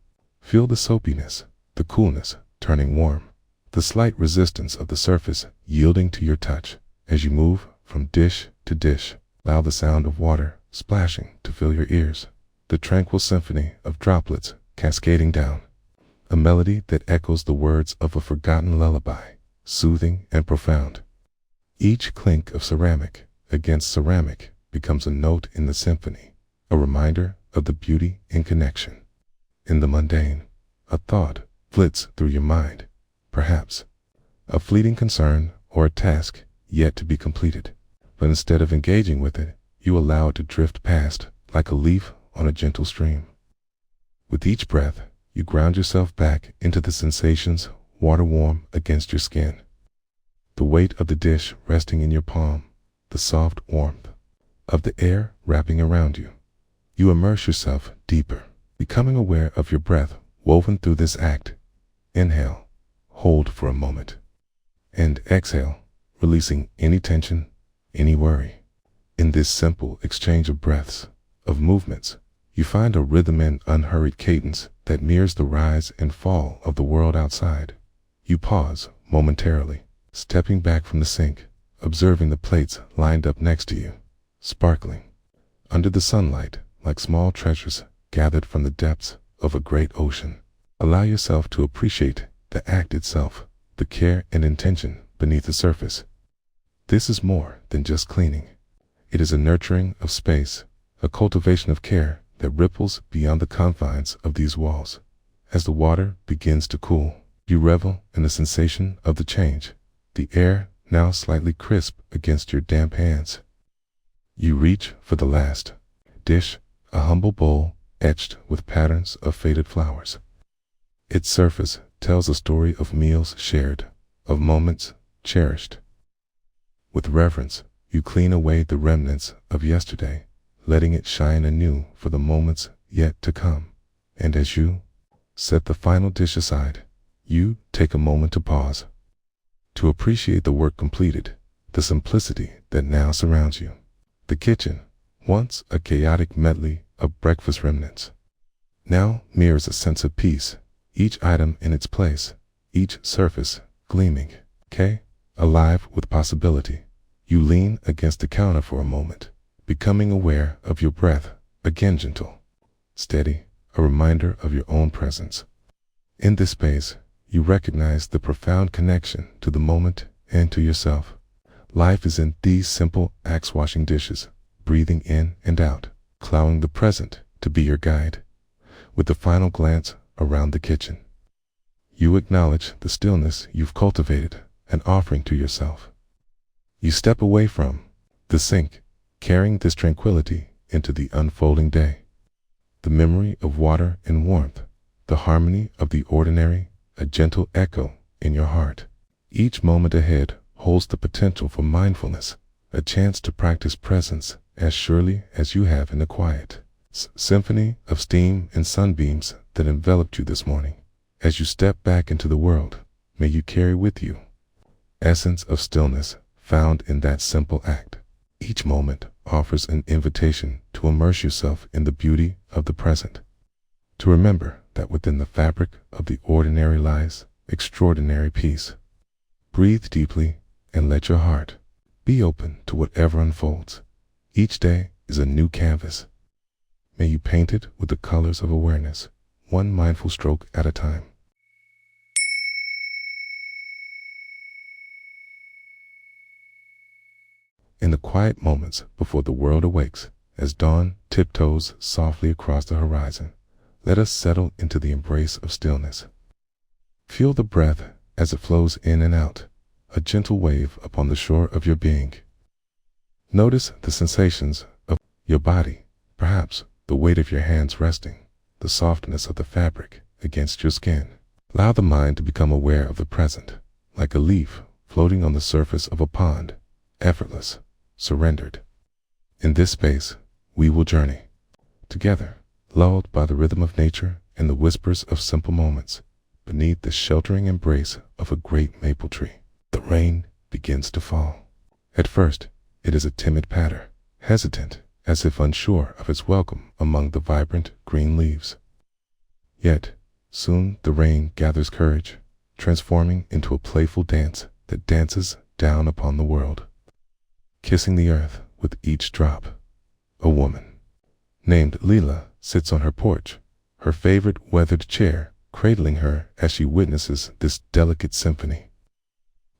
S1: Feel the soapiness, the coolness turning warm, the slight resistance of the surface yielding to your touch. As you move from dish to dish, allow the sound of water splashing to fill your ears, the tranquil symphony of droplets cascading down, a melody that echoes the words of a forgotten lullaby, soothing and profound. Each clink of ceramic against ceramic becomes a note in the symphony, a reminder of the beauty in connection. In the mundane, a thought flits through your mind, perhaps a fleeting concern or a task yet to be completed, but instead of engaging with it, you allow it to drift past like a leaf on a gentle stream. With each breath, you ground yourself back into the sensations water warm against your skin, the weight of the dish resting in your palm, the soft warmth of the air wrapping around you. You immerse yourself deeper, becoming aware of your breath woven through this act. Inhale, hold for a moment, and exhale, releasing any tension, any worry. In this simple exchange of breaths, of movements, You find a rhythm and unhurried cadence that mirrors the rise and fall of the world outside. You pause momentarily, stepping back from the sink, observing the plates lined up next to you, sparkling under the sunlight like small treasures gathered from the depths of a great ocean. Allow yourself to appreciate the act itself, the care and intention beneath the surface. This is more than just cleaning. It is a nurturing of space, a cultivation of care that ripples beyond the confines of these walls. As the water begins to cool, you revel in the sensation of the change, the air now slightly crisp against your damp hands. You reach for the last dish, a humble bowl etched with patterns of faded flowers. Its surface tells a story of meals shared, of moments cherished. With reverence, you clean away the remnants of yesterday, letting it shine anew for the moments yet to come. And as you set the final dish aside, you take a moment to pause, to appreciate the work completed, the simplicity that now surrounds you. The kitchen, once a chaotic medley of breakfast remnants, now mirrors a sense of peace, each item in its place, each surface gleaming, alive with possibility. You lean against the counter for a moment, becoming aware of your breath, again gentle, steady, a reminder of your own presence. In this space, you recognize the profound connection to the moment and to yourself. Life is in these simple acts: washing dishes, breathing in and out, allowing the present to be your guide. With the final glance around the kitchen, you acknowledge the stillness you've cultivated, an offering to yourself. You step away from the sink, carrying this tranquility into the unfolding day. The memory of water and warmth, the harmony of the ordinary, a gentle echo in your heart. Each moment ahead holds the potential for mindfulness, a chance to practice presence as surely as you have in the quiet symphony of steam and sunbeams that enveloped you this morning. As you step back into the world, may you carry with you essence of stillness found in that simple act. Each moment offers an invitation to immerse yourself in the beauty of the present, to remember that within the fabric of the ordinary lies extraordinary peace. Breathe deeply and let your heart be open to whatever unfolds. Each day is a new canvas. May you paint it with the colors of awareness, one mindful stroke at a time. In the quiet moments before the world awakes, as dawn tiptoes softly across the horizon, let us settle into the embrace of stillness. Feel the breath as it flows in and out, a gentle wave upon the shore of your being. Notice the sensations of your body, perhaps the weight of your hands resting, the softness of the fabric against your skin. Allow the mind to become aware of the present, like a leaf floating on the surface of a pond, effortless, surrendered. In this space, we will journey together, lulled by the rhythm of nature and the whispers of simple moments, beneath the sheltering embrace of a great maple tree. The rain begins to fall. At first, it is a timid patter, hesitant, as if unsure of its welcome among the vibrant green leaves. Yet, soon the rain gathers courage, transforming into a playful dance that dances down upon the world, kissing the earth with each drop. A woman named Leela sits on her porch, her favorite weathered chair cradling her as she witnesses this delicate symphony.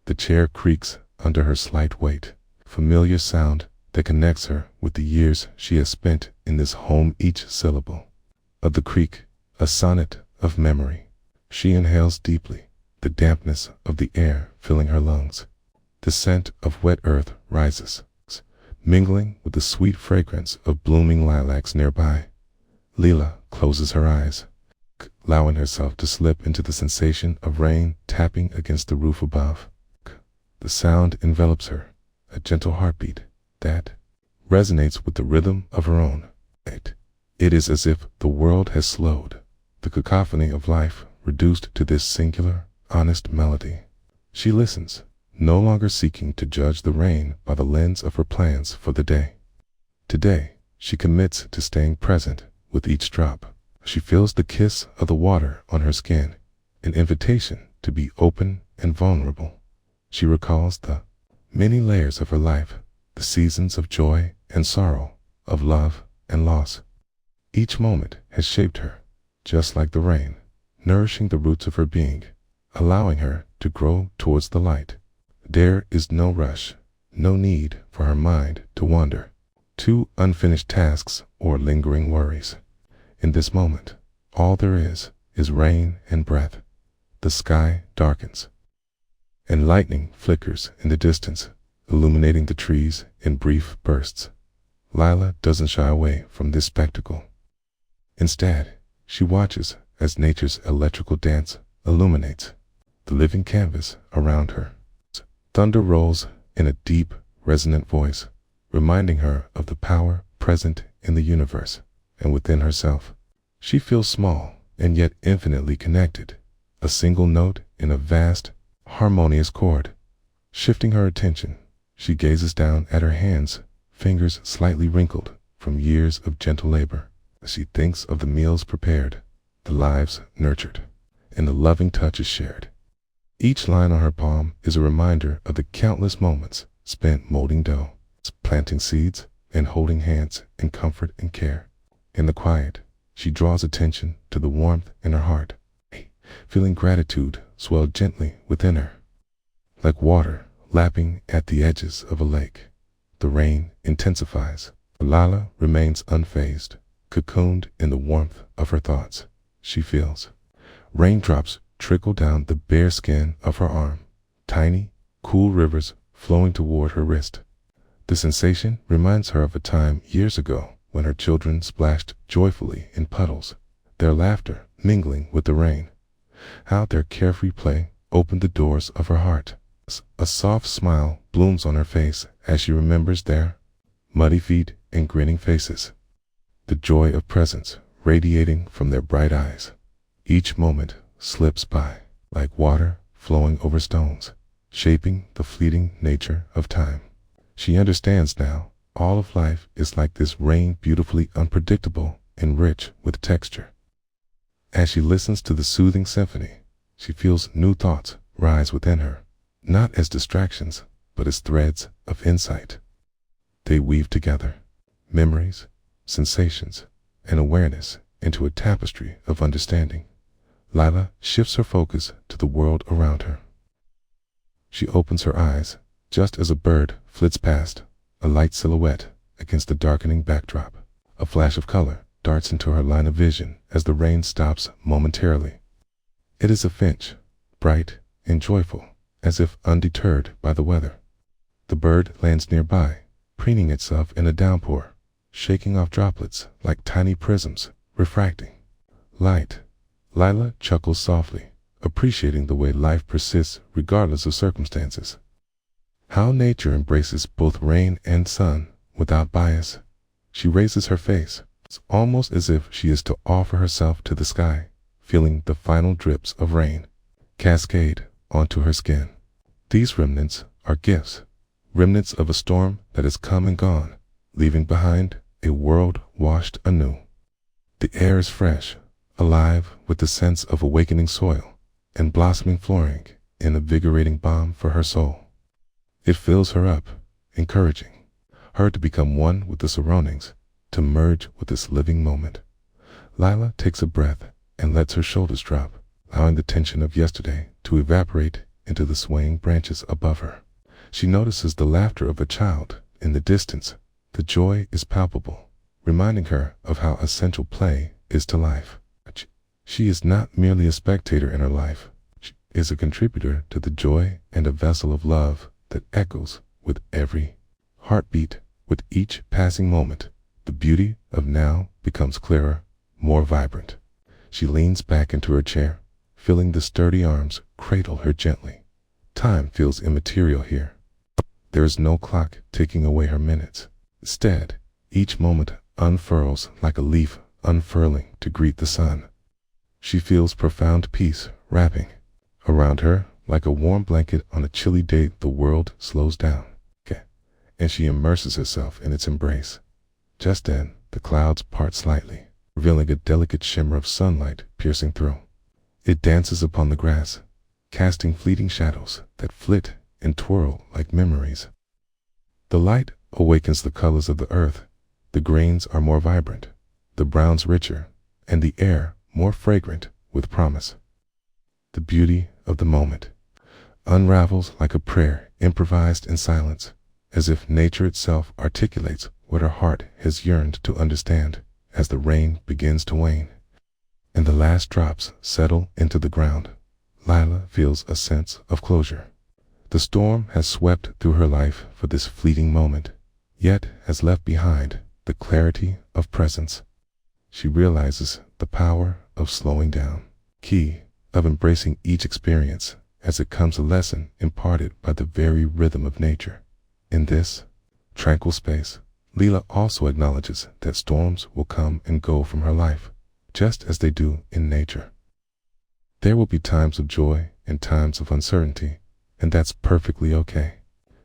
S1: The chair creaks under her slight weight, familiar sound that connects her with the years she has spent in this home. Each syllable of the creak, a sonnet of memory. She inhales deeply, the dampness of the air filling her lungs. The scent of wet earth rises, mingling with the sweet fragrance of blooming lilacs nearby. Leela closes her eyes, allowing herself to slip into the sensation of rain tapping against the roof above. The sound envelops her, a gentle heartbeat that resonates with the rhythm of her own. It is as if the world has slowed, the cacophony of life reduced to this singular, honest melody. She listens, no longer seeking to judge the rain by the lens of her plans for the day. Today, she commits to staying present with each drop. She feels the kiss of the water on her skin, an invitation to be open and vulnerable. She recalls the many layers of her life, the seasons of joy and sorrow, of love and loss. Each moment has shaped her, just like the rain, nourishing the roots of her being, allowing her to grow towards the light. There is no rush, no need for her mind to wander to unfinished tasks or lingering worries. In this moment, all there is rain and breath. The sky darkens, and lightning flickers in the distance, illuminating the trees in brief bursts. Lila doesn't shy away from this spectacle. Instead, she watches as nature's electrical dance illuminates the living canvas around her. Thunder rolls in a deep, resonant voice, reminding her of the power present in the universe and within herself. She feels small and yet infinitely connected, a single note in a vast, harmonious chord. Shifting her attention, she gazes down at her hands, fingers slightly wrinkled from years of gentle labor. She thinks of the meals prepared, the lives nurtured, and the loving touches shared. Each line on her palm is a reminder of the countless moments spent molding dough, planting seeds, and holding hands in comfort and care. In the quiet, she draws attention to the warmth in her heart, feeling gratitude swell gently within her. Like water lapping at the edges of a lake, the rain intensifies. Lila remains unfazed, cocooned in the warmth of her thoughts. She feels raindrops trickle down the bare skin of her arm, tiny, cool rivers flowing toward her wrist. The sensation reminds her of a time years ago when her children splashed joyfully in puddles, their laughter mingling with the rain. How their carefree play opened the doors of her heart. A soft smile blooms on her face as she remembers their muddy feet and grinning faces, the joy of presence radiating from their bright eyes. Each moment slips by like water flowing over stones, shaping the fleeting nature of time. She understands now, all of life is like this rain, beautifully unpredictable and rich with texture. As she listens to the soothing symphony, she feels new thoughts rise within her, not as distractions, but as threads of insight. They weave together memories, sensations, and awareness into a tapestry of understanding. Lila shifts her focus to the world around her. She opens her eyes just as a bird flits past, a light silhouette against the darkening backdrop. A flash of color darts into her line of vision as the rain stops momentarily. It is a finch, bright and joyful, as if undeterred by the weather. The bird lands nearby, preening itself in a downpour, shaking off droplets like tiny prisms, refracting light. Lila chuckles softly, appreciating the way life persists regardless of circumstances. How nature embraces both rain and sun without bias. She raises her face, almost as if she is to offer herself to the sky, feeling the final drips of rain cascade onto her skin. These remnants are gifts, remnants of a storm that has come and gone, leaving behind a world washed anew. The air is fresh, alive with the sense of awakening soil and blossoming flooring, an invigorating balm for her soul. It fills her up, encouraging her to become one with the surroundings, to merge with this living moment. Lila takes a breath and lets her shoulders drop, allowing the tension of yesterday to evaporate into the swaying branches above her. She notices the laughter of a child in the distance. The joy is palpable, reminding her of how essential play is to life. She is not merely a spectator in her life. She is a contributor to the joy and a vessel of love that echoes with every heartbeat. With each passing moment, the beauty of now becomes clearer, more vibrant. She leans back into her chair, feeling the sturdy arms cradle her gently. Time feels immaterial here. There is no clock ticking away her minutes. Instead, each moment unfurls like a leaf unfurling to greet the sun. She feels profound peace wrapping around her like a warm blanket on a chilly day. The world slows down, and she immerses herself in its embrace. Just then, the clouds part slightly, revealing a delicate shimmer of sunlight piercing through. It dances upon the grass, casting fleeting shadows that flit and twirl like memories. The light awakens the colors of the earth. The greens are more vibrant, the browns richer, and the air more fragrant with promise. The beauty of the moment unravels like a prayer improvised in silence, as if nature itself articulates what her heart has yearned to understand. As the rain begins to wane and the last drops settle into the ground, Lila feels a sense of closure. The storm has swept through her life for this fleeting moment, yet has left behind the clarity of presence. She realizes the power of slowing down, key of embracing each experience as it comes a lesson imparted by the very rhythm of nature. In this tranquil space, Leela also acknowledges that storms will come and go from her life, just as they do in nature. There will be times of joy and times of uncertainty, and that's perfectly okay.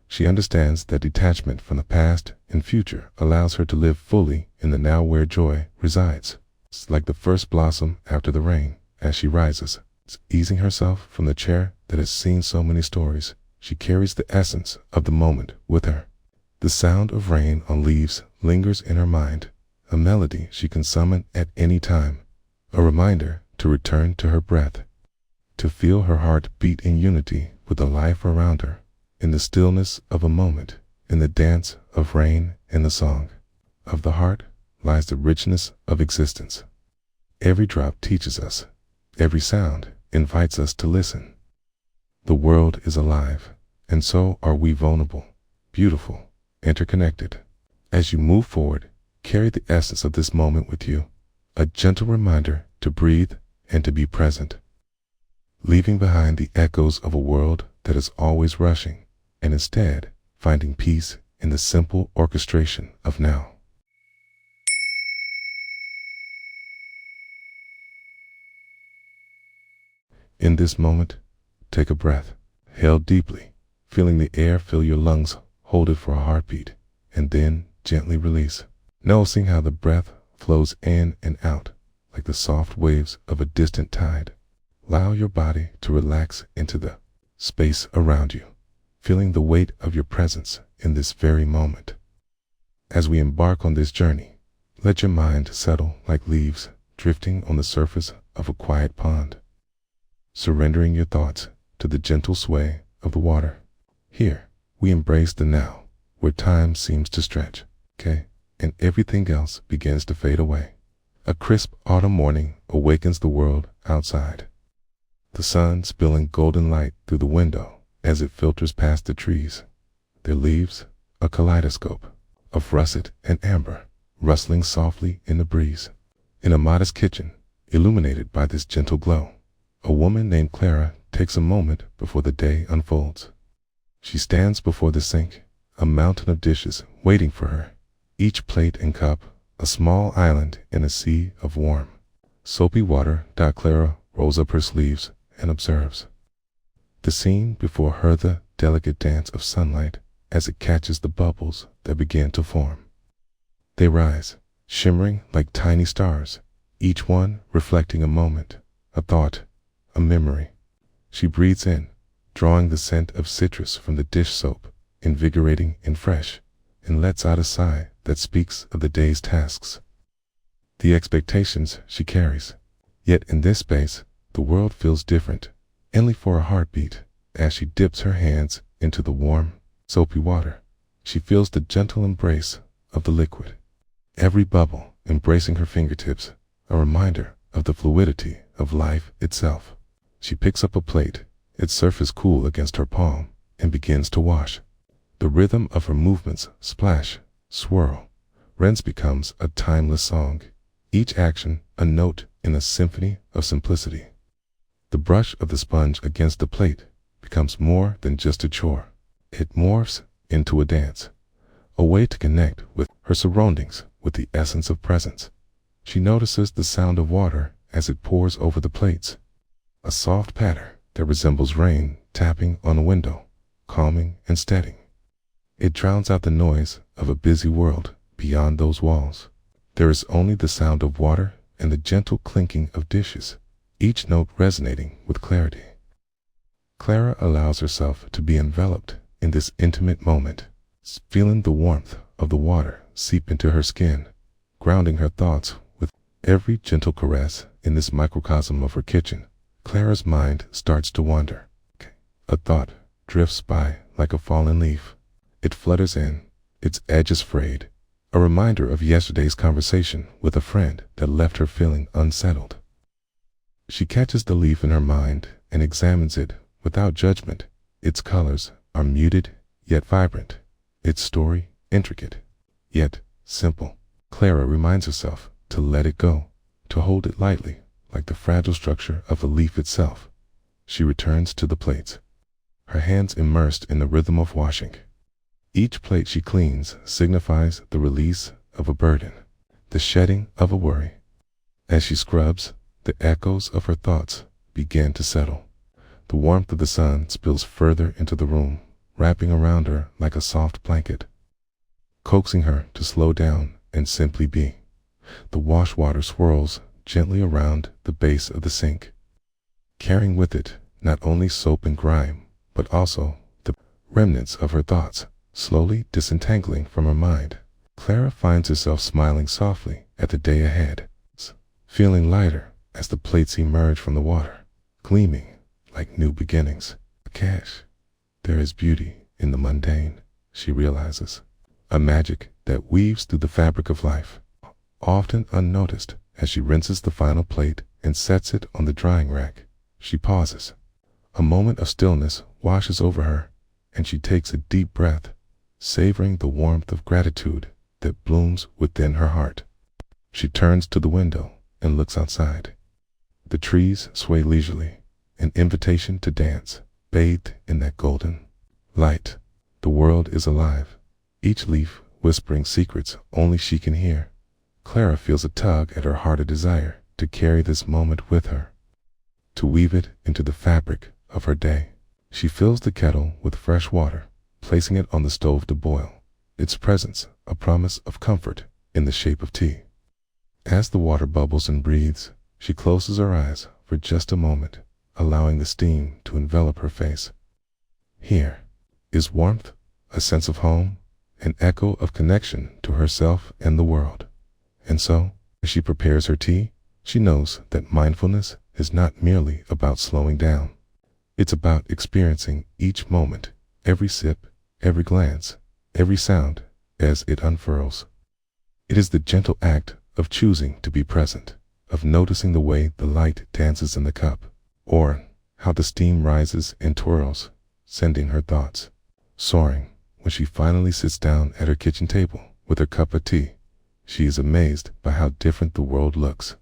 S1: She understands that detachment from the past and future allows her to live fully in the now where joy resides. It's like the first blossom after the rain. As she rises, easing herself from the chair that has seen so many stories, she carries the essence of the moment with her. The sound of rain on leaves lingers in her mind, a melody she can summon at any time, a reminder to return to her breath, to feel her heart beat in unity with the life around her. In the stillness of a moment, in the dance of rain and the song of the heart, lies the richness of existence. Every drop teaches us, every sound invites us to listen. The world is alive, and so are we, vulnerable, beautiful, interconnected. As you move forward, carry the essence of this moment with you, a gentle reminder to breathe and to be present, leaving behind the echoes of a world that is always rushing, and instead finding peace in the simple orchestration of now. In this moment, take a breath, hail deeply, feeling the air fill your lungs, hold it for a heartbeat, and then gently release, noticing how the breath flows in and out like the soft waves of a distant tide. Allow your body to relax into the space around you, feeling the weight of your presence in this very moment. As we embark on this journey, let your mind settle like leaves drifting on the surface of a quiet pond, surrendering your thoughts to the gentle sway of the water. Here, we embrace the now, where time seems to stretch, and everything else begins to fade away. A crisp autumn morning awakens the world outside, the sun spilling golden light through the window as it filters past the trees, their leaves a kaleidoscope of russet and amber, rustling softly in the breeze. In a modest kitchen, illuminated by this gentle glow, a woman named Clara takes a moment before the day unfolds. She stands before the sink, a mountain of dishes waiting for her, each plate and cup a small island in a sea of warm, soapy water. Clara rolls up her sleeves and observes the scene before her, the delicate dance of sunlight as it catches the bubbles that begin to form. They rise, shimmering like tiny stars, each one reflecting a moment, a thought, a memory. She breathes in, drawing the scent of citrus from the dish soap, invigorating and fresh, and lets out a sigh that speaks of the day's tasks, the expectations she carries. Yet in this space, the world feels different, only for a heartbeat. As she dips her hands into the warm, soapy water, she feels the gentle embrace of the liquid, every bubble embracing her fingertips, a reminder of the fluidity of life itself. She picks up a plate, its surface cool against her palm, and begins to wash. The rhythm of her movements splash, swirl, rinse becomes a timeless song, each action a note in a symphony of simplicity. The brush of the sponge against the plate becomes more than just a chore. It morphs into a dance, a way to connect with her surroundings with the essence of presence. She notices the sound of water as it pours over the plates, a soft patter that resembles rain tapping on a window, calming and steadying. It drowns out the noise of a busy world. Beyond those walls, there is only the sound of water and the gentle clinking of dishes, each note resonating with clarity. Clara allows herself to be enveloped in this intimate moment, feeling the warmth of the water seep into her skin, grounding her thoughts with every gentle caress. In this microcosm of her kitchen, Clara's mind starts to wander. A thought drifts by like a fallen leaf. It flutters in, its edges frayed, a reminder of yesterday's conversation with a friend that left her feeling unsettled. She catches the leaf in her mind and examines it without judgment. Its colors are muted yet vibrant, its story intricate yet simple. Clara reminds herself to let it go, to hold it lightly like the fragile structure of a leaf itself. She returns to the plates, her hands immersed in the rhythm of washing. Each plate she cleans signifies the release of a burden, the shedding of a worry. As she scrubs, the echoes of her thoughts begin to settle. The warmth of the sun spills further into the room, wrapping around her like a soft blanket, coaxing her to slow down and simply be. The wash water swirls gently around the base of the sink, carrying with it not only soap and grime, but also the remnants of her thoughts, slowly disentangling from her mind. Clara finds herself smiling softly at the day ahead, feeling lighter as the plates emerge from the water, gleaming like new beginnings. Cash. There is beauty in the mundane, she realizes, a magic that weaves through the fabric of life, often unnoticed. As she rinses the final plate and sets it on the drying rack, she pauses. A moment of stillness washes over her, and she takes a deep breath, savoring the warmth of gratitude that blooms within her heart. She turns to the window and looks outside. The trees sway leisurely, an invitation to dance, bathed in that golden light. The world is alive, each leaf whispering secrets only she can hear. Clara feels a tug at her heart, a desire to carry this moment with her, to weave it into the fabric of her day. She fills the kettle with fresh water, placing it on the stove to boil, its presence a promise of comfort in the shape of tea. As the water bubbles and breathes, she closes her eyes for just a moment, allowing the steam to envelop her face. Here is warmth, a sense of home, an echo of connection to herself and the world. And so, as she prepares her tea, she knows that mindfulness is not merely about slowing down. It's about experiencing each moment, every sip, every glance, every sound as it unfurls. It is the gentle act of choosing to be present, of noticing the way the light dances in the cup, or how the steam rises and twirls, sending her thoughts soaring. When she finally sits down at her kitchen table with her cup of tea, she is amazed by how different the world looks,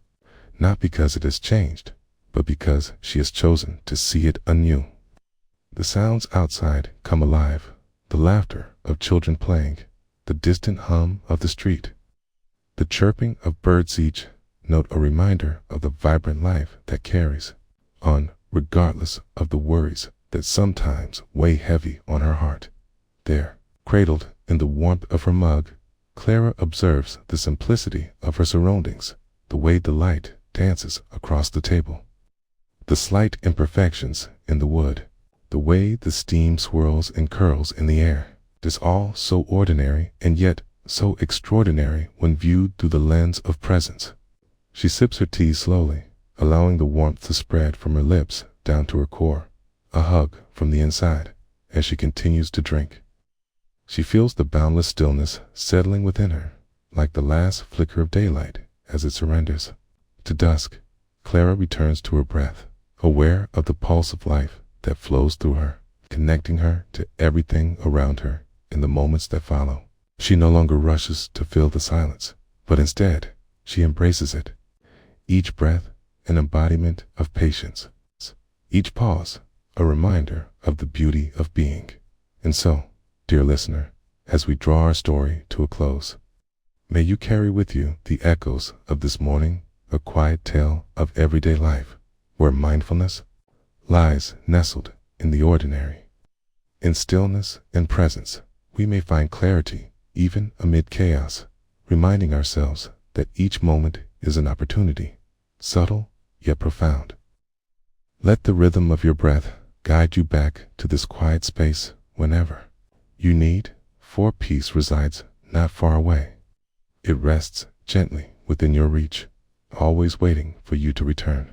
S1: not because it has changed, but because she has chosen to see it anew. The sounds outside come alive, the laughter of children playing, the distant hum of the street, the chirping of birds, each note a reminder of the vibrant life that carries on, regardless of the worries that sometimes weigh heavy on her heart. There, cradled in the warmth of her mug, Clara observes the simplicity of her surroundings, the way the light dances across the table, the slight imperfections in the wood, the way the steam swirls and curls in the air. It is all so ordinary and yet so extraordinary when viewed through the lens of presence. She sips her tea slowly, allowing the warmth to spread from her lips down to her core, a hug from the inside as she continues to drink. She feels the boundless stillness settling within her, like the last flicker of daylight as it surrenders. To dusk, Clara returns to her breath, aware of the pulse of life that flows through her, connecting her to everything around her in the moments that follow. She no longer rushes to fill the silence, but instead, she embraces it. Each breath, an embodiment of patience. Each pause, a reminder of the beauty of being. And so, dear listener, as we draw our story to a close, may you carry with you the echoes of this morning, a quiet tale of everyday life, where mindfulness lies nestled in the ordinary. In stillness and presence, we may find clarity even amid chaos, reminding ourselves that each moment is an opportunity, subtle yet profound. Let the rhythm of your breath guide you back to this quiet space whenever you need, for peace resides not far away. It rests gently within your reach, always waiting for you to return.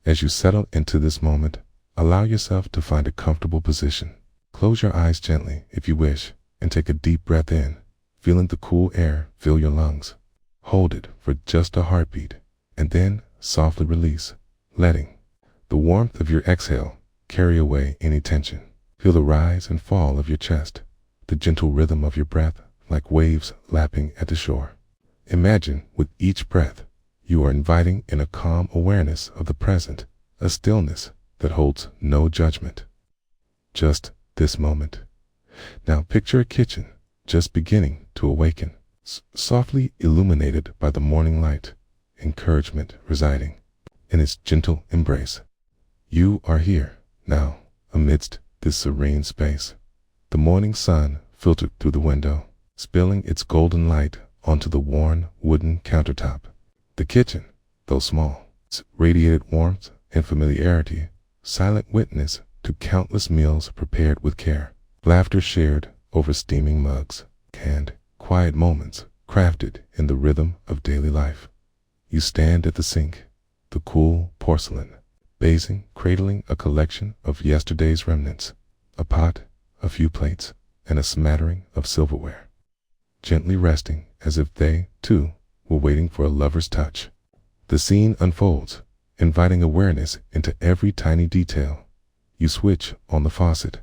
S1: As you settle into this moment, allow yourself to find a comfortable position. Close your eyes gently if you wish, and take a deep breath in, feeling the cool air fill your lungs. Hold it for just a heartbeat, and then softly release, letting the warmth of your exhale carry away any tension. Feel the rise and fall of your chest, the gentle rhythm of your breath like waves lapping at the shore. Imagine with each breath, you are inviting in a calm awareness of the present, a stillness that holds no judgment. Just this moment. Now picture a kitchen just beginning to awaken, softly illuminated by the morning light, encouragement residing in its gentle embrace. You are here now, amidst this serene space. The morning sun filtered through the window, spilling its golden light onto the worn wooden countertop. The kitchen, though small, radiated warmth and familiarity, silent witness to countless meals prepared with care, laughter shared over steaming mugs, and quiet moments crafted in the rhythm of daily life. You stand at the sink, the cool porcelain, basing, cradling a collection of yesterday's remnants, a pot, a few plates, and a smattering of silverware, gently resting as if they, too, were waiting for a lover's touch. The scene unfolds, inviting awareness into every tiny detail. You switch on the faucet,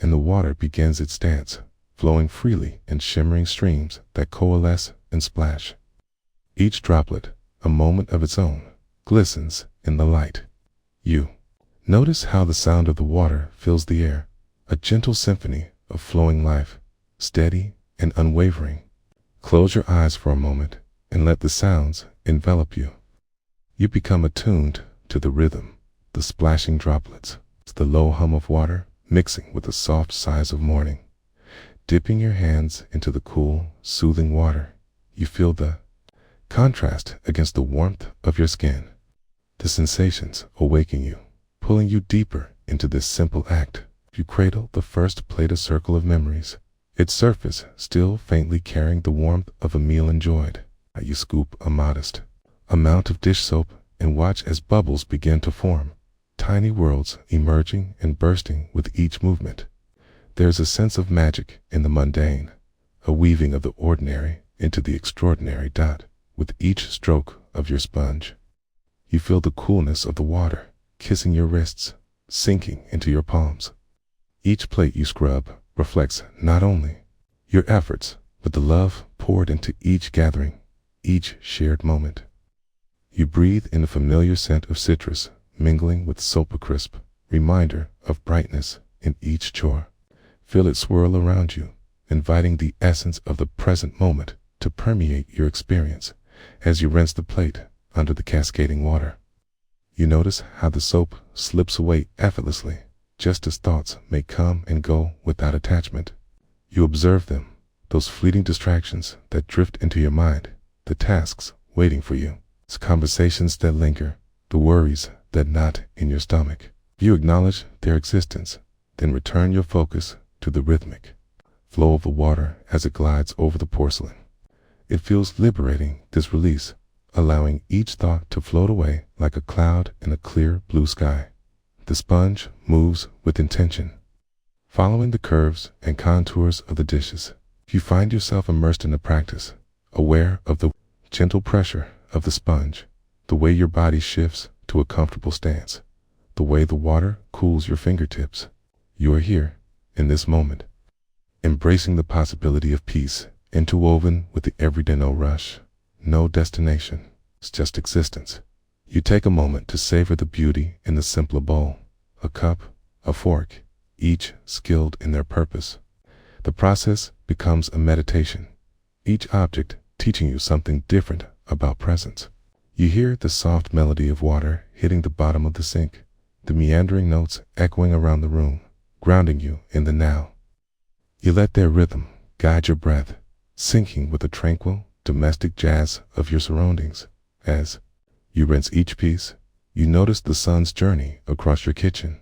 S1: and the water begins its dance, flowing freely in shimmering streams that coalesce and splash. Each droplet, a moment of its own, glistens in the light. You notice how the sound of the water fills the air, a gentle symphony of flowing life, steady and unwavering. Close your eyes for a moment and let the sounds envelop you. You become attuned to the rhythm, the splashing droplets, the low hum of water mixing with the soft sighs of morning. Dipping your hands into the cool, soothing water, you feel the contrast against the warmth of your skin. The sensations awaken you, pulling you deeper into this simple act. You cradle the first plate a circle of memories, its surface still faintly carrying the warmth of a meal enjoyed. You scoop a modest amount of dish soap and watch as bubbles begin to form, tiny worlds emerging and bursting with each movement. There's a sense of magic in the mundane, a weaving of the ordinary into the extraordinary. With each stroke of your sponge, you feel the coolness of the water kissing your wrists, sinking into your palms. Each plate you scrub reflects not only your efforts, but the love poured into each gathering, each shared moment. You breathe in a familiar scent of citrus, mingling with soap crisp, reminder of brightness in each chore. Feel it swirl around you, inviting the essence of the present moment to permeate your experience as you rinse the plate under the cascading water. You notice how the soap slips away effortlessly, just as thoughts may come and go without attachment. You observe them, those fleeting distractions that drift into your mind, the tasks waiting for you, the conversations that linger, the worries that knot in your stomach. You acknowledge their existence, then return your focus to the rhythmic flow of the water as it glides over the porcelain. It feels liberating, this release, allowing each thought to float away like a cloud in a clear blue sky. The sponge moves with intention, following the curves and contours of the dishes. You find yourself immersed in the practice, aware of the gentle pressure of the sponge, the way your body shifts to a comfortable stance, the way the water cools your fingertips. You are here, in this moment, embracing the possibility of peace, interwoven with the everyday. No rush, no destination, it's just existence. You take a moment to savor the beauty in the simpler bowl, a cup, a fork, each skilled in their purpose. The process becomes a meditation, each object teaching you something different about presence. You hear the soft melody of water hitting the bottom of the sink, the meandering notes echoing around the room, grounding you in the now. You let their rhythm guide your breath, syncing with the tranquil, domestic jazz of your surroundings. As you rinse each piece, you notice the sun's journey across your kitchen.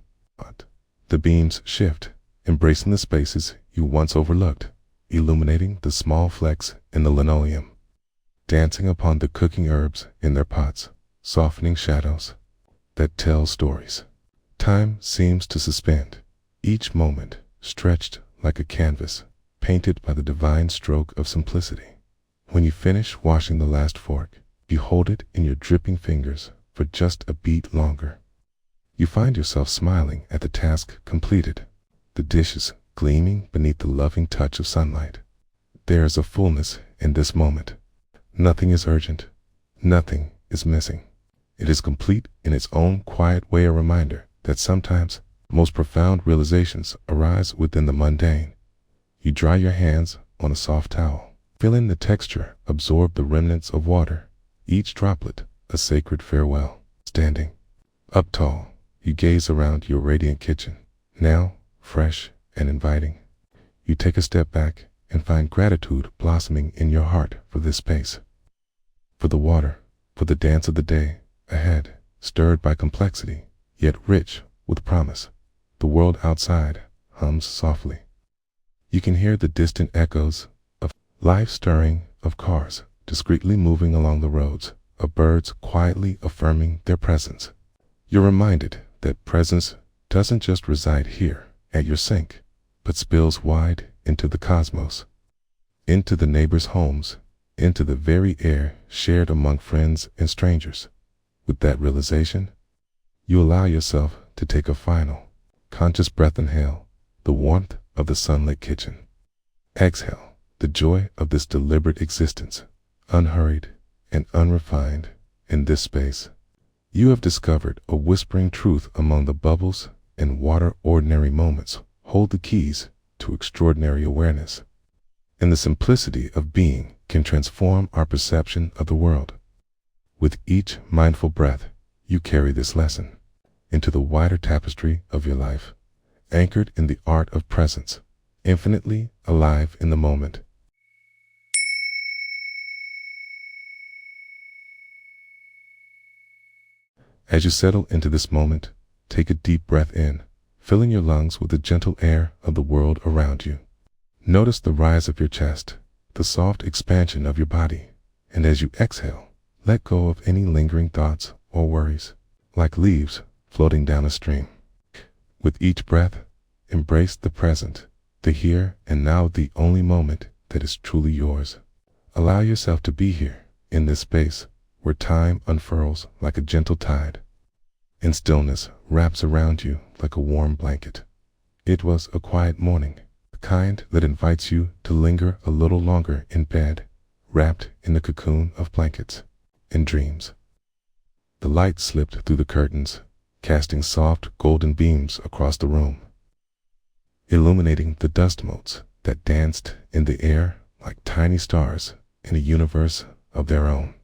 S1: The beams shift, embracing the spaces you once overlooked, illuminating the small flecks in the linoleum, dancing upon the cooking herbs in their pots, softening shadows that tell stories. Time seems to suspend, each moment stretched like a canvas, painted by the divine stroke of simplicity. When you finish washing the last fork, you hold it in your dripping fingers for just a beat longer. You find yourself smiling at the task completed, the dishes gleaming beneath the loving touch of sunlight. There is a fullness in this moment. Nothing is urgent. Nothing is missing. It is complete in its own quiet way, a reminder that sometimes most profound realizations arise within the mundane. You dry your hands on a soft towel, feeling the texture absorb the remnants of water, each droplet a sacred farewell. Standing up tall, you gaze around your radiant kitchen, now fresh and inviting. You take a step back and find gratitude blossoming in your heart for this space, for the water, for the dance of the day ahead, stirred by complexity, yet rich with promise. The world outside hums softly. You can hear the distant echoes of life stirring, of cars discreetly moving along the roads, of birds quietly affirming their presence. You're reminded that presence doesn't just reside here at your sink, but spills wide into the cosmos, into the neighbors' homes, into the very air shared among friends and strangers. With that realization, you allow yourself to take a final, conscious breath. Inhale the warmth of the sunlit kitchen. Exhale the joy of this deliberate existence, unhurried and unrefined. In this space, you have discovered a whispering truth among the bubbles and water. Ordinary moments hold the keys to extraordinary awareness, and the simplicity of being can transform our perception of the world. With each mindful breath, you carry this lesson into the wider tapestry of your life, anchored in the art of presence, infinitely alive in the moment. As you settle into this moment, take a deep breath in, filling your lungs with the gentle air of the world around you. Notice the rise of your chest, the soft expansion of your body, and as you exhale, let go of any lingering thoughts or worries, like leaves floating down a stream. With each breath, embrace the present, the here and now, the only moment that is truly yours. Allow yourself to be here, in this space, where time unfurls like a gentle tide, and stillness wraps around you like a warm blanket. It was a quiet morning, the kind that invites you to linger a little longer in bed, wrapped in the cocoon of blankets and dreams. The light slipped through the curtains, casting soft golden beams across the room, illuminating the dust motes that danced in the air like tiny stars in a universe of their own.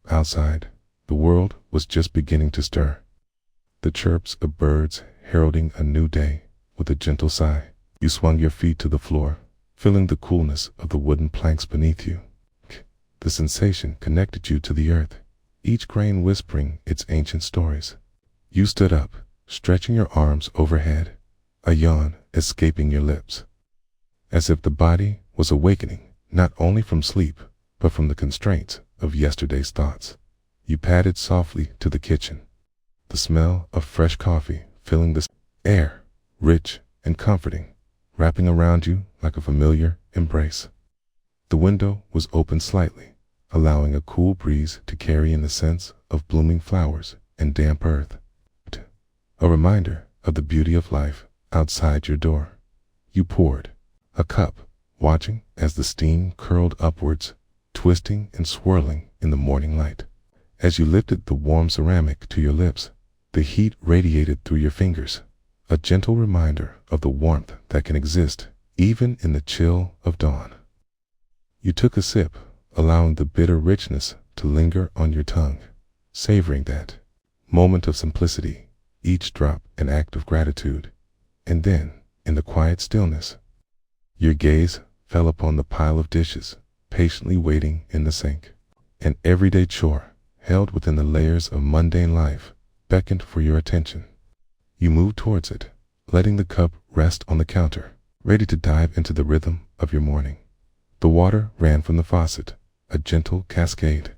S1: Outside, the world was just beginning to stir, the chirps of birds heralding a new day. With a gentle sigh, you swung your feet to the floor, feeling the coolness of the wooden planks beneath you. The sensation connected you to the earth, each grain whispering its ancient stories. You stood up, stretching your arms overhead, a yawn escaping your lips, as if the body was awakening not only from sleep, but from the constraints of yesterday's thoughts. You padded softly to the kitchen, the smell of fresh coffee filling the air, rich and comforting, wrapping around you like a familiar embrace. The window was open slightly, allowing a cool breeze to carry in the scents of blooming flowers and damp earth, a reminder of the beauty of life outside your door. You poured a cup, watching as the steam curled upwards, twisting and swirling in the morning light. As you lifted the warm ceramic to your lips, the heat radiated through your fingers, a gentle reminder of the warmth that can exist even in the chill of dawn. You took a sip, allowing the bitter richness to linger on your tongue, savoring that moment of simplicity, each drop an act of gratitude. And then, in the quiet stillness, Your gaze fell upon the pile of dishes, patiently waiting in the sink. An everyday chore, held within the layers of mundane life, beckoned for your attention. You moved towards it, letting the cup rest on the counter, ready to dive into the rhythm of your morning. The water ran from the faucet, a gentle cascade,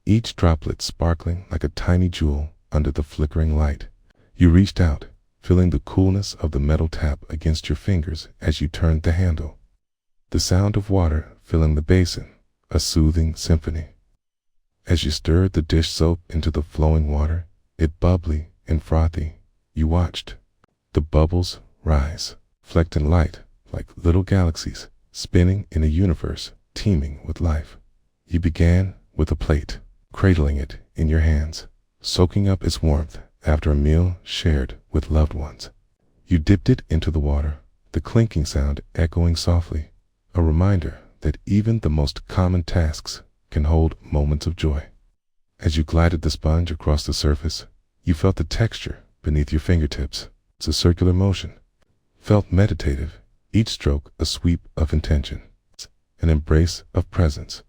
S1: each droplet sparkling like a tiny jewel under the flickering light. You reached out, feeling the coolness of the metal tap against your fingers as you turned the handle. The sound of water filling the basin, a soothing symphony. As you stirred the dish soap into the flowing water, it bubbly and frothy, you watched the bubbles rise, flecked in light like little galaxies spinning in a universe teeming with life. You began with a plate, cradling it in your hands, soaking up its warmth after a meal shared with loved ones. You dipped it into the water, the clinking sound echoing softly, a reminder that even the most common tasks can hold moments of joy. As you glided the sponge across the surface, you felt the texture beneath your fingertips. It's a circular motion, felt meditative, each stroke a sweep of intention, an embrace of presence.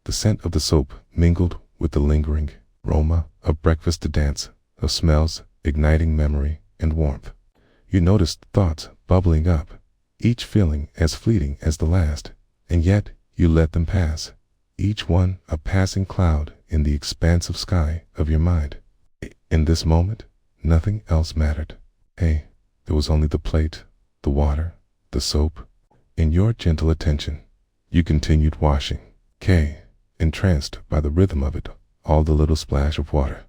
S1: The scent of the soap mingled with the lingering aroma of breakfast, the dance of smells igniting memory and warmth. You noticed thoughts bubbling up, each feeling as fleeting as the last, and yet you let them pass, each one a passing cloud in the expansive sky of your mind. In this moment, nothing else mattered. There was only the plate, the water, the soap. In your gentle attention, you continued washing, entranced by the rhythm of it, all the little splash of water,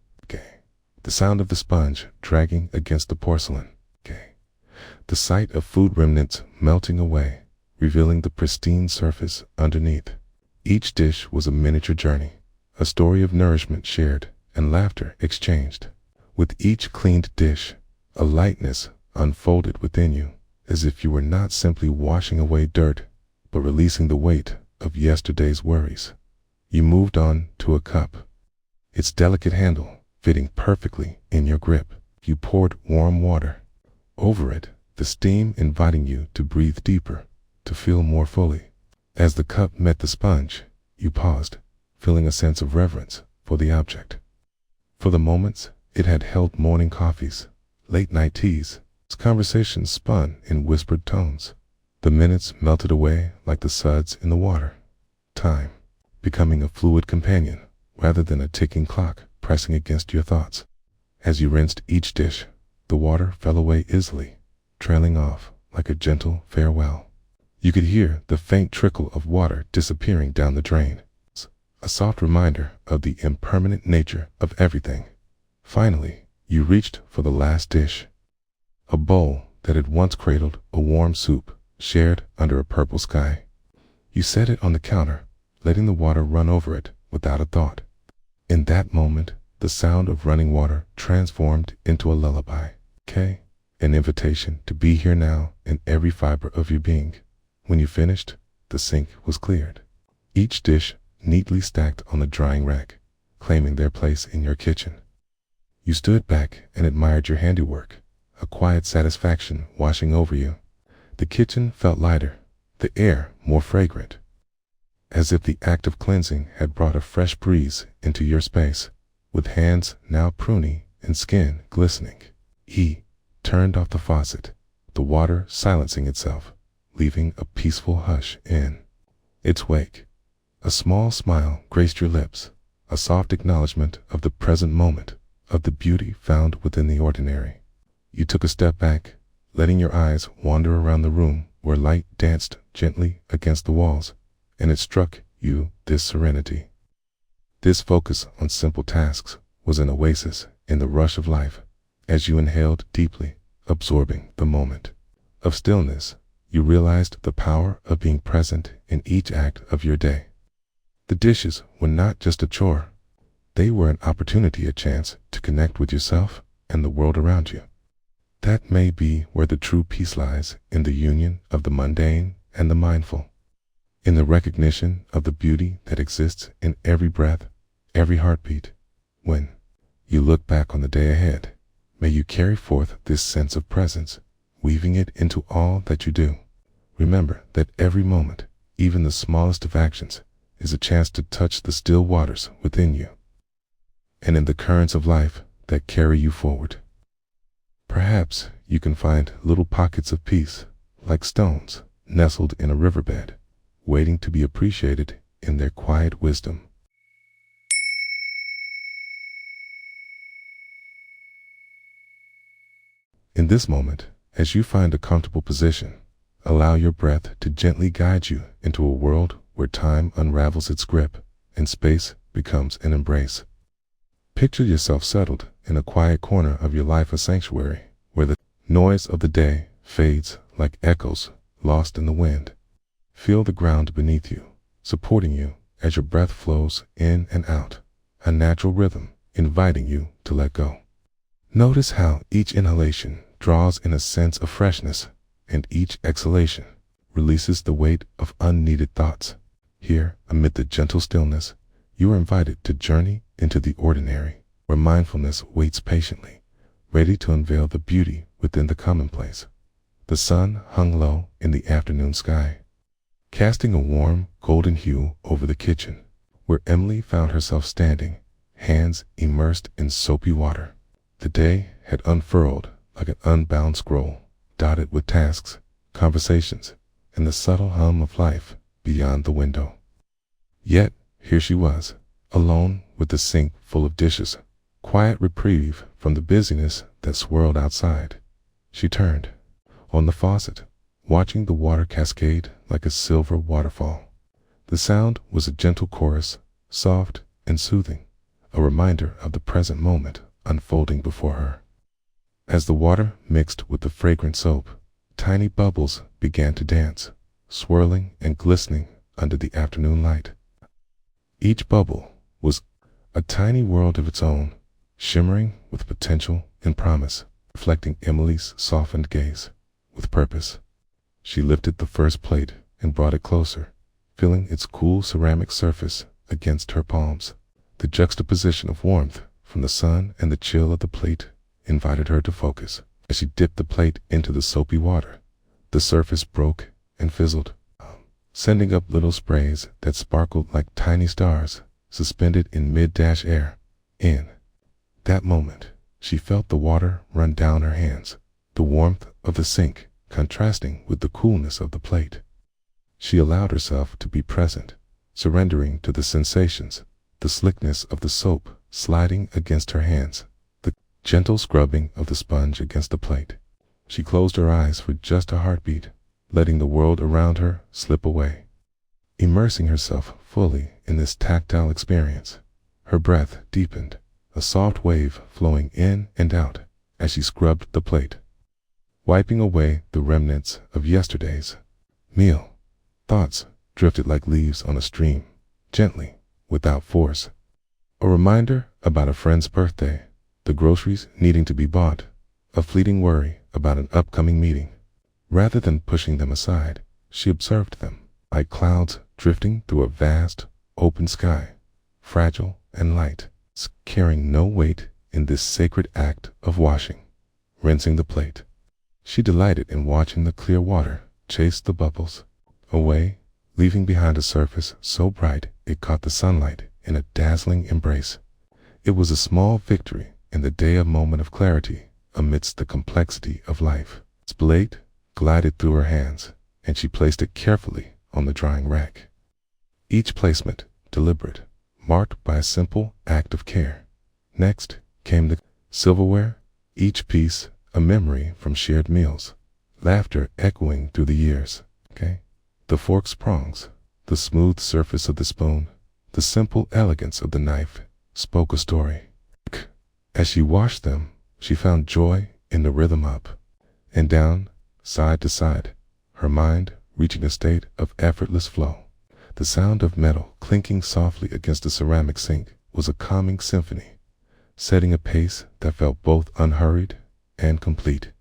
S1: the sound of the sponge dragging against the porcelain, the sight of food remnants melting away, revealing the pristine surface underneath. Each dish was a miniature journey, a story of nourishment shared and laughter exchanged. With each cleaned dish, a lightness unfolded within you, as if you were not simply washing away dirt, but releasing the weight of yesterday's worries. You moved on to a cup, its delicate handle fitting perfectly in your grip. You poured warm water over it, the steam inviting you to breathe deeper, to feel more fully. As the cup met the sponge, you paused, feeling a sense of reverence for the object. For the moments, it had held morning coffees, late-night teas. Its conversations spun in whispered tones. The minutes melted away like the suds in the water, time becoming a fluid companion rather than a ticking clock pressing against your thoughts. As you rinsed each dish, the water fell away easily, trailing off like a gentle farewell. You could hear the faint trickle of water disappearing down the drain, a soft reminder of the impermanent nature of everything. Finally, you reached for the last dish, a bowl that had once cradled a warm soup shared under a purple sky. You set it on the counter, letting the water run over it without a thought. In that moment, the sound of running water transformed into a lullaby, an invitation to be here now in every fiber of your being. When you finished, the sink was cleared, each dish neatly stacked on the drying rack, claiming their place in your kitchen. You stood back and admired your handiwork, a quiet satisfaction washing over you. The kitchen felt lighter, the air more fragrant, as if the act of cleansing had brought a fresh breeze into your space. With hands now pruny and skin glistening, he turned off the faucet, the water silencing itself, leaving a peaceful hush in its wake. A small smile graced your lips, a soft acknowledgement of the present moment, of the beauty found within the ordinary. You took a step back, letting your eyes wander around the room where light danced gently against the walls, and it struck you this serenity. This focus on simple tasks was an oasis in the rush of life. As you inhaled deeply, absorbing the moment of stillness, you realized the power of being present in each act of your day. The dishes were not just a chore. They were an opportunity, a chance to connect with yourself and the world around you. That may be where the true peace lies, in the union of the mundane and the mindful, in the recognition of the beauty that exists in every breath, every heartbeat. When you look back on the day ahead, may you carry forth this sense of presence, weaving it into all that you do, Remember that every moment, even the smallest of actions, is a chance to touch the still waters within you and in the currents of life that carry you forward. Perhaps you can find little pockets of peace, like stones nestled in a riverbed, waiting to be appreciated in their quiet wisdom. In this moment, as you find a comfortable position, allow your breath to gently guide you into a world where time unravels its grip and space becomes an embrace. Picture yourself settled in a quiet corner of your life, a sanctuary where the noise of the day fades like echoes lost in the wind. Feel the ground beneath you, supporting you as your breath flows in and out, a natural rhythm inviting you to let go. Notice how each inhalation draws in a sense of freshness, and each exhalation releases the weight of unneeded thoughts. Here, amid the gentle stillness, you are invited to journey into the ordinary, where mindfulness waits patiently, ready to unveil the beauty within the commonplace. The sun hung low in the afternoon sky, casting a warm golden hue over the kitchen, where Emily found herself standing, hands immersed in soapy water. The day had unfurled like an unbound scroll, dotted with tasks, conversations, and the subtle hum of life beyond the window. Yet, here she was, alone with the sink full of dishes, quiet reprieve from the busyness that swirled outside. She turned on the faucet, watching the water cascade like a silver waterfall. The sound was a gentle chorus, soft and soothing, a reminder of the present moment unfolding before her. As the water mixed with the fragrant soap, tiny bubbles began to dance, swirling and glistening under the afternoon light. Each bubble was a tiny world of its own, shimmering with potential and promise, reflecting Emily's softened gaze. With purpose, she lifted the first plate and brought it closer, feeling its cool ceramic surface against her palms. The juxtaposition of warmth from the sun and the chill of the plate invited her to focus. As she dipped the plate into the soapy water, the surface broke and fizzled, sending up little sprays that sparkled like tiny stars suspended in mid-air. In that moment, she felt the water run down her hands, the warmth of the sink contrasting with the coolness of the plate. She allowed herself to be present, surrendering to the sensations, the slickness of the soap sliding against her hands, the gentle scrubbing of the sponge against the plate. She closed her eyes for just a heartbeat, letting the world around her slip away. Immersing herself fully in this tactile experience, her breath deepened, a soft wave flowing in and out as she scrubbed the plate, wiping away the remnants of yesterday's meal. Thoughts drifted like leaves on a stream, gently, without force. A reminder about a friend's birthday, the groceries needing to be bought, a fleeting worry about an upcoming meeting. Rather than pushing them aside, she observed them, like clouds drifting through a vast, open sky, fragile and light, carrying no weight in this sacred act of washing, rinsing the plate. She delighted in watching the clear water chase the bubbles away, leaving behind a surface so bright it caught the sunlight in a dazzling embrace. It was a small victory in the day, a moment of clarity amidst the complexity of life. Its blade glided through her hands, and she placed it carefully on the drying rack. Each placement deliberate, marked by a simple act of care. Next came the silverware, each piece a memory from shared meals, laughter echoing through the years. The fork's prongs, the smooth surface of the spoon, the simple elegance of the knife spoke a story. As she washed them, she found joy in the rhythm up and down, side to side, her mind reaching a state of effortless flow. The sound of metal clinking softly against the ceramic sink was a calming symphony, setting a pace that felt both unhurried and complete.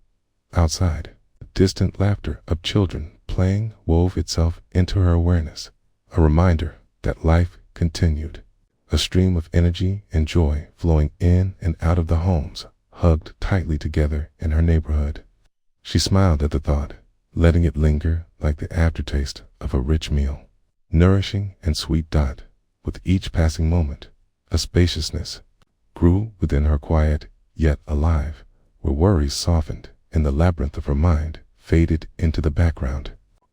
S1: Outside, the distant laughter of children playing wove itself into her awareness, a reminder that life continued, a stream of energy and joy flowing in and out of the homes hugged tightly together in her neighborhood. She smiled at the thought, letting it linger like the aftertaste of a rich meal, nourishing and sweet. With each passing moment, a spaciousness grew within her, quiet yet alive, where worries softened and the labyrinth of her mind faded into the background.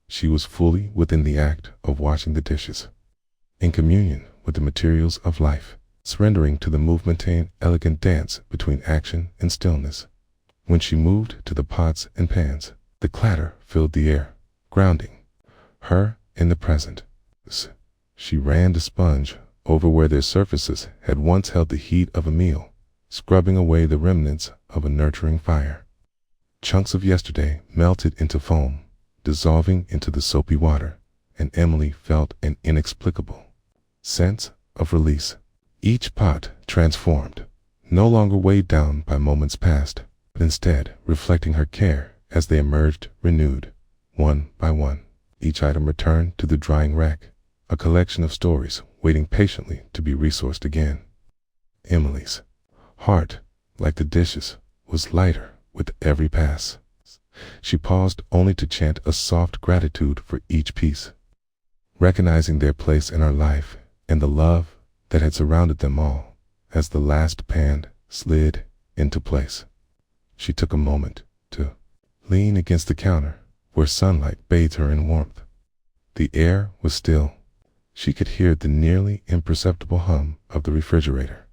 S1: She was fully within the act of washing the dishes, in communion with the materials of life, surrendering to the movementine elegant dance between action and stillness. When she moved to the pots and pans, the clatter filled the air, grounding her in the present. She ran the sponge over where their surfaces had once held the heat of a meal, scrubbing away the remnants of a nurturing fire. Chunks of yesterday melted into foam, dissolving into the soapy water, and Emily felt an inexplicable sense of release. Each pot transformed, no longer weighed down by moments past, but instead reflecting her care as they emerged renewed, one by one. Each item returned to the drying rack, a collection of stories waiting patiently to be resourced again. Emily's heart, like the dishes, was lighter with every pass. She paused only to chant a soft gratitude for each piece, recognizing their place in her life and the love that had surrounded them all. As the last pan slid into place, she took a moment to lean against the counter where sunlight bathed her in warmth. The air was still. She could hear the nearly imperceptible hum of the refrigerator,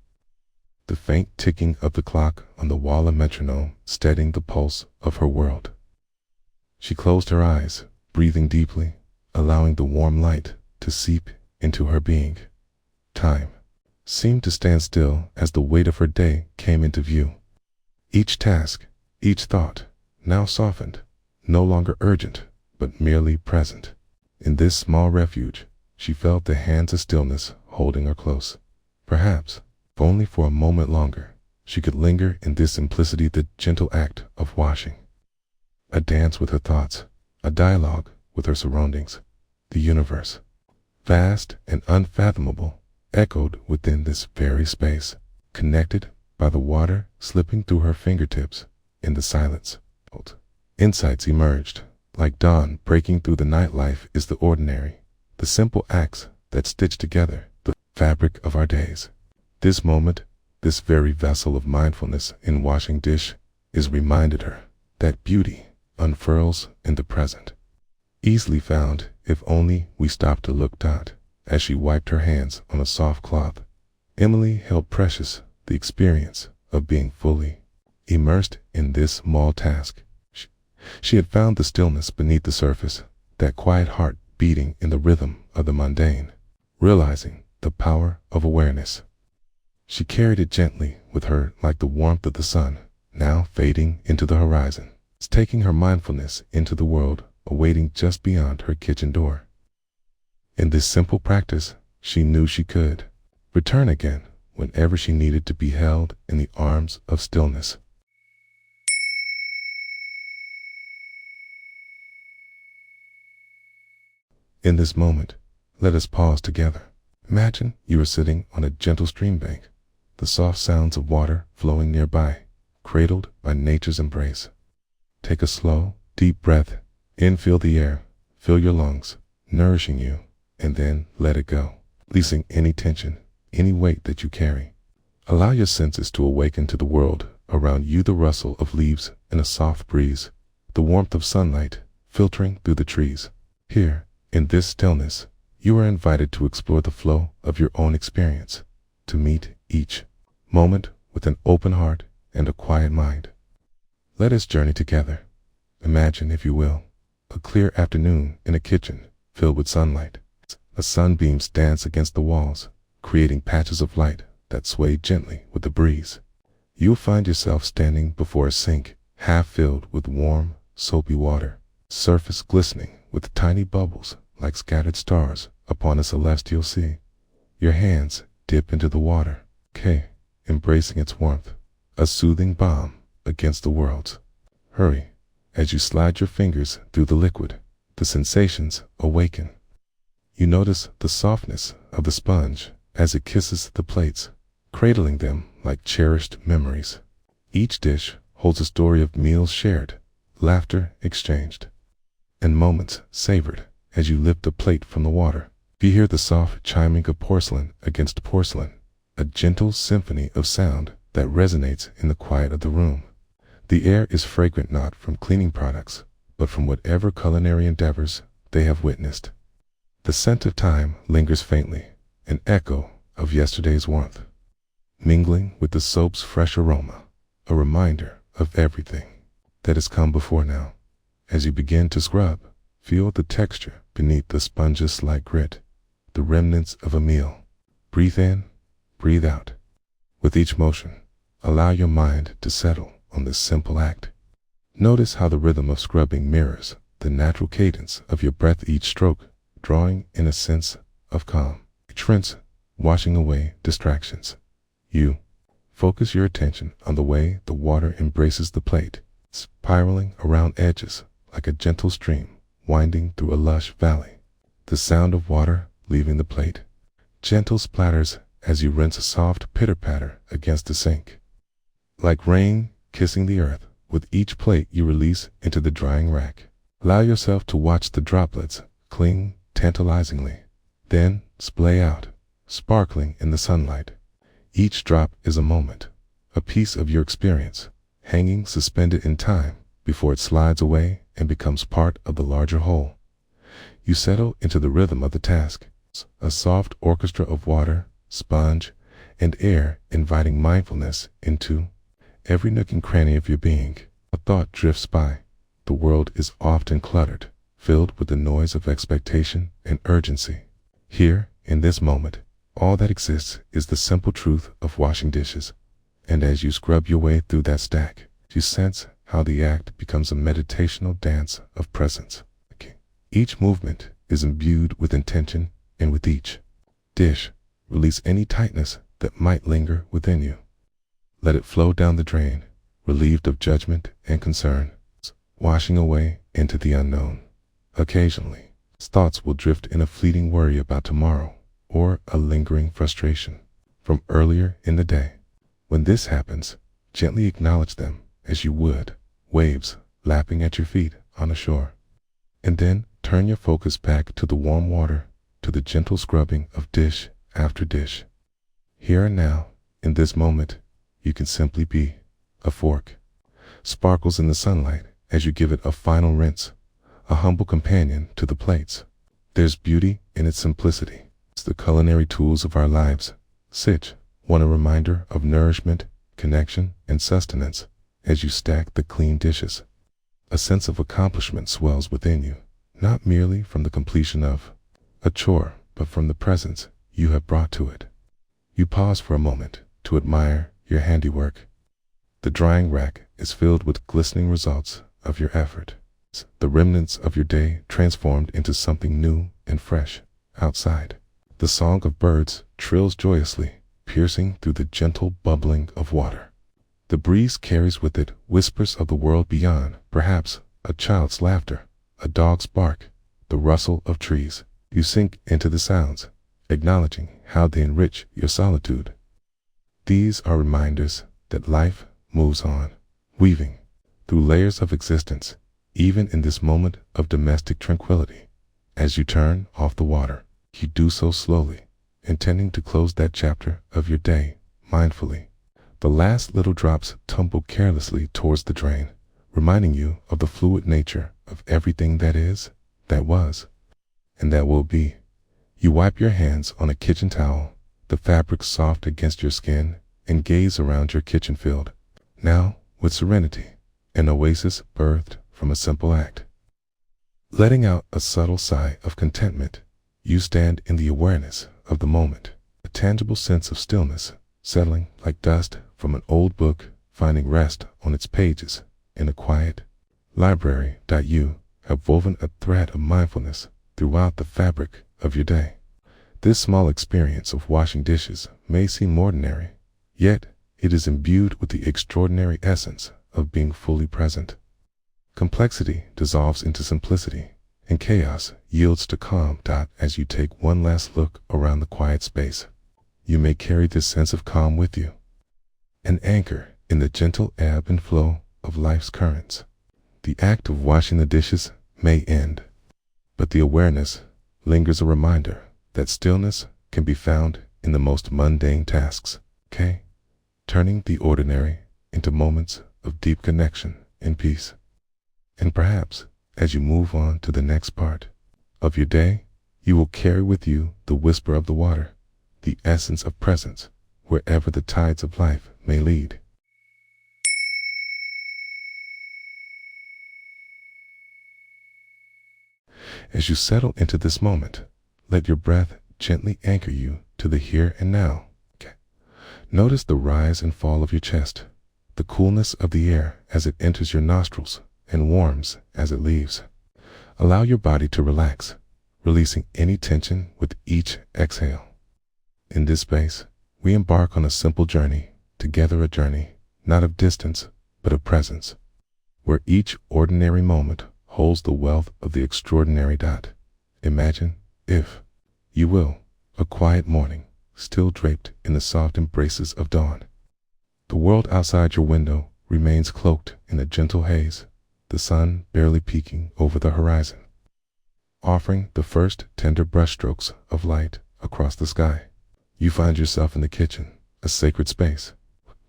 S1: the faint ticking of the clock on the wall, a metronome steadying the pulse of her world. She closed her eyes, breathing deeply, allowing the warm light to seep into her being. Time seemed to stand still as the weight of her day came into view. Each task, each thought, now softened, no longer urgent, but merely present. In this small refuge, she felt the hands of stillness holding her close. Perhaps, if only for a moment longer, she could linger in this simplicity, the gentle act of washing. A dance with her thoughts, a dialogue with her surroundings. The universe, vast and unfathomable, echoed within this very space, connected by the water slipping through her fingertips in the silence. Insights emerged, like dawn breaking through the night. Life is the ordinary, the simple acts that stitch together the fabric of our days. This moment, this very vessel of mindfulness in washing dish, is reminded her that beauty unfurls in the present, easily found if only we stop to look. As she wiped her hands on a soft cloth, Emily held precious the experience of being fully immersed in this small task. She had found the stillness beneath the surface, that quiet heart beating in the rhythm of the mundane, realizing the power of awareness. She carried it gently with her like the warmth of the sun, now fading into the horizon, taking her mindfulness into the world awaiting just beyond her kitchen door. In this simple practice, she knew she could return again whenever she needed to be held in the arms of stillness. In this moment, let us pause together. Imagine you are sitting on a gentle stream bank, the soft sounds of water flowing nearby, cradled by nature's embrace. Take a slow, deep breath in, feel the air, fill your lungs, nourishing you, and then let it go, releasing any tension, any weight that you carry. Allow your senses to awaken to the world around you, the rustle of leaves in a soft breeze, the warmth of sunlight filtering through the trees. Here, in this stillness, you are invited to explore the flow of your own experience, to meet each moment with an open heart and a quiet mind. Let us journey together. Imagine, if you will, a clear afternoon in a kitchen filled with sunlight. The sunbeams dance against the walls, creating patches of light that sway gently with the breeze. You'll find yourself standing before a sink, half filled with warm, soapy water, surface glistening with tiny bubbles like scattered stars upon a celestial sea. Your hands dip into the water, embracing its warmth, a soothing balm against the world's hurry. As you slide your fingers through the liquid, the sensations awaken. You notice the softness of the sponge as it kisses the plates, cradling them like cherished memories. Each dish holds a story of meals shared, laughter exchanged, and moments savored as you lift a plate from the water. You hear the soft chiming of porcelain against porcelain, a gentle symphony of sound that resonates in the quiet of the room. The air is fragrant not from cleaning products, but from whatever culinary endeavors they have witnessed. The scent of time lingers faintly, an echo of yesterday's warmth, mingling with the soap's fresh aroma, a reminder of everything that has come before now. As you begin to scrub, feel the texture beneath the sponge's slight grit, the remnants of a meal. Breathe in, breathe out. With each motion, allow your mind to settle on this simple act. Notice how the rhythm of scrubbing mirrors the natural cadence of your breath each stroke, drawing in a sense of calm. Each rinse, washing away distractions. You focus your attention on the way the water embraces the plate, spiraling around edges like a gentle stream winding through a lush valley. The sound of water leaving the plate, gentle splatters as you rinse a soft pitter-patter against the sink. Like rain kissing the earth, with each plate you release into the drying rack. Allow yourself to watch the droplets cling tantalizingly, then splay out, sparkling in the sunlight. Each drop is a moment, a piece of your experience, hanging suspended in time before it slides away and becomes part of the larger whole. You settle into the rhythm of the task, a soft orchestra of water, sponge, and air inviting mindfulness into every nook and cranny of your being. A thought drifts by. The world is often cluttered, filled with the noise of expectation and urgency. Here, in this moment, all that exists is the simple truth of washing dishes. And as you scrub your way through that stack, you sense how the act becomes a meditational dance of presence. Each movement is imbued with intention, and with each dish, release any tightness that might linger within you. Let it flow down the drain, relieved of judgment and concern, washing away into the unknown. Occasionally, thoughts will drift in a fleeting worry about tomorrow, or a lingering frustration from earlier in the day. When this happens, gently acknowledge them as you would waves lapping at your feet on the shore. And then turn your focus back to the warm water, to the gentle scrubbing of dish after dish. Here and now, in this moment, you can simply be. A fork sparkles in the sunlight as you give it a final rinse, a humble companion to the plates. There's beauty in its simplicity. It's the culinary tools of our lives. Sit, want a reminder of nourishment, connection, and sustenance as you stack the clean dishes. A sense of accomplishment swells within you, not merely from the completion of a chore, but from the presence you have brought to it. You pause for a moment to admire your handiwork. The drying rack is filled with glistening results of your effort, the remnants of your day transformed into something new and fresh. Outside, the song of birds trills joyously, piercing through the gentle bubbling of water. The breeze carries with it whispers of the world beyond, perhaps a child's laughter, a dog's bark, the rustle of trees. You sink into the sounds, acknowledging how they enrich your solitude. These are reminders that life moves on, weaving through layers of existence, even in this moment of domestic tranquility. As you turn off the water, you do so slowly, intending to close that chapter of your day mindfully. The last little drops tumble carelessly towards the drain, reminding you of the fluid nature of everything that is, that was, and that will be. You wipe your hands on a kitchen towel, the fabric soft against your skin, and gaze around your kitchen field. Now, with serenity, an oasis birthed from a simple act. Letting out a subtle sigh of contentment, you stand in the awareness of the moment, a tangible sense of stillness settling like dust from an old book, finding rest on its pages in a quiet library. You have woven a thread of mindfulness throughout the fabric of your day. This small experience of washing dishes may seem ordinary, yet it is imbued with the extraordinary essence of being fully present. Complexity dissolves into simplicity, and chaos yields to calm. As you take one last look around the quiet space, you may carry this sense of calm with you, an anchor in the gentle ebb and flow of life's currents. The act of washing the dishes may end, but the awareness lingers, a reminder that stillness can be found in the most mundane tasks, turning the ordinary into moments of deep connection and peace. And perhaps, as you move on to the next part of your day, you will carry with you the whisper of the water, the essence of presence, wherever the tides of life may lead. As you settle into this moment, let your breath gently anchor you to the here and now. Notice the rise and fall of your chest, the coolness of the air as it enters your nostrils and warms as it leaves. Allow your body to relax, releasing any tension with each exhale. In this space, we embark on a simple journey, together, a journey not of distance, but of presence, where each ordinary moment holds the wealth of the extraordinary. Imagine, if you will, a quiet morning, still draped in the soft embraces of dawn. The world outside your window remains cloaked in a gentle haze, the sun barely peeking over the horizon, offering the first tender brushstrokes of light across the sky. You find yourself in the kitchen, a sacred space,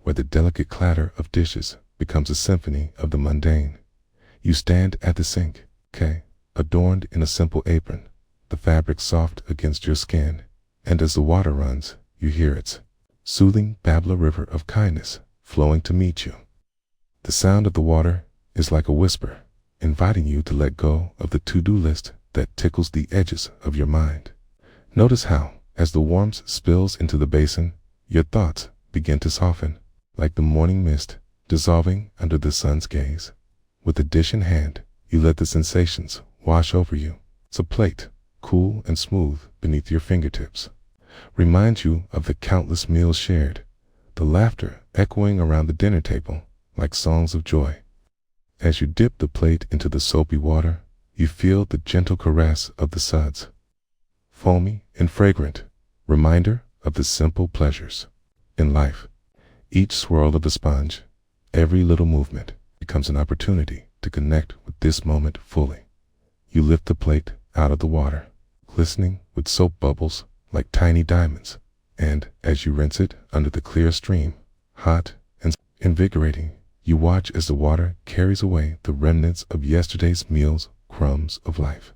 S1: where the delicate clatter of dishes becomes a symphony of the mundane. You stand at the sink, adorned in a simple apron, the fabric soft against your skin, and as the water runs, you hear its soothing babble, a river of kindness flowing to meet you. The sound of the water is like a whisper, inviting you to let go of the to-do list that tickles the edges of your mind. Notice how, as the warmth spills into the basin, your thoughts begin to soften, like the morning mist dissolving under the sun's gaze. With the dish in hand, you let the sensations wash over you. It's a plate, cool and smooth beneath your fingertips, reminds you of the countless meals shared, the laughter echoing around the dinner table like songs of joy. As you dip the plate into the soapy water, you feel the gentle caress of the suds, foamy and fragrant, reminder of the simple pleasures in life. Each swirl of the sponge, every little movement, becomes an opportunity to connect with this moment fully. You lift the plate out of the water, glistening with soap bubbles like tiny diamonds, and as you rinse it under the clear stream, hot and invigorating, you watch as the water carries away the remnants of yesterday's meal's crumbs of life,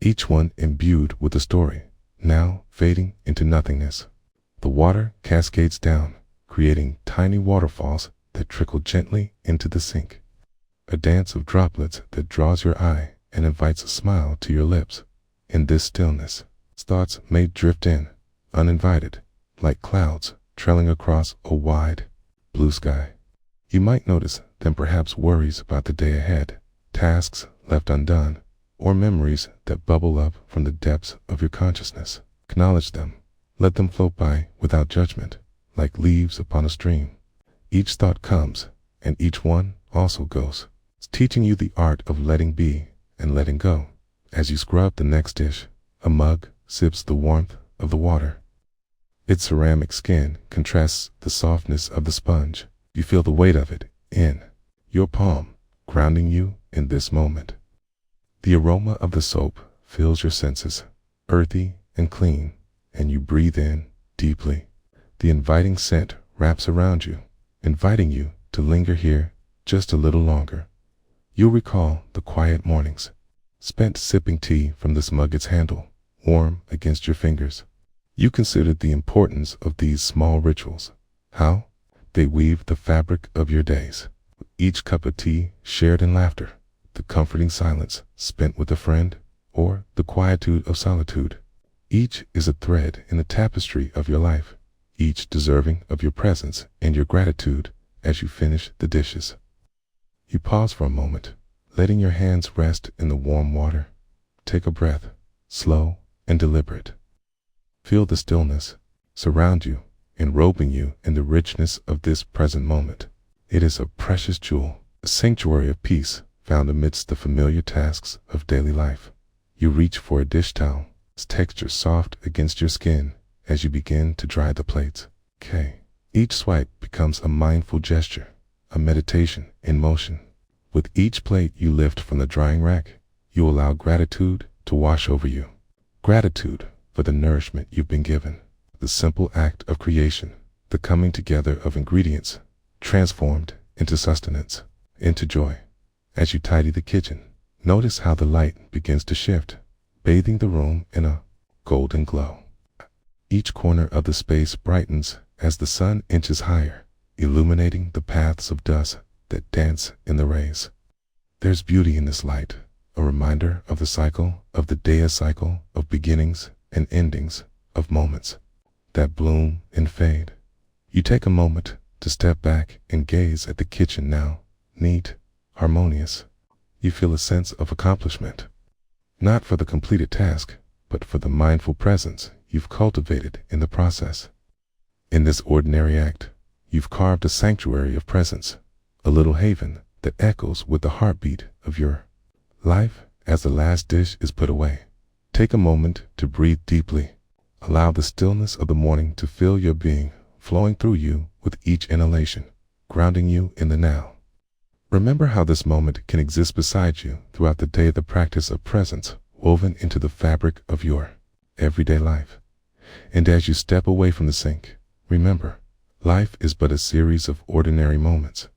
S1: each one imbued with a story, now fading into nothingness. The water cascades down, creating tiny waterfalls that trickle gently into the sink, a dance of droplets that draws your eye and invites a smile to your lips. In this stillness, thoughts may drift in, uninvited, like clouds trailing across a wide, blue sky. You might notice them, perhaps worries about the day ahead, tasks left undone, or memories that bubble up from the depths of your consciousness. Acknowledge them. Let them float by without judgment, like leaves upon a stream. Each thought comes, and each one also goes. It's teaching you the art of letting be and letting go. As you scrub the next dish, a mug sips the warmth of the water. Its ceramic skin contrasts the softness of the sponge. You feel the weight of it in your palm, grounding you in this moment. The aroma of the soap fills your senses, earthy and clean, and you breathe in deeply. The inviting scent wraps around you, inviting you to linger here just a little longer. You'll recall the quiet mornings spent sipping tea from this mug, its handle warm against your fingers. You considered the importance of these small rituals, how they weave the fabric of your days. Each cup of tea shared in laughter, the comforting silence spent with a friend, or the quietude of solitude. Each is a thread in the tapestry of your life, each deserving of your presence and your gratitude as you finish the dishes. You pause for a moment, letting your hands rest in the warm water. Take a breath, slow and deliberate. Feel the stillness surround you, enrobing you in the richness of this present moment. It is a precious jewel, a sanctuary of peace found amidst the familiar tasks of daily life. You reach for a dish towel, its texture soft against your skin as you begin to dry the plates. Each swipe becomes a mindful gesture, a meditation in motion. With each plate you lift from the drying rack, you allow gratitude to wash over you. Gratitude for the nourishment you've been given, the simple act of creation, the coming together of ingredients, transformed into sustenance, into joy. As you tidy the kitchen, notice how the light begins to shift, bathing the room in a golden glow. Each corner of the space brightens as the sun inches higher, illuminating the paths of dust that dance in the rays. There's beauty in this light, a reminder of the cycle of the day, a cycle of beginnings and endings, of moments that bloom and fade. You take a moment to step back and gaze at the kitchen now, neat, harmonious. You feel a sense of accomplishment, not for the completed task, but for the mindful presence you've cultivated in the process. In this ordinary act, you've carved a sanctuary of presence, a little haven that echoes with the heartbeat of your life. As the last dish is put away, take a moment to breathe deeply. Allow the stillness of the morning to fill your being, flowing through you with each inhalation, grounding you in the now. Remember how this moment can exist beside you throughout the day, the practice of presence woven into the fabric of your everyday life. And as you step away from the sink, remember, life is but a series of ordinary moments,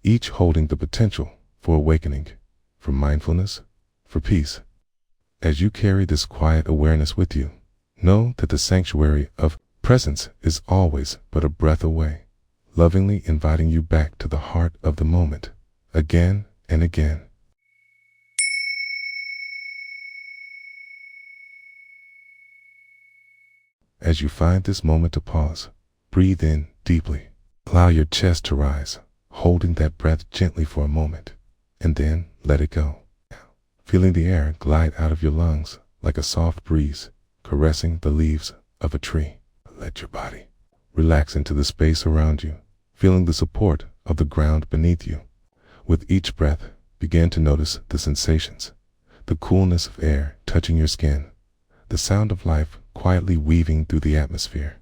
S1: each holding the potential for awakening, for mindfulness, for peace. As you carry this quiet awareness with you, know that the sanctuary of presence is always but a breath away, lovingly inviting you back to the heart of the moment, again and again. As you find this moment to pause, breathe in deeply. Allow your chest to rise, holding that breath gently for a moment, and then let it go. Feeling the air glide out of your lungs like a soft breeze, caressing the leaves of a tree. Let your body relax into the space around you, feeling the support of the ground beneath you. With each breath, begin to notice the sensations, the coolness of air touching your skin, the sound of life quietly weaving through the atmosphere.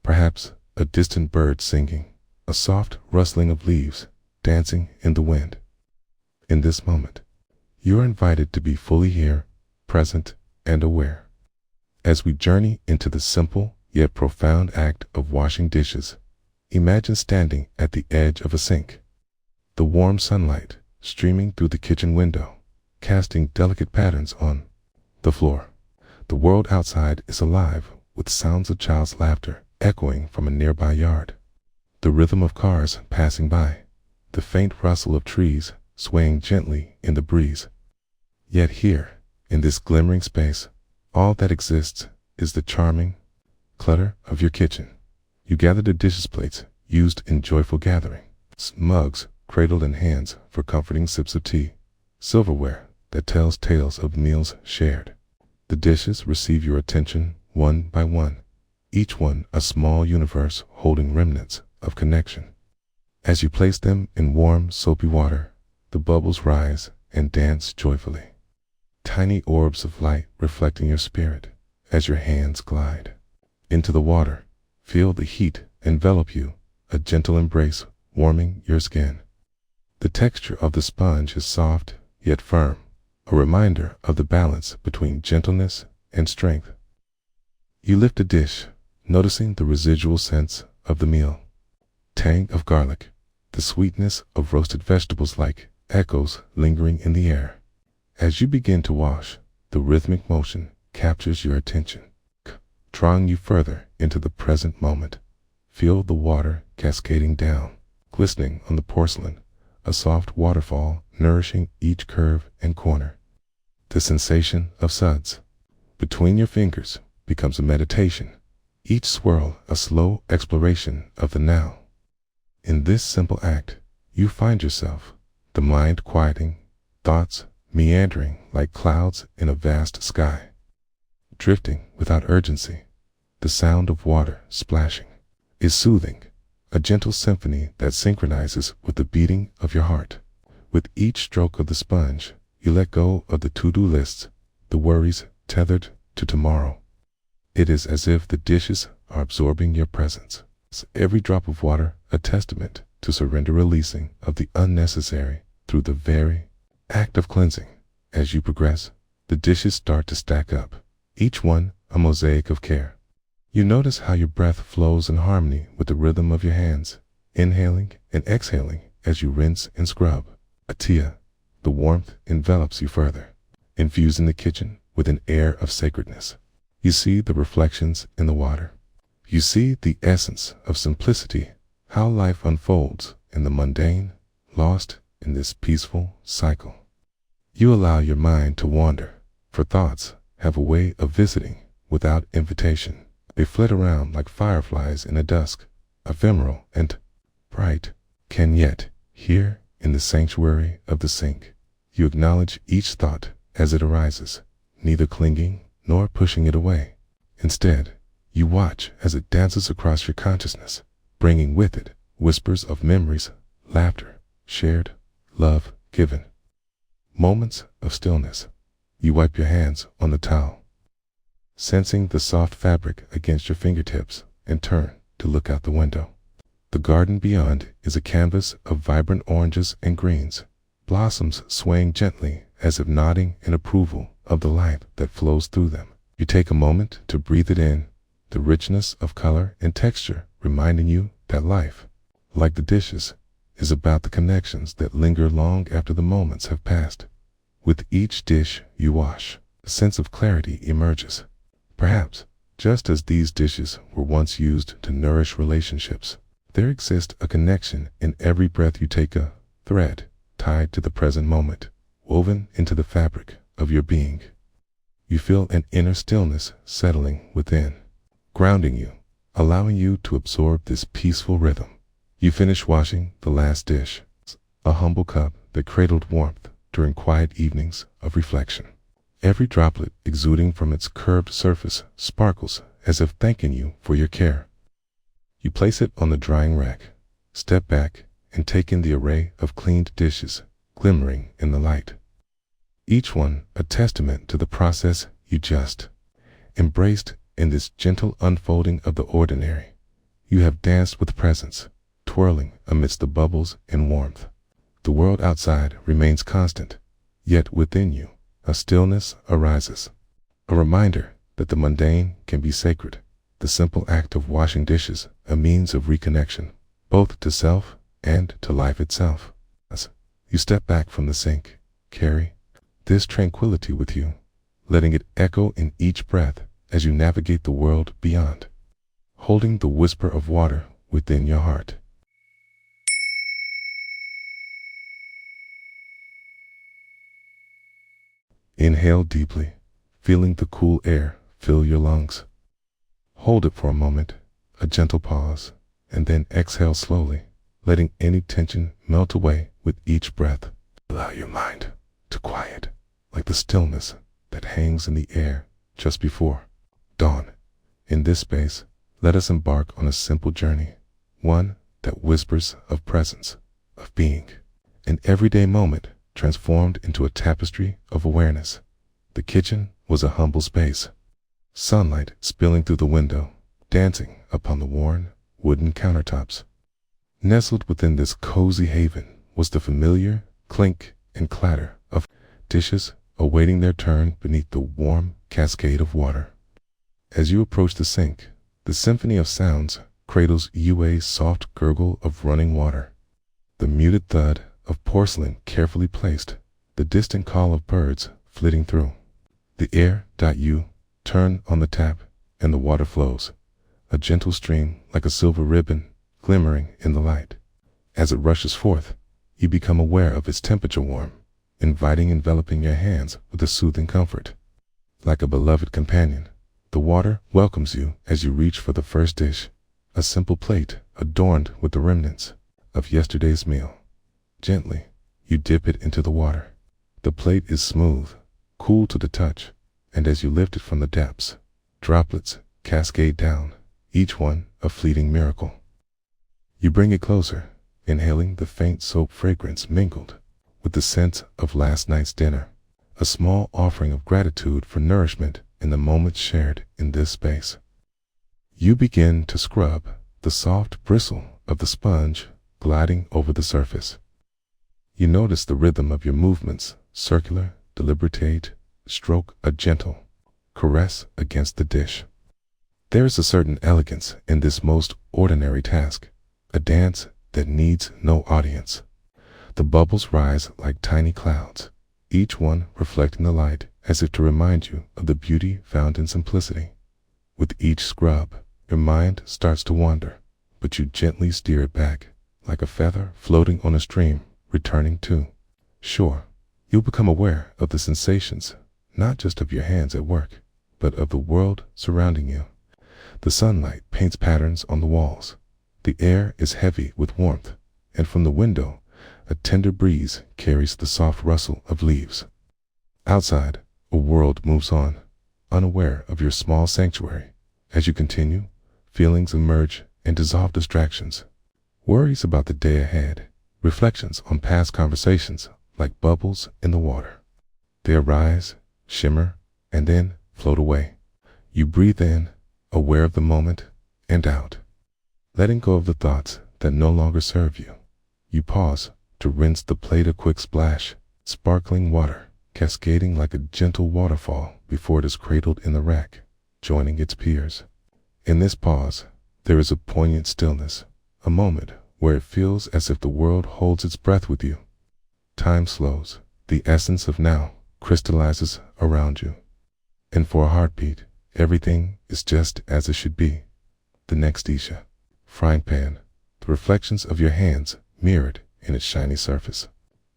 S1: Perhaps a distant bird singing, a soft rustling of leaves dancing in the wind. In this moment, you are invited to be fully here, present, and aware. As we journey into the simple yet profound act of washing dishes, imagine standing at the edge of a sink, the warm sunlight streaming through the kitchen window, casting delicate patterns on the floor. The world outside is alive with sounds of child's laughter echoing from a nearby yard, the rhythm of cars passing by, the faint rustle of trees swaying gently in the breeze. Yet here, in this glimmering space, all that exists is the charming clutter of your kitchen. You gather the dishes, plates used in joyful gathering, mugs cradled in hands for comforting sips of tea, silverware that tells tales of meals shared. The dishes receive your attention one by one, each one a small universe holding remnants of connection. As you place them in warm, soapy water, the bubbles rise and dance joyfully, tiny orbs of light reflecting your spirit. As your hands glide into the water, feel the heat envelop you, a gentle embrace warming your skin. The texture of the sponge is soft yet firm, a reminder of the balance between gentleness and strength. You lift a dish, noticing the residual scents of the meal, tang of garlic, the sweetness of roasted vegetables like echoes lingering in the air. As you begin to wash, the rhythmic motion captures your attention, drawing you further into the present moment. Feel the water cascading down, glistening on the porcelain, a soft waterfall nourishing each curve and corner. The sensation of suds between your fingers becomes a meditation, each swirl a slow exploration of the now. In this simple act, you find yourself, the mind quieting, thoughts meandering like clouds in a vast sky, drifting without urgency. The sound of water splashing is soothing, a gentle symphony that synchronizes with the beating of your heart. With each stroke of the sponge, you let go of the to-do lists, the worries tethered to tomorrow. It is as if the dishes are absorbing your presence. Every drop of water a testament to surrender, releasing of the unnecessary through the very act of cleansing. As you progress, the dishes start to stack up, each one a mosaic of care. You notice how your breath flows in harmony with the rhythm of your hands, inhaling and exhaling as you rinse and scrub. Atia, the warmth envelops you further, infusing the kitchen with an air of sacredness. You see the reflections in the water. You see the essence of simplicity, how life unfolds in the mundane, lost in this peaceful cycle. You allow your mind to wander, for thoughts have a way of visiting without invitation. They flit around like fireflies in the dusk, ephemeral and bright. Can yet, here in the sanctuary of the sink, you acknowledge each thought as it arises, neither clinging nor pushing it away. Instead, you watch as it dances across your consciousness, bringing with it whispers of memories, laughter, shared, love given. Moments of stillness. You wipe your hands on the towel, sensing the soft fabric against your fingertips, and turn to look out the window. The garden beyond is a canvas of vibrant oranges and greens, blossoms swaying gently as if nodding in approval of the light that flows through them. You take a moment to breathe it in, the richness of color and texture reminding you that life, like the dishes, is about the connections that linger long after the moments have passed. With each dish you wash, a sense of clarity emerges. Perhaps, just as these dishes were once used to nourish relationships, there exists a connection in every breath you take, a thread tied to the present moment, woven into the fabric of your being. You feel an inner stillness settling within, grounding you, allowing you to absorb this peaceful rhythm. You finish washing the last dish, a humble cup that cradled warmth during quiet evenings of reflection. Every droplet exuding from its curved surface sparkles as if thanking you for your care. You place it on the drying rack, step back, and take in the array of cleaned dishes glimmering in the light. Each one a testament to the process you just embraced in this gentle unfolding of the ordinary. You have danced with presence, twirling amidst the bubbles and warmth. The world outside remains constant, yet within you a stillness arises, a reminder that the mundane can be sacred, the simple act of washing dishes a means of reconnection, both to self and to life itself. As you step back from the sink, carry this tranquility with you, letting it echo in each breath as you navigate the world beyond, holding the whisper of water within your heart. Inhale deeply, feeling the cool air fill your lungs. Hold it for a moment, a gentle pause, and then exhale slowly, letting any tension melt away with each breath. Allow your mind to quiet, like the stillness that hangs in the air just before dawn. In this space, let us embark on a simple journey, one that whispers of presence, of being, an everyday moment transformed into a tapestry of awareness. The kitchen was a humble space, sunlight spilling through the window, dancing upon the worn wooden countertops. Nestled within this cozy haven was the familiar clink and clatter of dishes awaiting their turn beneath the warm cascade of water. As you approach the sink, the symphony of sounds cradles you, a soft gurgle of running water, the muted thud of porcelain carefully placed, the distant call of birds flitting through. The air. You turn on the tap, and the water flows, a gentle stream like a silver ribbon glimmering in the light. As it rushes forth, you become aware of its temperature, warm, enveloping your hands with a soothing comfort. Like a beloved companion, the water welcomes you as you reach for the first dish, a simple plate adorned with the remnants of yesterday's meal. Gently, you dip it into the water. The plate is smooth, cool to the touch, and as you lift it from the depths, droplets cascade down, each one a fleeting miracle. You bring it closer, inhaling the faint soap fragrance mingled with the scent of last night's dinner, a small offering of gratitude for nourishment in the moments shared in this space. You begin to scrub, the soft bristle of the sponge gliding over the surface. You notice the rhythm of your movements, circular, deliberate stroke, a gentle caress against the dish. There is a certain elegance in this most ordinary task, a dance that needs no audience. The bubbles rise like tiny clouds, each one reflecting the light as if to remind you of the beauty found in simplicity. With each scrub, your mind starts to wander, but you gently steer it back, like a feather floating on a stream, returning to shore. You'll become aware of the sensations, not just of your hands at work, but of the world surrounding you. The sunlight paints patterns on the walls. The air is heavy with warmth, and from the window, a tender breeze carries the soft rustle of leaves. Outside, a world moves on, unaware of your small sanctuary. As you continue, feelings emerge and dissolve distractions. Worries about the day ahead, reflections on past conversations like bubbles in the water. They arise, shimmer, and then float away. You breathe in, aware of the moment, and out, letting go of the thoughts that no longer serve you. You pause to rinse the plate, a quick splash, sparkling water, cascading like a gentle waterfall before it is cradled in the rack, joining its peers. In this pause, there is a poignant stillness, a moment where it feels as if the world holds its breath with you. Time slows, the essence of now crystallizes around you. And for a heartbeat, everything is just as it should be. The next Isha, frying pan, the reflections of your hands mirrored in its shiny surface.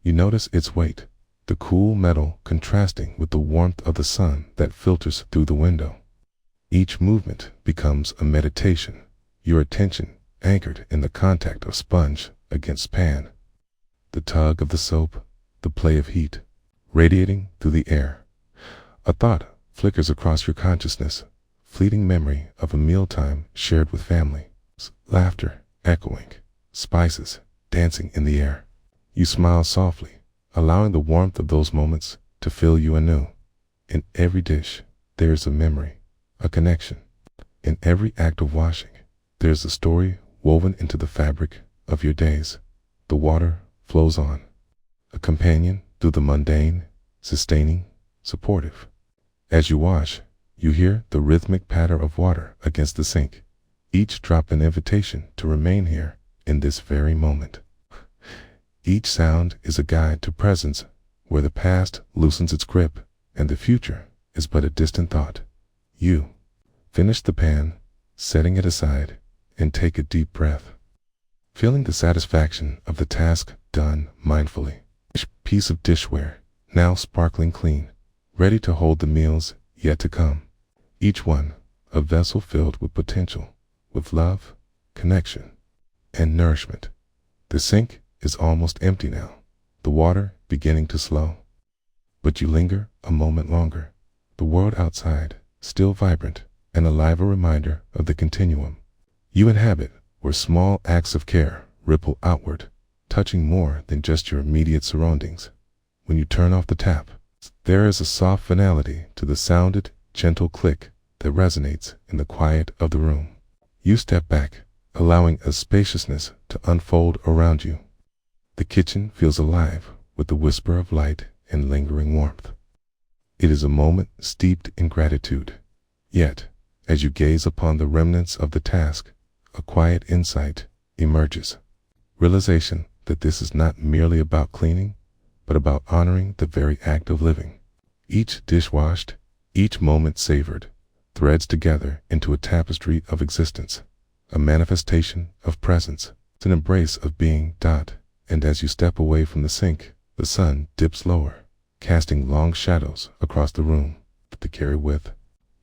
S1: You notice its weight, the cool metal contrasting with the warmth of the sun that filters through the window. Each movement becomes a meditation, your attention anchored in the contact of sponge against pan, the tug of the soap, the play of heat, radiating through the air. A thought flickers across your consciousness, fleeting memory of a mealtime shared with family, laughter echoing, spices dancing in the air. You smile softly, allowing the warmth of those moments to fill you anew. In every dish, there is a memory, a connection. In every act of washing, there is a story woven into the fabric of your days. The water flows on, a companion through the mundane, sustaining, supportive. As you wash, you hear the rhythmic patter of water against the sink, each drop an invitation to remain here in this very moment. Each sound is a guide to presence, where the past loosens its grip and the future is but a distant thought. You finish the pan, setting it aside, and take a deep breath, feeling the satisfaction of the task done mindfully. Each piece of dishware, now sparkling clean, ready to hold the meals yet to come. Each one, a vessel filled with potential, with love, connection, and nourishment. The sink is almost empty now, the water beginning to slow. But you linger a moment longer, the world outside still vibrant and alive, a reminder of the continuum you inhabit, where small acts of care ripple outward, touching more than just your immediate surroundings. When you turn off the tap, there is a soft finality to the sounded, gentle click that resonates in the quiet of the room. You step back, allowing a spaciousness to unfold around you. The kitchen feels alive with the whisper of light and lingering warmth. It is a moment steeped in gratitude. Yet, as you gaze upon the remnants of the task, a quiet insight emerges. Realization that this is not merely about cleaning, but about honoring the very act of living. Each dish washed, each moment savored, threads together into a tapestry of existence, a manifestation of presence, an embrace of being. And as you step away from the sink, the sun dips lower, casting long shadows across the room to carry with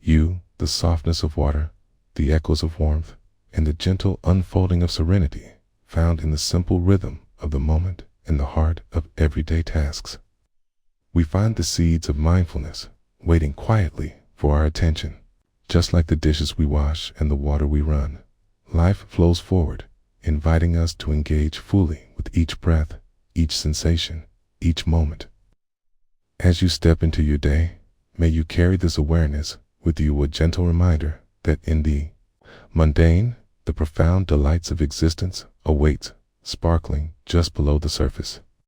S1: you the softness of water, the echoes of warmth, and the gentle unfolding of serenity found in the simple rhythm of the moment in the heart of everyday tasks. We find the seeds of mindfulness waiting quietly for our attention. Just like the dishes we wash and the water we run, life flows forward, inviting us to engage fully with each breath, each sensation, each moment. As you step into your day, may you carry this awareness with you, a gentle reminder that in the mundane, the profound delights of existence await, sparkling just below the surface.